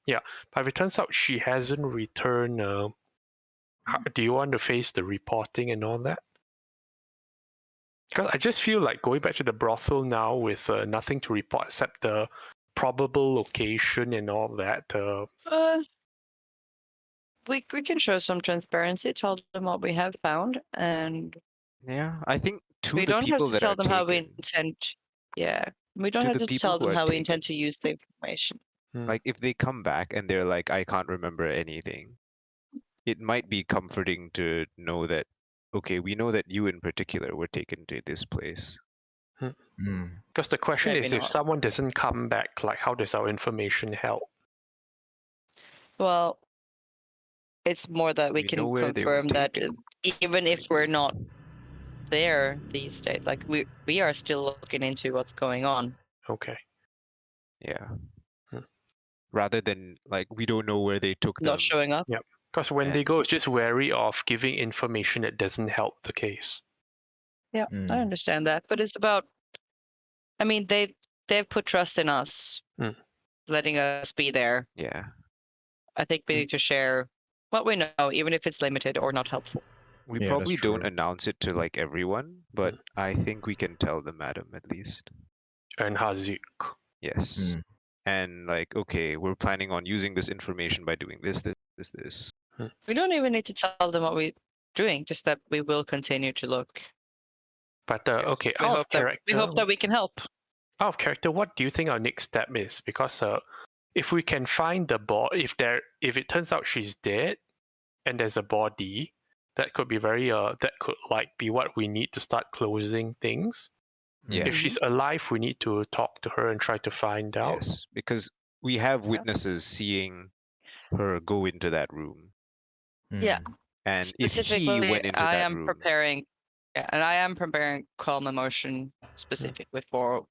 yeah. But if it turns out she hasn't returned, do you want to face the reporting and all that? Because I just feel like going back to the brothel now with nothing to report except the probable location and all that. We can show some transparency, tell them what we have found, and Yeah, I think to we the don't have people to that tell are them how we taken, intend. Yeah, we don't To have the to people tell who them are how we taken. intend to use the information. like if they come back and they're like, I can't remember anything, it might be comforting to know that, okay, we know that you in particular were taken to this place. Because the question Maybe is, if not. someone doesn't come back, like how does our information help? Well, it's more that we We can know where they were confirm that taken. even if we're not there these days, like we are still looking into what's going on. Okay. Yeah. Rather than like we don't know where they took them. Not showing up. Yeah. Because when they And- go, it's just wary of giving information that doesn't help the case. Yeah, I understand that, but it's about. I mean, they've put trust in us, letting us be there. Yeah. I think we need to share what we know, even if it's limited or not helpful. We Yeah, probably that's don't true. announce it to like everyone, but I think we can tell the madam at least. And Hazik. Yes. And like, okay, we're planning on using this information by doing this. We don't even need to tell them what we're doing, just that we will continue to look. But okay, We out hope of character. we hope that we can help. Out of character, what do you think our next step is? Because if we can find the body, if it turns out she's dead, and there's a body, that could be that could like be what we need to start closing things. Yeah. If she's alive, we need to talk to her and try to find out. Yes, because we have witnesses seeing her go into that room. Yeah. And if he Specifically, went into I that am room, preparing. Yeah, and I am preparing calm emotion specifically for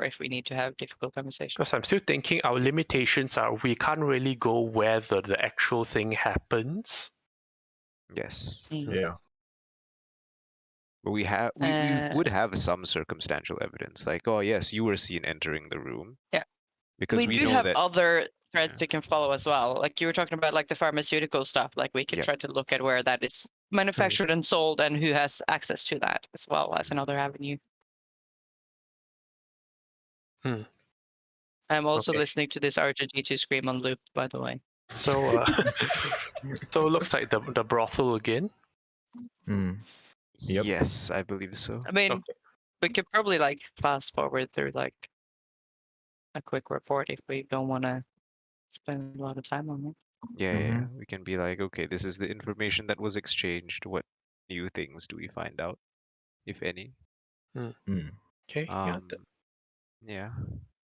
if we need to have difficult conversations. Because I'm still thinking our limitations are we can't really go where the actual thing happens. yes, Yeah. but we would have some circumstantial evidence, like, oh yes, you were seen entering the room. Yeah, because we do know have that other threads we can follow as well. Like you were talking about, like the pharmaceutical stuff. Like we can try to look at where that is manufactured and sold, and who has access to that as well as another avenue. I'm also Okay. listening to this R2D2 scream on loop, by the way. So, so it looks like the brothel again. Mm. Yep. Yes, I believe so. I mean, Okay. we could probably like fast forward through like a quick report if we don't want to spend a lot of time on it. Yeah. We can be like, okay, this is the information that was exchanged. What new things do we find out, if any? Mm. Okay. Yeah, Yeah.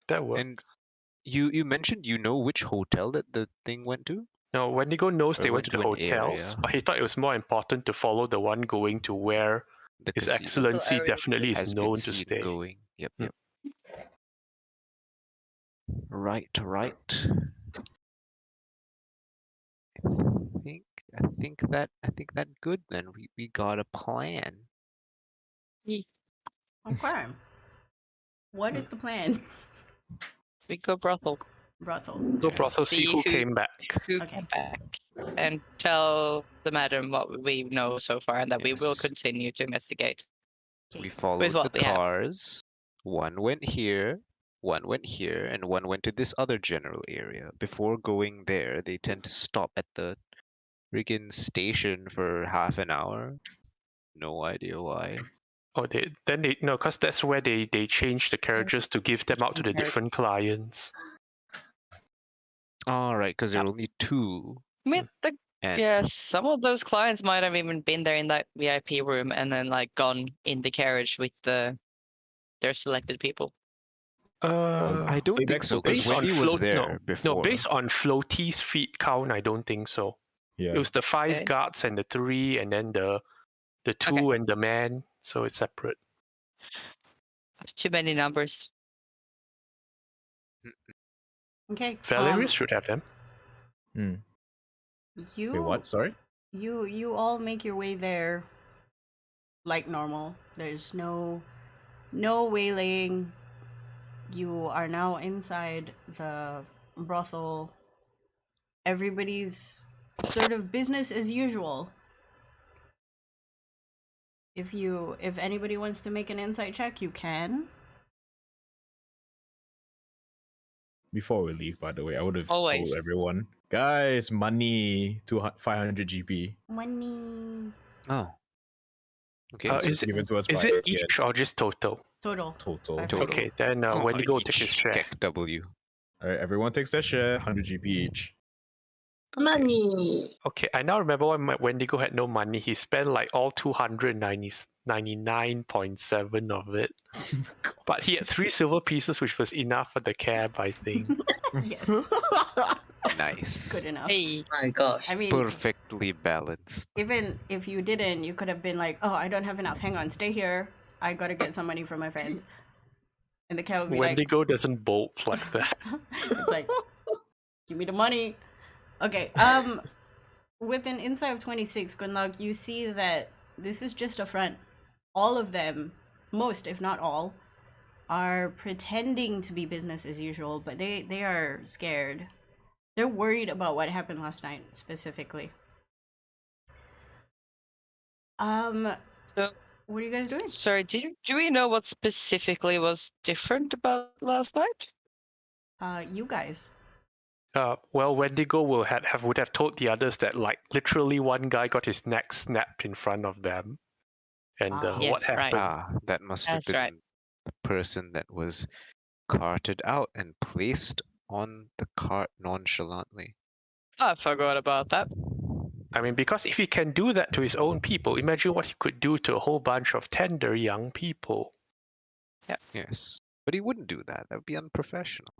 that works. And you mentioned you know which hotel that the thing went to? No, Wendigo knows Or they went to the an hotels, area. but he thought it was more important to follow the one going to where The His casino Excellency area definitely is has been known to seen stay. going. Yep, Hmm. yep. Right. I think that good then. We got a plan. Okay. What is the plan? We go brothel. Brothel. Go Okay. brothel, see who came back. Who Okay. came back, and tell the madam what we know so far, and that we will Yes. continue to investigate. We Okay. followed the what we have. cars. One went here, and one went to this other general area. Before going there, they tend to stop at the freaking station for half an hour. No idea why. Oh, they no, because that's where they change the carriages to give them out to the different clients. All right, because there are only two. I mean, And yes, some of those clients might have even been there in that VIP room and then like gone in the carriage with their selected people. I don't think so, because based on Wendy was there no, before. based on Floaty's feet count, I don't think so. Yeah. It was the 5 Okay. guards and the 3, and then the 2 and the man, so it's separate. Too many numbers. Okay. Valerius should have them. Mm. You Wait, what? Sorry? You all make your way there like normal. There's no waylaying. You are now inside the brothel. Everybody's sort of business as usual. If anybody wants to make an insight check, you can. Before we leave, by the way, I would have Always. told everyone, guys, money to 500 GP. Money. Oh. Okay. It's given to us Is by it ATN. each or just total? Total. Total. 500. Okay, then Wendigo take his Each share. Keck W. All right, everyone takes their share, 100 GP each. Money. Okay, I now remember when Wendigo had no money. He spent like all 299.7 of it. But he had 3 silver pieces, which was enough for the cab, I think. Yes. Nice. Good enough. Hey, My gosh. I mean, Perfectly balanced. even if you didn't, you could have been like, "Oh, I don't have enough. Hang on, stay here. I gotta get some money from my friends." And the cat would be Wendigo doesn't bolt like that. it's like, "Give me the money." Okay. With an insight of 26, Gunlog, you see that this is just a front. All of them, most if not all, are pretending to be business as usual, but they are scared. They're worried about what happened last night specifically. So- what are you guys doing? sorry, do we know what specifically was different about last night? You guys. Well, Wendigo would have told the others that like literally one guy got his neck snapped in front of them, and Yeah, what right. happened? That must have That's been right. the person that was carted out and placed on the cart nonchalantly. I forgot about that. I mean, because if he can do that to his own people, imagine what he could do to a whole bunch of tender young people. Yes. But he wouldn't do that. That would be unprofessional.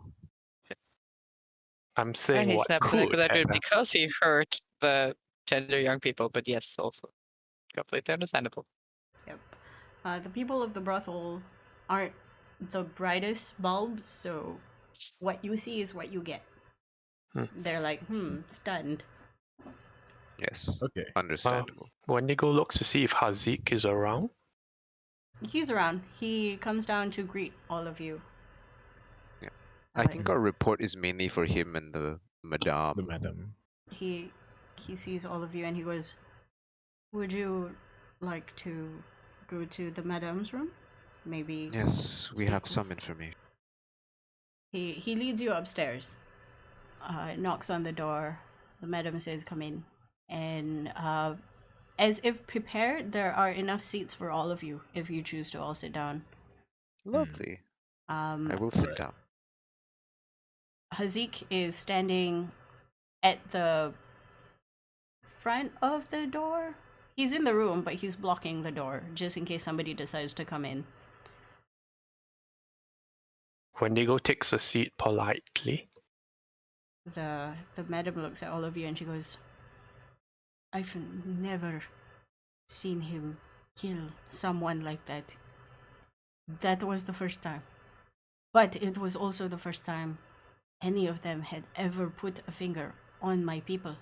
I'm saying And he's what not could that dude happen. because he hurt the tender young people, but yes, also completely understandable. Yep. The people of the brothel aren't the brightest bulbs, so what you see is what you get. They're like, stunned. Yes. Okay. Understandable. Wendigo looks to see if Hazik is around. He's around. He comes down to greet all of you. Yeah. I think our report is mainly for him and the madame. The madam. He sees all of you and he goes, "Would you like to go to the madame's room? Maybe." Yes, we speak have with- some information. He leads you upstairs. Knocks on the door. The madam says, "Come in," and as if prepared, there are enough seats for all of you if you choose to all sit down. Lovely. I Um, will sit Right. down. Hazik is standing at the front of the door. He's in the room, but he's blocking the door just in case somebody decides to come in. Wendigo takes a seat politely. The madam looks at all of you and she goes, "I've never seen him kill someone like that. That was the first time. But it was also the first time any of them had ever put a finger on my people."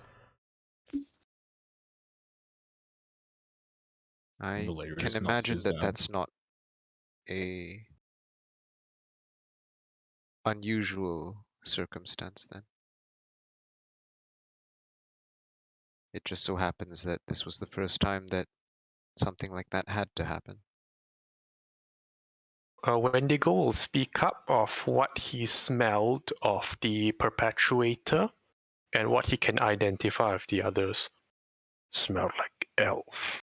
I can Valerius imagine nostrils that down. that's not a unusual circumstance then. It just so happens that this was the first time that something like that had to happen. Wendigo will speak up of what he smelled of the perpetuator and what he can identify of the others. Smelled like elf.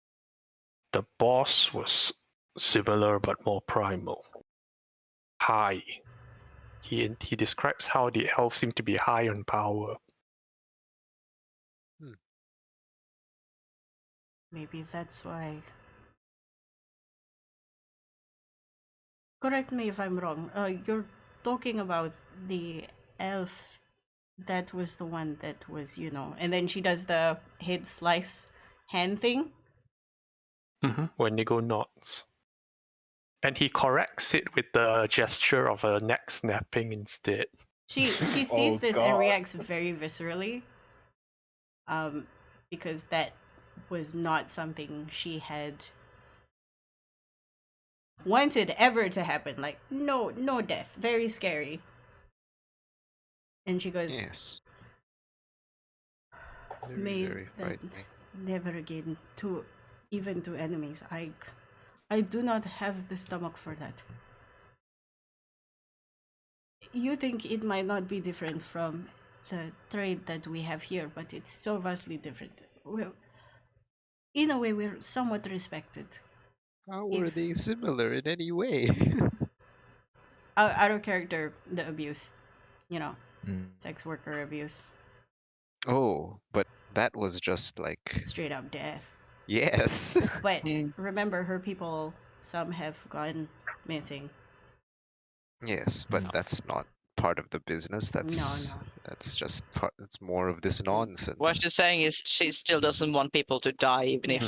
The boss was similar but more primal. High. He describes how the elves seem to be high on power. Maybe that's why. Correct me if I'm wrong. You're talking about the elf. That was the one that was, And then she does the head slice hand thing. Wendigo nods. And he corrects it with the gesture of a neck snapping instead. She sees Oh, this God. and reacts very viscerally. Because that was not something she had wanted ever to happen. Like, no death. Very scary. And she goes, Yes. "May Very that frightening. never again, even to enemies. I do not have the stomach for that." You think it might not be different from the trade that we have here, but it's so vastly different. Well, in a way, we're somewhat respected. How were If- they similar in any way? Out of character, the abuse, Mm. sex worker abuse, Oh, but that was just like, straight up death. yes. But remember, her people, some have gone missing. Yes, but that's not part of the business. That's just part. That's more of this nonsense. What she's saying is she still doesn't want people to die, even if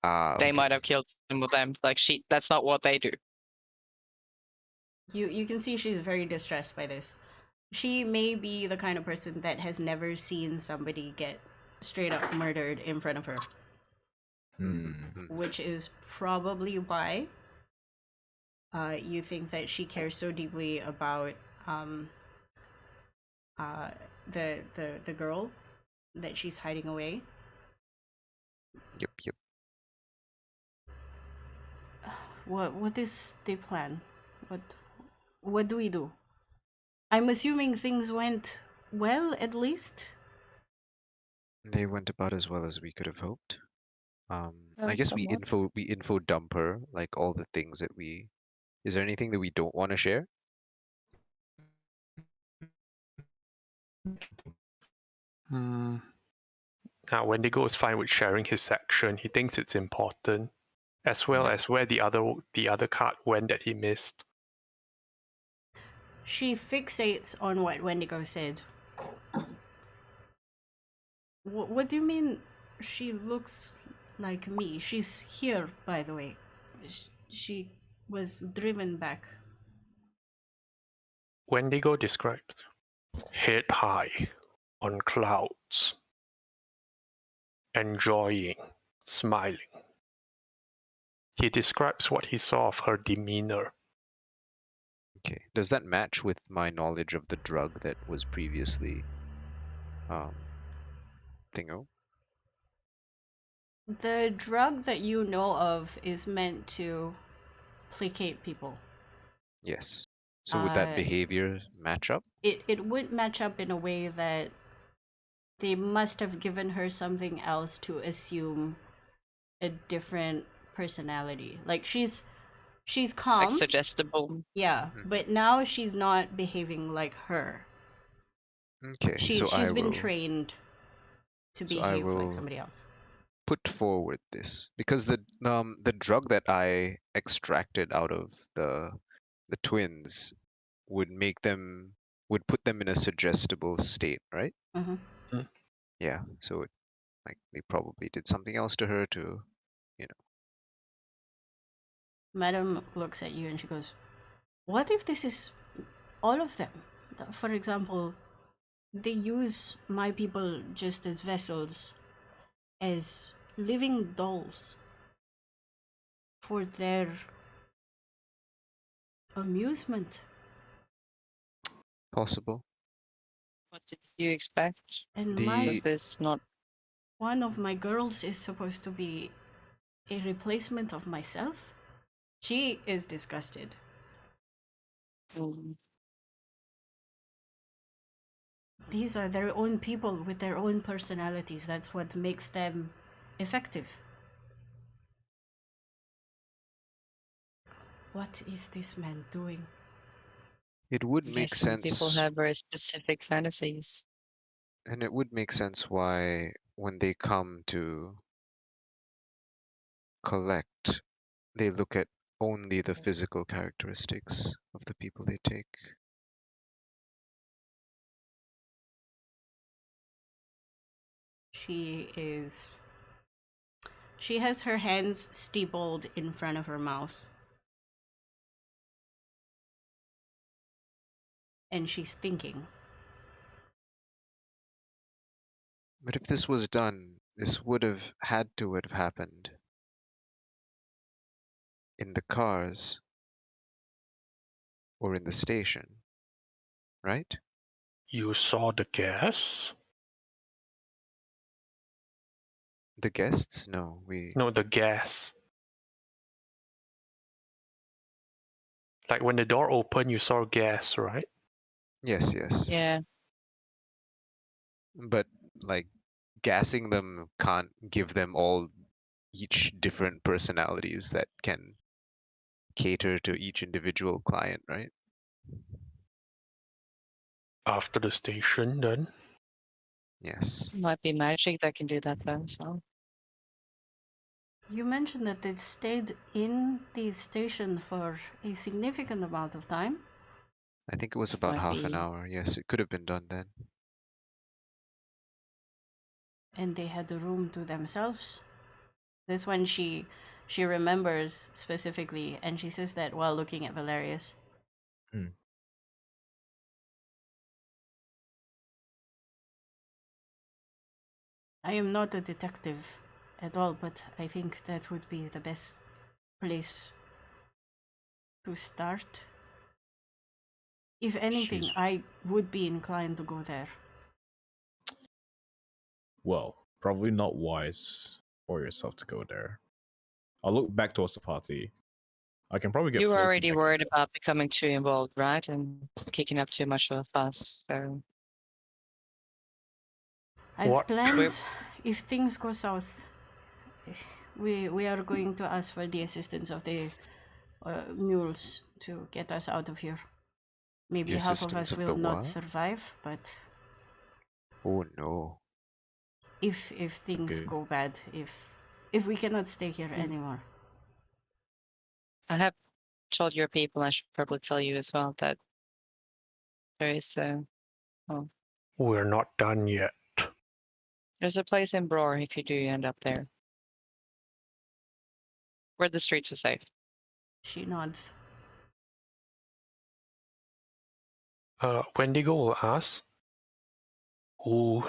they okay. might have killed some of them. Like that's not what they do. You can see she's very distressed by this. She may be the kind of person that has never seen somebody get straight up murdered in front of her, which is probably why you think that she cares so deeply about the girl that she's hiding away. Yep. What is the plan? What do we do? I'm assuming things went well, at least. They went about as well as we could have hoped. I guess we Somewhat. info dump her, like all the things that we. Is there anything that we don't want to share? Now, Wendigo is fine with sharing his section. He thinks it's important, as well as where the other card went that he missed. She fixates on what Wendigo said. What do you mean she looks like me? She's here, by the way. She was driven back. Wendigo described head high on clouds, enjoying, smiling. He describes what he saw of her demeanor. Okay. Does that match with my knowledge of the drug that was previously thingo? The drug that you know of is meant to placate people. Yes. So would that Uh, behavior match up? it would match up in a way that they must have given her something else to assume a different personality. Like she's Like calm, suggestible. yeah, Mhm. but now she's not behaving like her. Okay, She's been trained to so I behave like will somebody else. put forward this because the drug that I extracted out of the twins would make them would put them in a suggestible state, right? Hmm. Yeah, so like they probably did something else to her to, you know. Madam looks at you and she goes, "What if this is all of them? For example, they use my people just as vessels, as living dolls for their amusement. Possible. What did you expect? And Was The this not? one of my girls is supposed to be a replacement of myself?" She is disgusted. Mm, These are their own people with their own personalities. That's what makes them effective. What is this man doing? it would I make guess some people sense, have very specific fantasies. and it would make sense why when they come to collect, they look at only the physical characteristics of the people they take. She is. She has her hands steepled in front of her mouth. And she's thinking. But if this was done, this would have had to have happened in the cars or in the station, right? You saw the gas? The guests? No, we. No, the gas. Like when the door opened, you saw gas, right? Yes, yes. Yeah, But like gassing them can't give them all each different personalities that can cater to each individual client, right? After the station, then. Yes. might be magic that can do that though as well. You mentioned that they stayed in the station for a significant amount of time. I think it was That about might half an be. hour. Yes, it could have been done then. And they had the room to themselves. This one she remembers specifically, and she says that while looking at Valerius. Hmm. I am not a detective at all, but I think that would be the best place to start. If anything, She's I would be inclined to go there. well, probably not wise for yourself to go there. I'll look back towards the party. I can probably get You were Flo to already check worried it. about becoming too involved, right? And kicking up too much of a fuss. So I've What? planned, if things go south, we are going to ask for the assistance of the mules to get us out of here. Maybe The half of assistance us of will the not what? survive, but Oh no. if things Okay. go bad, if we cannot stay here anymore. I have told your people, I should probably tell you as well, that there is We're not done yet. there's a place in Bror if you do end up there. Where the streets are safe. She nods. Wendigo will ask, who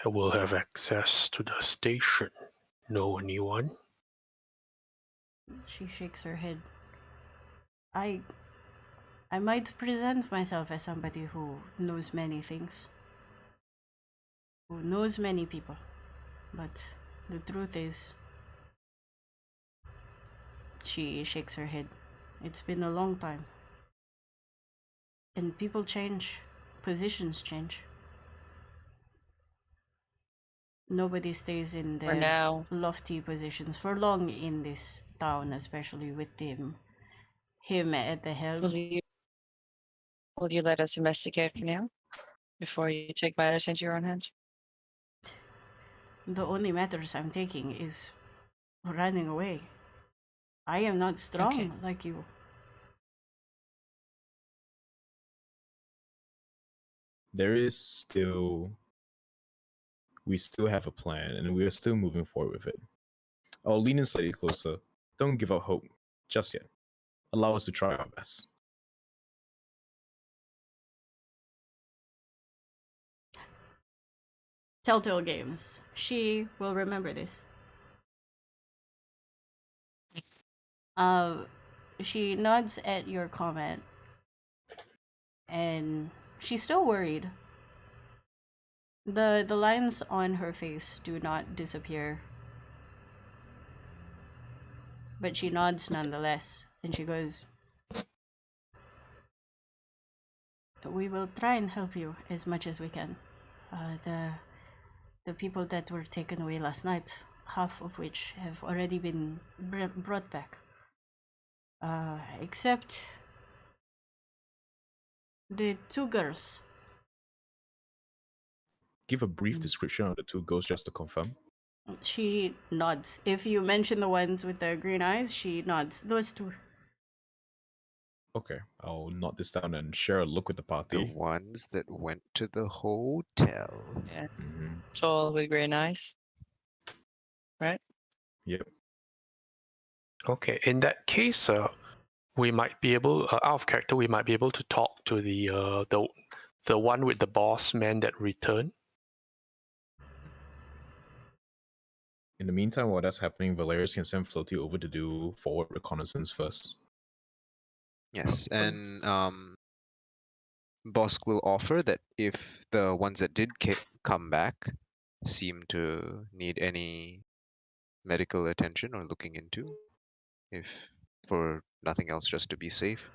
will have access to the station? Know anyone? She shakes her head. I might present myself as somebody who knows many things, who knows many people, but the truth is, she shakes her head. It's been a long time. And people change, positions change. Nobody stays in For their now. lofty positions for long in this town, especially with him at the helm. Will you let us investigate for now? Before you take matters into your own hands? The only matters I'm taking is running away. I am not strong Okay. like you. We still have a plan, and we are still moving forward with it. I'll lean in slightly closer. Don't give up hope just yet. Allow us to try our best. Telltale Games. She will remember this. She nods at your comment, and she's still worried. The lines on her face do not disappear, but she nods nonetheless, and she goes, "We will try and help you as much as we can. The people that were taken away last night, half of which have already been brought back, except the two girls." Give a brief description of the two ghosts just to confirm. She nods. If you mention the ones with the green eyes, she nods. Those two. Okay, I'll note this down and share a look with the The party. ones that went to the hotel. Yeah. Mm-hmm. Tall with green eyes. Right? Yep. Okay, in that case, we might be able, out of character, we might be able to talk to the one with the boss man that returned. In the meantime, while that's happening, Valerius can send Floaty over to do forward reconnaissance first. Yes, Okay. and Bosk will offer that if the ones that did come back seem to need any medical attention or looking into, if for nothing else just to be safe,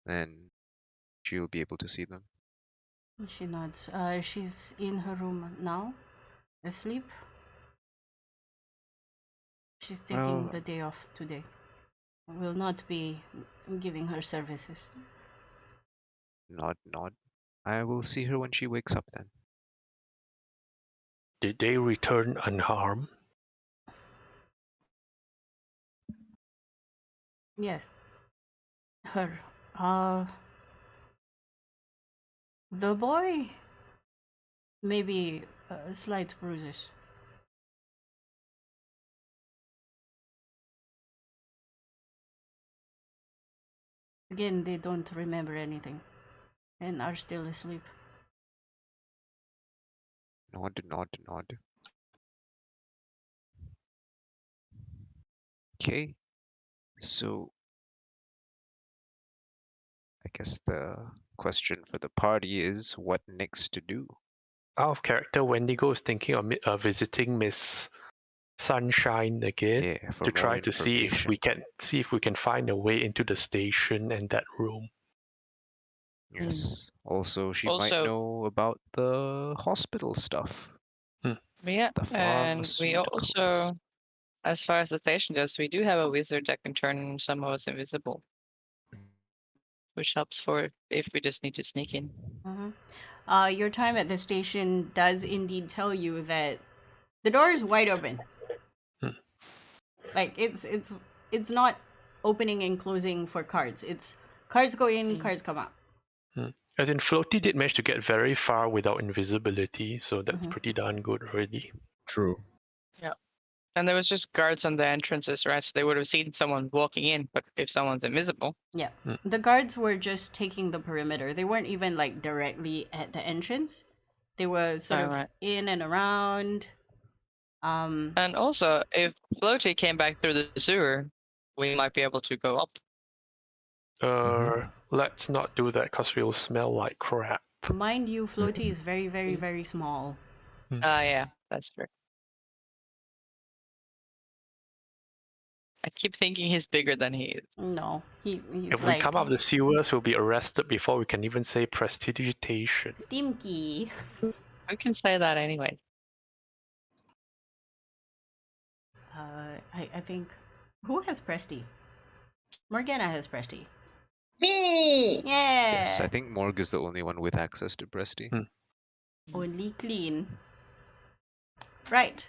then she'll be able to see them. She nods. She's in her room now, asleep. She's taking Well, the day off today. Will not be giving her services. nod, nod. I will see her when she wakes up then. Did they return unharmed? Yes. Her. The boy. Maybe slight bruises. Again, they don't remember anything and are still asleep. Nod, nod, nod. Okay, so I guess the question for the party is what next to do? Out of character, Wendigo is thinking of visiting Miss Sunshine again Yeah, for to more try to see if information. we can find a way into the station and that room. Yes. Also, she might Also- know about the hospital stuff. Yeah, The and we pharmaceuticals. also, as far as the station goes, we do have a wizard that can turn some of us invisible, which helps for if we just need to sneak in. Your time at the station does indeed tell you that the door is wide open. Like it's not opening and closing for cards. It's cards go in, cards come out. As in, Floaty did manage to get very far without invisibility, so that's pretty darn good already. True. Yeah. And there was just guards on the entrances, right? So they would have seen someone walking in, but if someone's invisible. Yeah. The guards were just taking the perimeter. They weren't even like directly at the entrance. They were sort of Alright. in and around. And also, if Floaty came back through the sewer, we might be able to go up. Let's not do that because we'll smell like crap. Mind you, Floaty is very, very, very small. Yeah, that's true. I keep thinking he's bigger than he is. No, he's If we like come out of the sewers, we'll be arrested before we can even say prestidigitation. Steamkey. I can say that anyway. I think who has Presti? Morgana has Presti. Me! Yeah. Yes, I think Morg is the only one with access to Presti. Only clean. Right.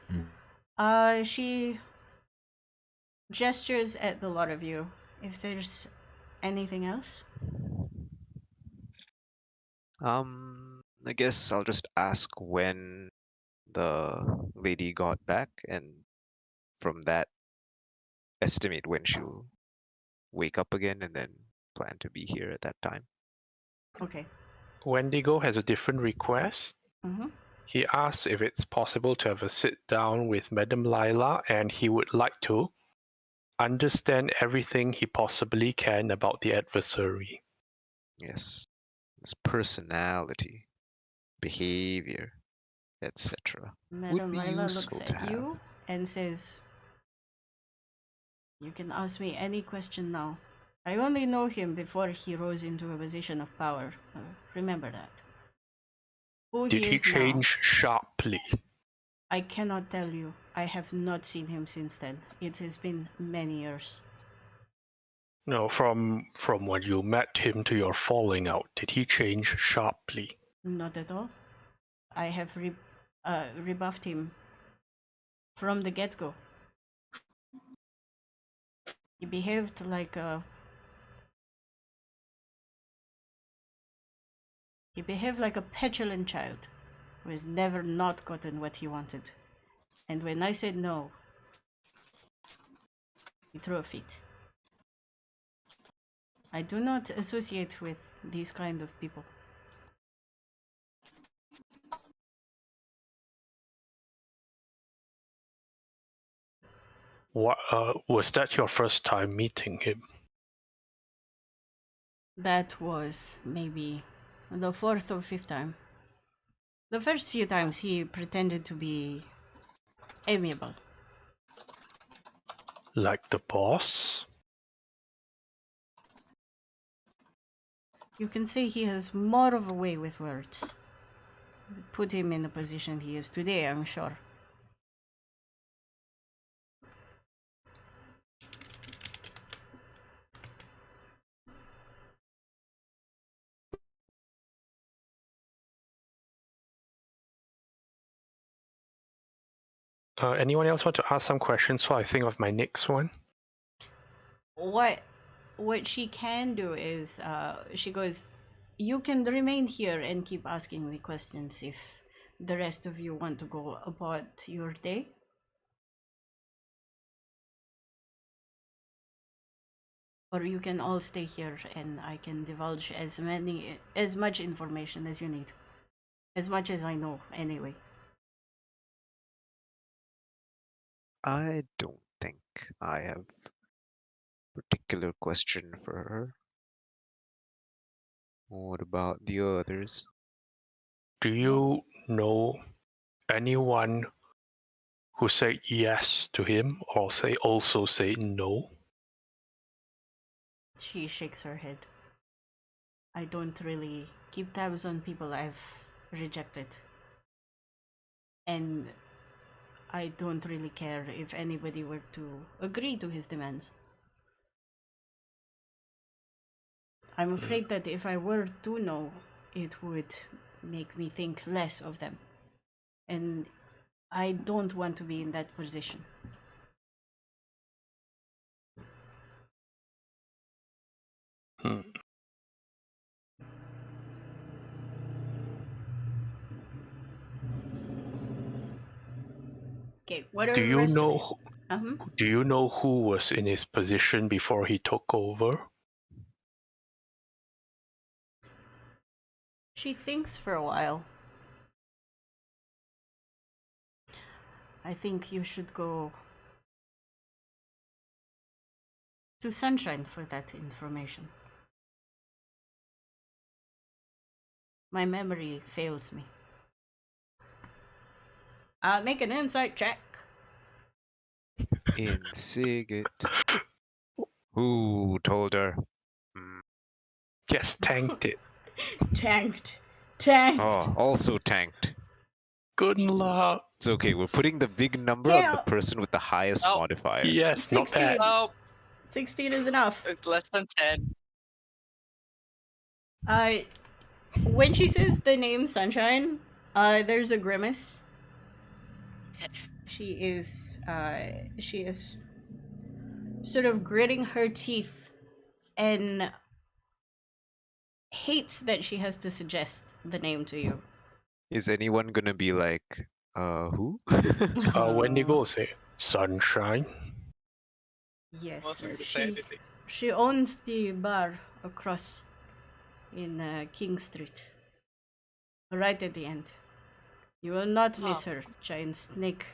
She gestures at the lot of you. If there's anything else. I guess I'll just ask when the lady got back, and from that, estimate when she'll wake up again, and then plan to be here at that time. Okay. Wendigo has a different request. Mm-hmm. He asks if it's possible to have a sit down with Madame Lila, and he would like to understand everything he possibly can about the adversary. Yes, his personality, behavior, etc. Madam be Lila useful looks to at you and says, "You can ask me any question now. I only know him before he rose into a position of power. Remember that. Who Did he is now, change sharply? I cannot tell you. I have not seen him since then. It has been many years. No, from when you met him to your falling out, did he change sharply? Not at all. I have rebuffed him from the get-go. He behaved like a petulant child who has never not gotten what he wanted. And when I said no, he threw a fit. I do not associate with these kind of people. What was that your first time meeting him? That was maybe the fourth or fifth time. The first few times he pretended to be amiable. Like the boss? You can say he has more of a way with words. Put him in the position he is today, I'm sure. Anyone else want to ask some questions while I think of my next one? What she can do is she goes, you can remain here and keep asking me questions if the rest of you want to go about your day. Or you can all stay here and I can divulge as much information as you need. As much as I know, anyway. I don't think I have a particular question for her. What about the others? Do you know anyone who said yes to him or also say no? She shakes her head. I don't really keep tabs on people I've rejected. And I don't really care if anybody were to agree to his demands. I'm afraid that if I were to know, it would make me think less of them. And I don't want to be in that position. Okay, what are Do the you rest know? of you? Do you know who was in his position before he took over? She thinks for a while. I think you should go to Sunshine for that information. My memory fails me. Make an insight check. in Sigurd. Who told her? Just tanked it. Tanked. Oh, also tanked. Good luck. It's okay. We're putting the big number on the Yeah. person with the highest Oh. modifier. Yes, not 16. bad. Oh, 16 is enough. it's less than 10. When she says the name Sunshine, there's a grimace. She is sort of gritting her teeth and hates that she has to suggest the name to you. Is anyone gonna be like, who? Wendigo say, sunshine. Yes, Wasn't gonna say anything. she owns the bar across in King Street. Right at the end. You will not miss her, giant snake.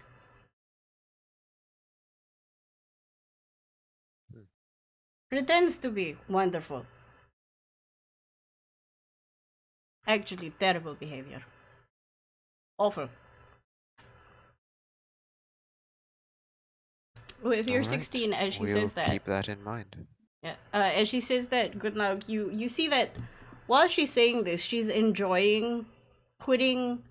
Pretends to be wonderful. Actually, terrible behavior. Awful. With your Alright, 16, as she we'll says that. keep that in mind. Yeah. As she says that, good luck. You see that while she's saying this, she's enjoying putting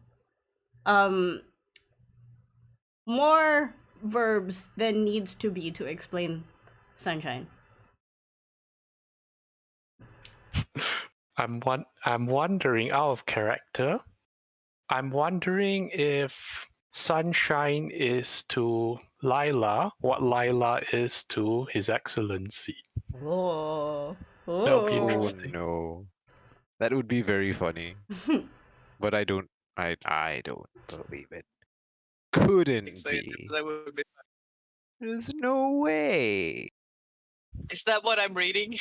more verbs than needs to be to explain sunshine. I'm wondering, out of character, I'm wondering if sunshine is to Lila what Lila is to His Excellency. Oh. That would be Oh interesting. no, that would be very funny. But I don't believe it. Couldn't So be. that would be. There's no way. Is that what I'm reading?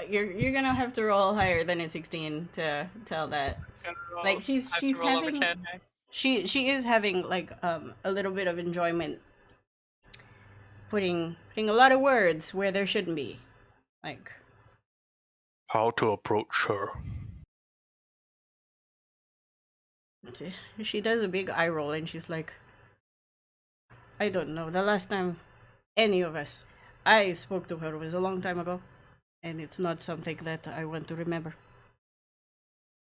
You're gonna have to roll higher than a 16 to tell that. Like she's roll over having 10. she is having like a little bit of enjoyment putting a lot of words where there shouldn't be. Like How to approach her. she does a big eye roll and she's like, I don't know. The last time any of us I spoke to her was a long time ago, and it's not something that I want to remember.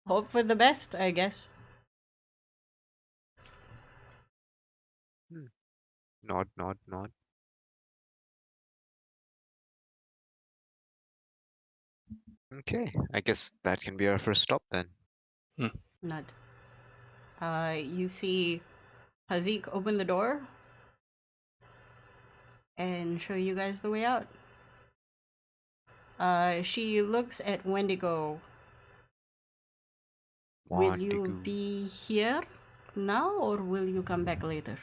Hope for the best, I guess. Nod. Okay, I guess that can be our first stop then. Not. You see Hazik open the door and show you guys the way out. She looks at Wendigo. Will you Wendigo. be here now or will you come back later?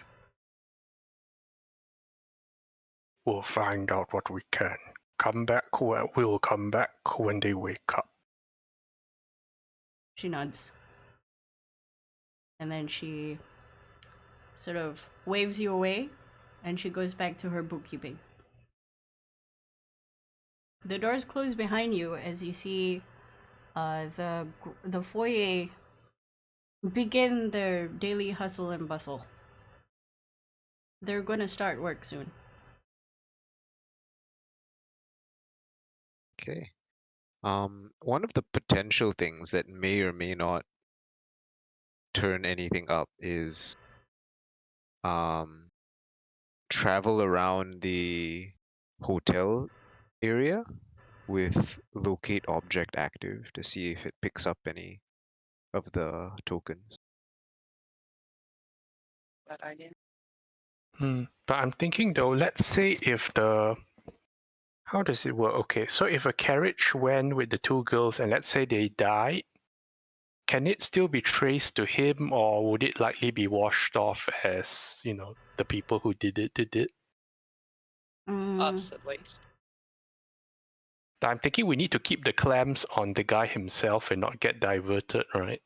We'll find out what we can. We'll come back when they wake up. She nods. And then she sort of waves you away and she goes back to her bookkeeping. The doors close behind you as you see the foyer begin their daily hustle and bustle. They're gonna start work soon. Okay. One of the potential things that may or may not turn anything up is travel around the hotel area with locate object active to see if it picks up any of the tokens. Bad idea. But I'm thinking though, let's say if how does it work? Okay, so if a carriage went with the two girls and let's say they died, can it still be traced to him or would it likely be washed off as, the people who did it? Us, at least. I'm thinking we need to keep the clamps on the guy himself and not get diverted, right?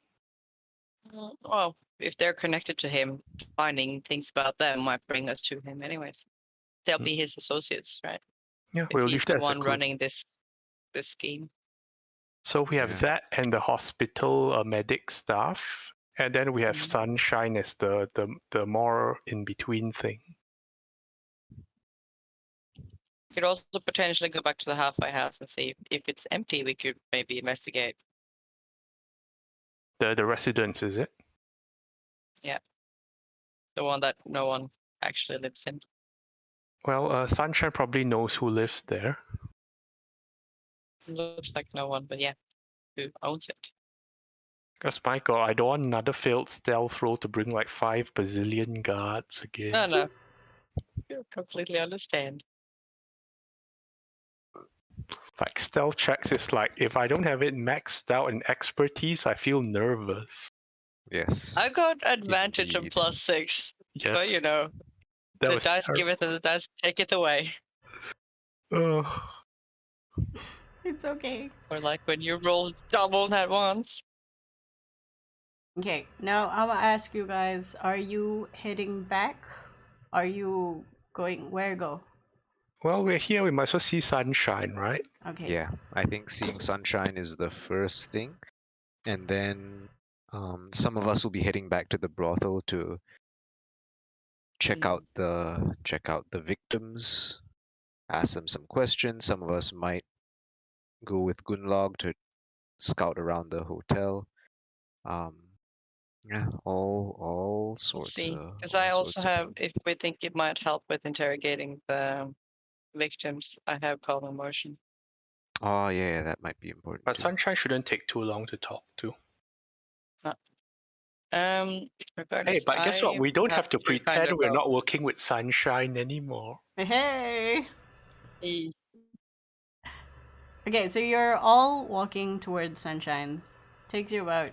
Well, if they're connected to him, finding things about them might bring us to him anyways. They'll be his associates, right? Yeah, If we'll he's leave the that as a one clue. running this scheme. So we have Yeah. that and the hospital medic staff, and then we have Sunshine as the more in between thing. Could also potentially go back to the halfway house and see if it's empty. We could maybe investigate. The residence, is it? The one that no one actually lives in. Well, Sunshine probably knows who lives there. Looks like no one, but yeah, who owns it? Because my god, I don't want another failed stealth roll to bring like 5 bazillion guards again. No. You completely understand. Like stealth checks is like, if I don't have it maxed out in expertise, I feel nervous. Yes. I got advantage of Indeed. +6, Yes. but you know, that the was dice give it and the dice take it away. Ugh. It's okay. Or like when you roll double at once. Okay, now I'm gonna ask you guys, are you heading back? Are you going where go? Well, we're here, we might as well see Sunshine, right? Okay. Yeah, I think seeing sunshine is the first thing, and then some of us will be heading back to the brothel to check out the victims, ask them some questions. Some of us might go with Gunlog to scout around the hotel. Yeah, all We'll sorts. see. Because All I also sorts of have, if we think it might help with interrogating the victims, I have calm emotion. Oh yeah, that might be important But too. Sunshine shouldn't take too long to talk to. Regardless, Hey, but guess what? I We don't have to kind pretend of we're not working with Sunshine anymore. Hey. E- Okay, so you're all walking towards Sunshine. Takes you about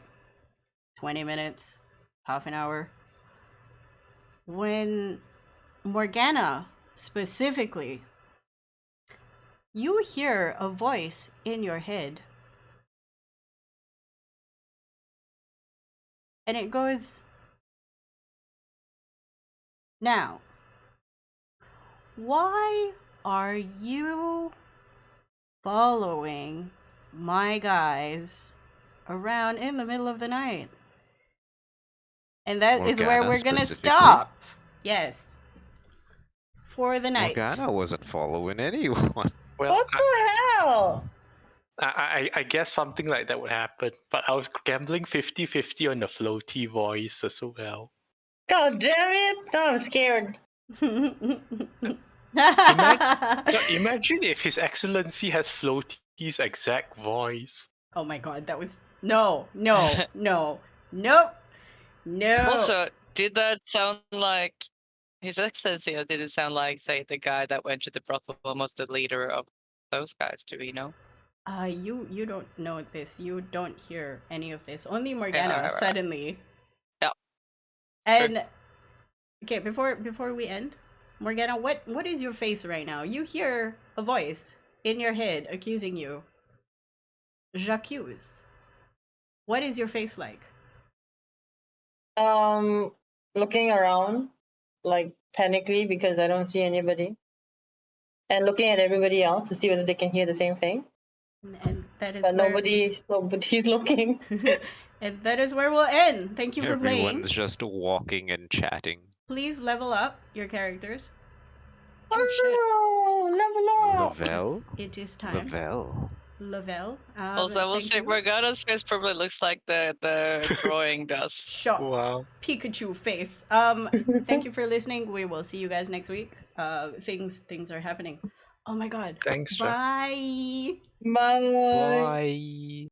20 minutes, half an hour. When Morgana, specifically, you hear a voice in your head. And it goes, "Now, why are you following my guys around in the middle of the night?" And that is where Morgana we're gonna specifically? stop. Yes. For the night. Morgana wasn't following anyone. Well, What the hell? I guess something like that would happen, but I was gambling 50-50 on the floaty voice as well. God damn it! I'm scared. Imagine if His Excellency has Floaty's exact voice. Oh my god, that was no. Nope. No. Also, did that sound like His Excellency, or did it sound like, say, the guy that went to the brothel, almost the leader of those guys? Do we know? You don't know this. You don't hear any of this. Only Morgana alright. suddenly. Yeah. And okay, before we end, Morgana, what is your face right now? You hear a voice in your head accusing you. J'accuse. What is your face like? Looking around, like panically because I don't see anybody, and looking at everybody else to see whether they can hear the same thing. And that is But where... nobody's looking. And that is where we'll end. Thank you for playing. Everyone's just walking and chatting. Please level up your characters. Oh, level up. Lavelle? It is time. Lavelle. Level. Also, I will say Morgana's face probably looks like the drawing does. Shocked. Wow. Pikachu face. Thank you for listening. We will see you guys next week. Things are happening. Oh my god. Thanks, Jack. Bye. Bye. Bye.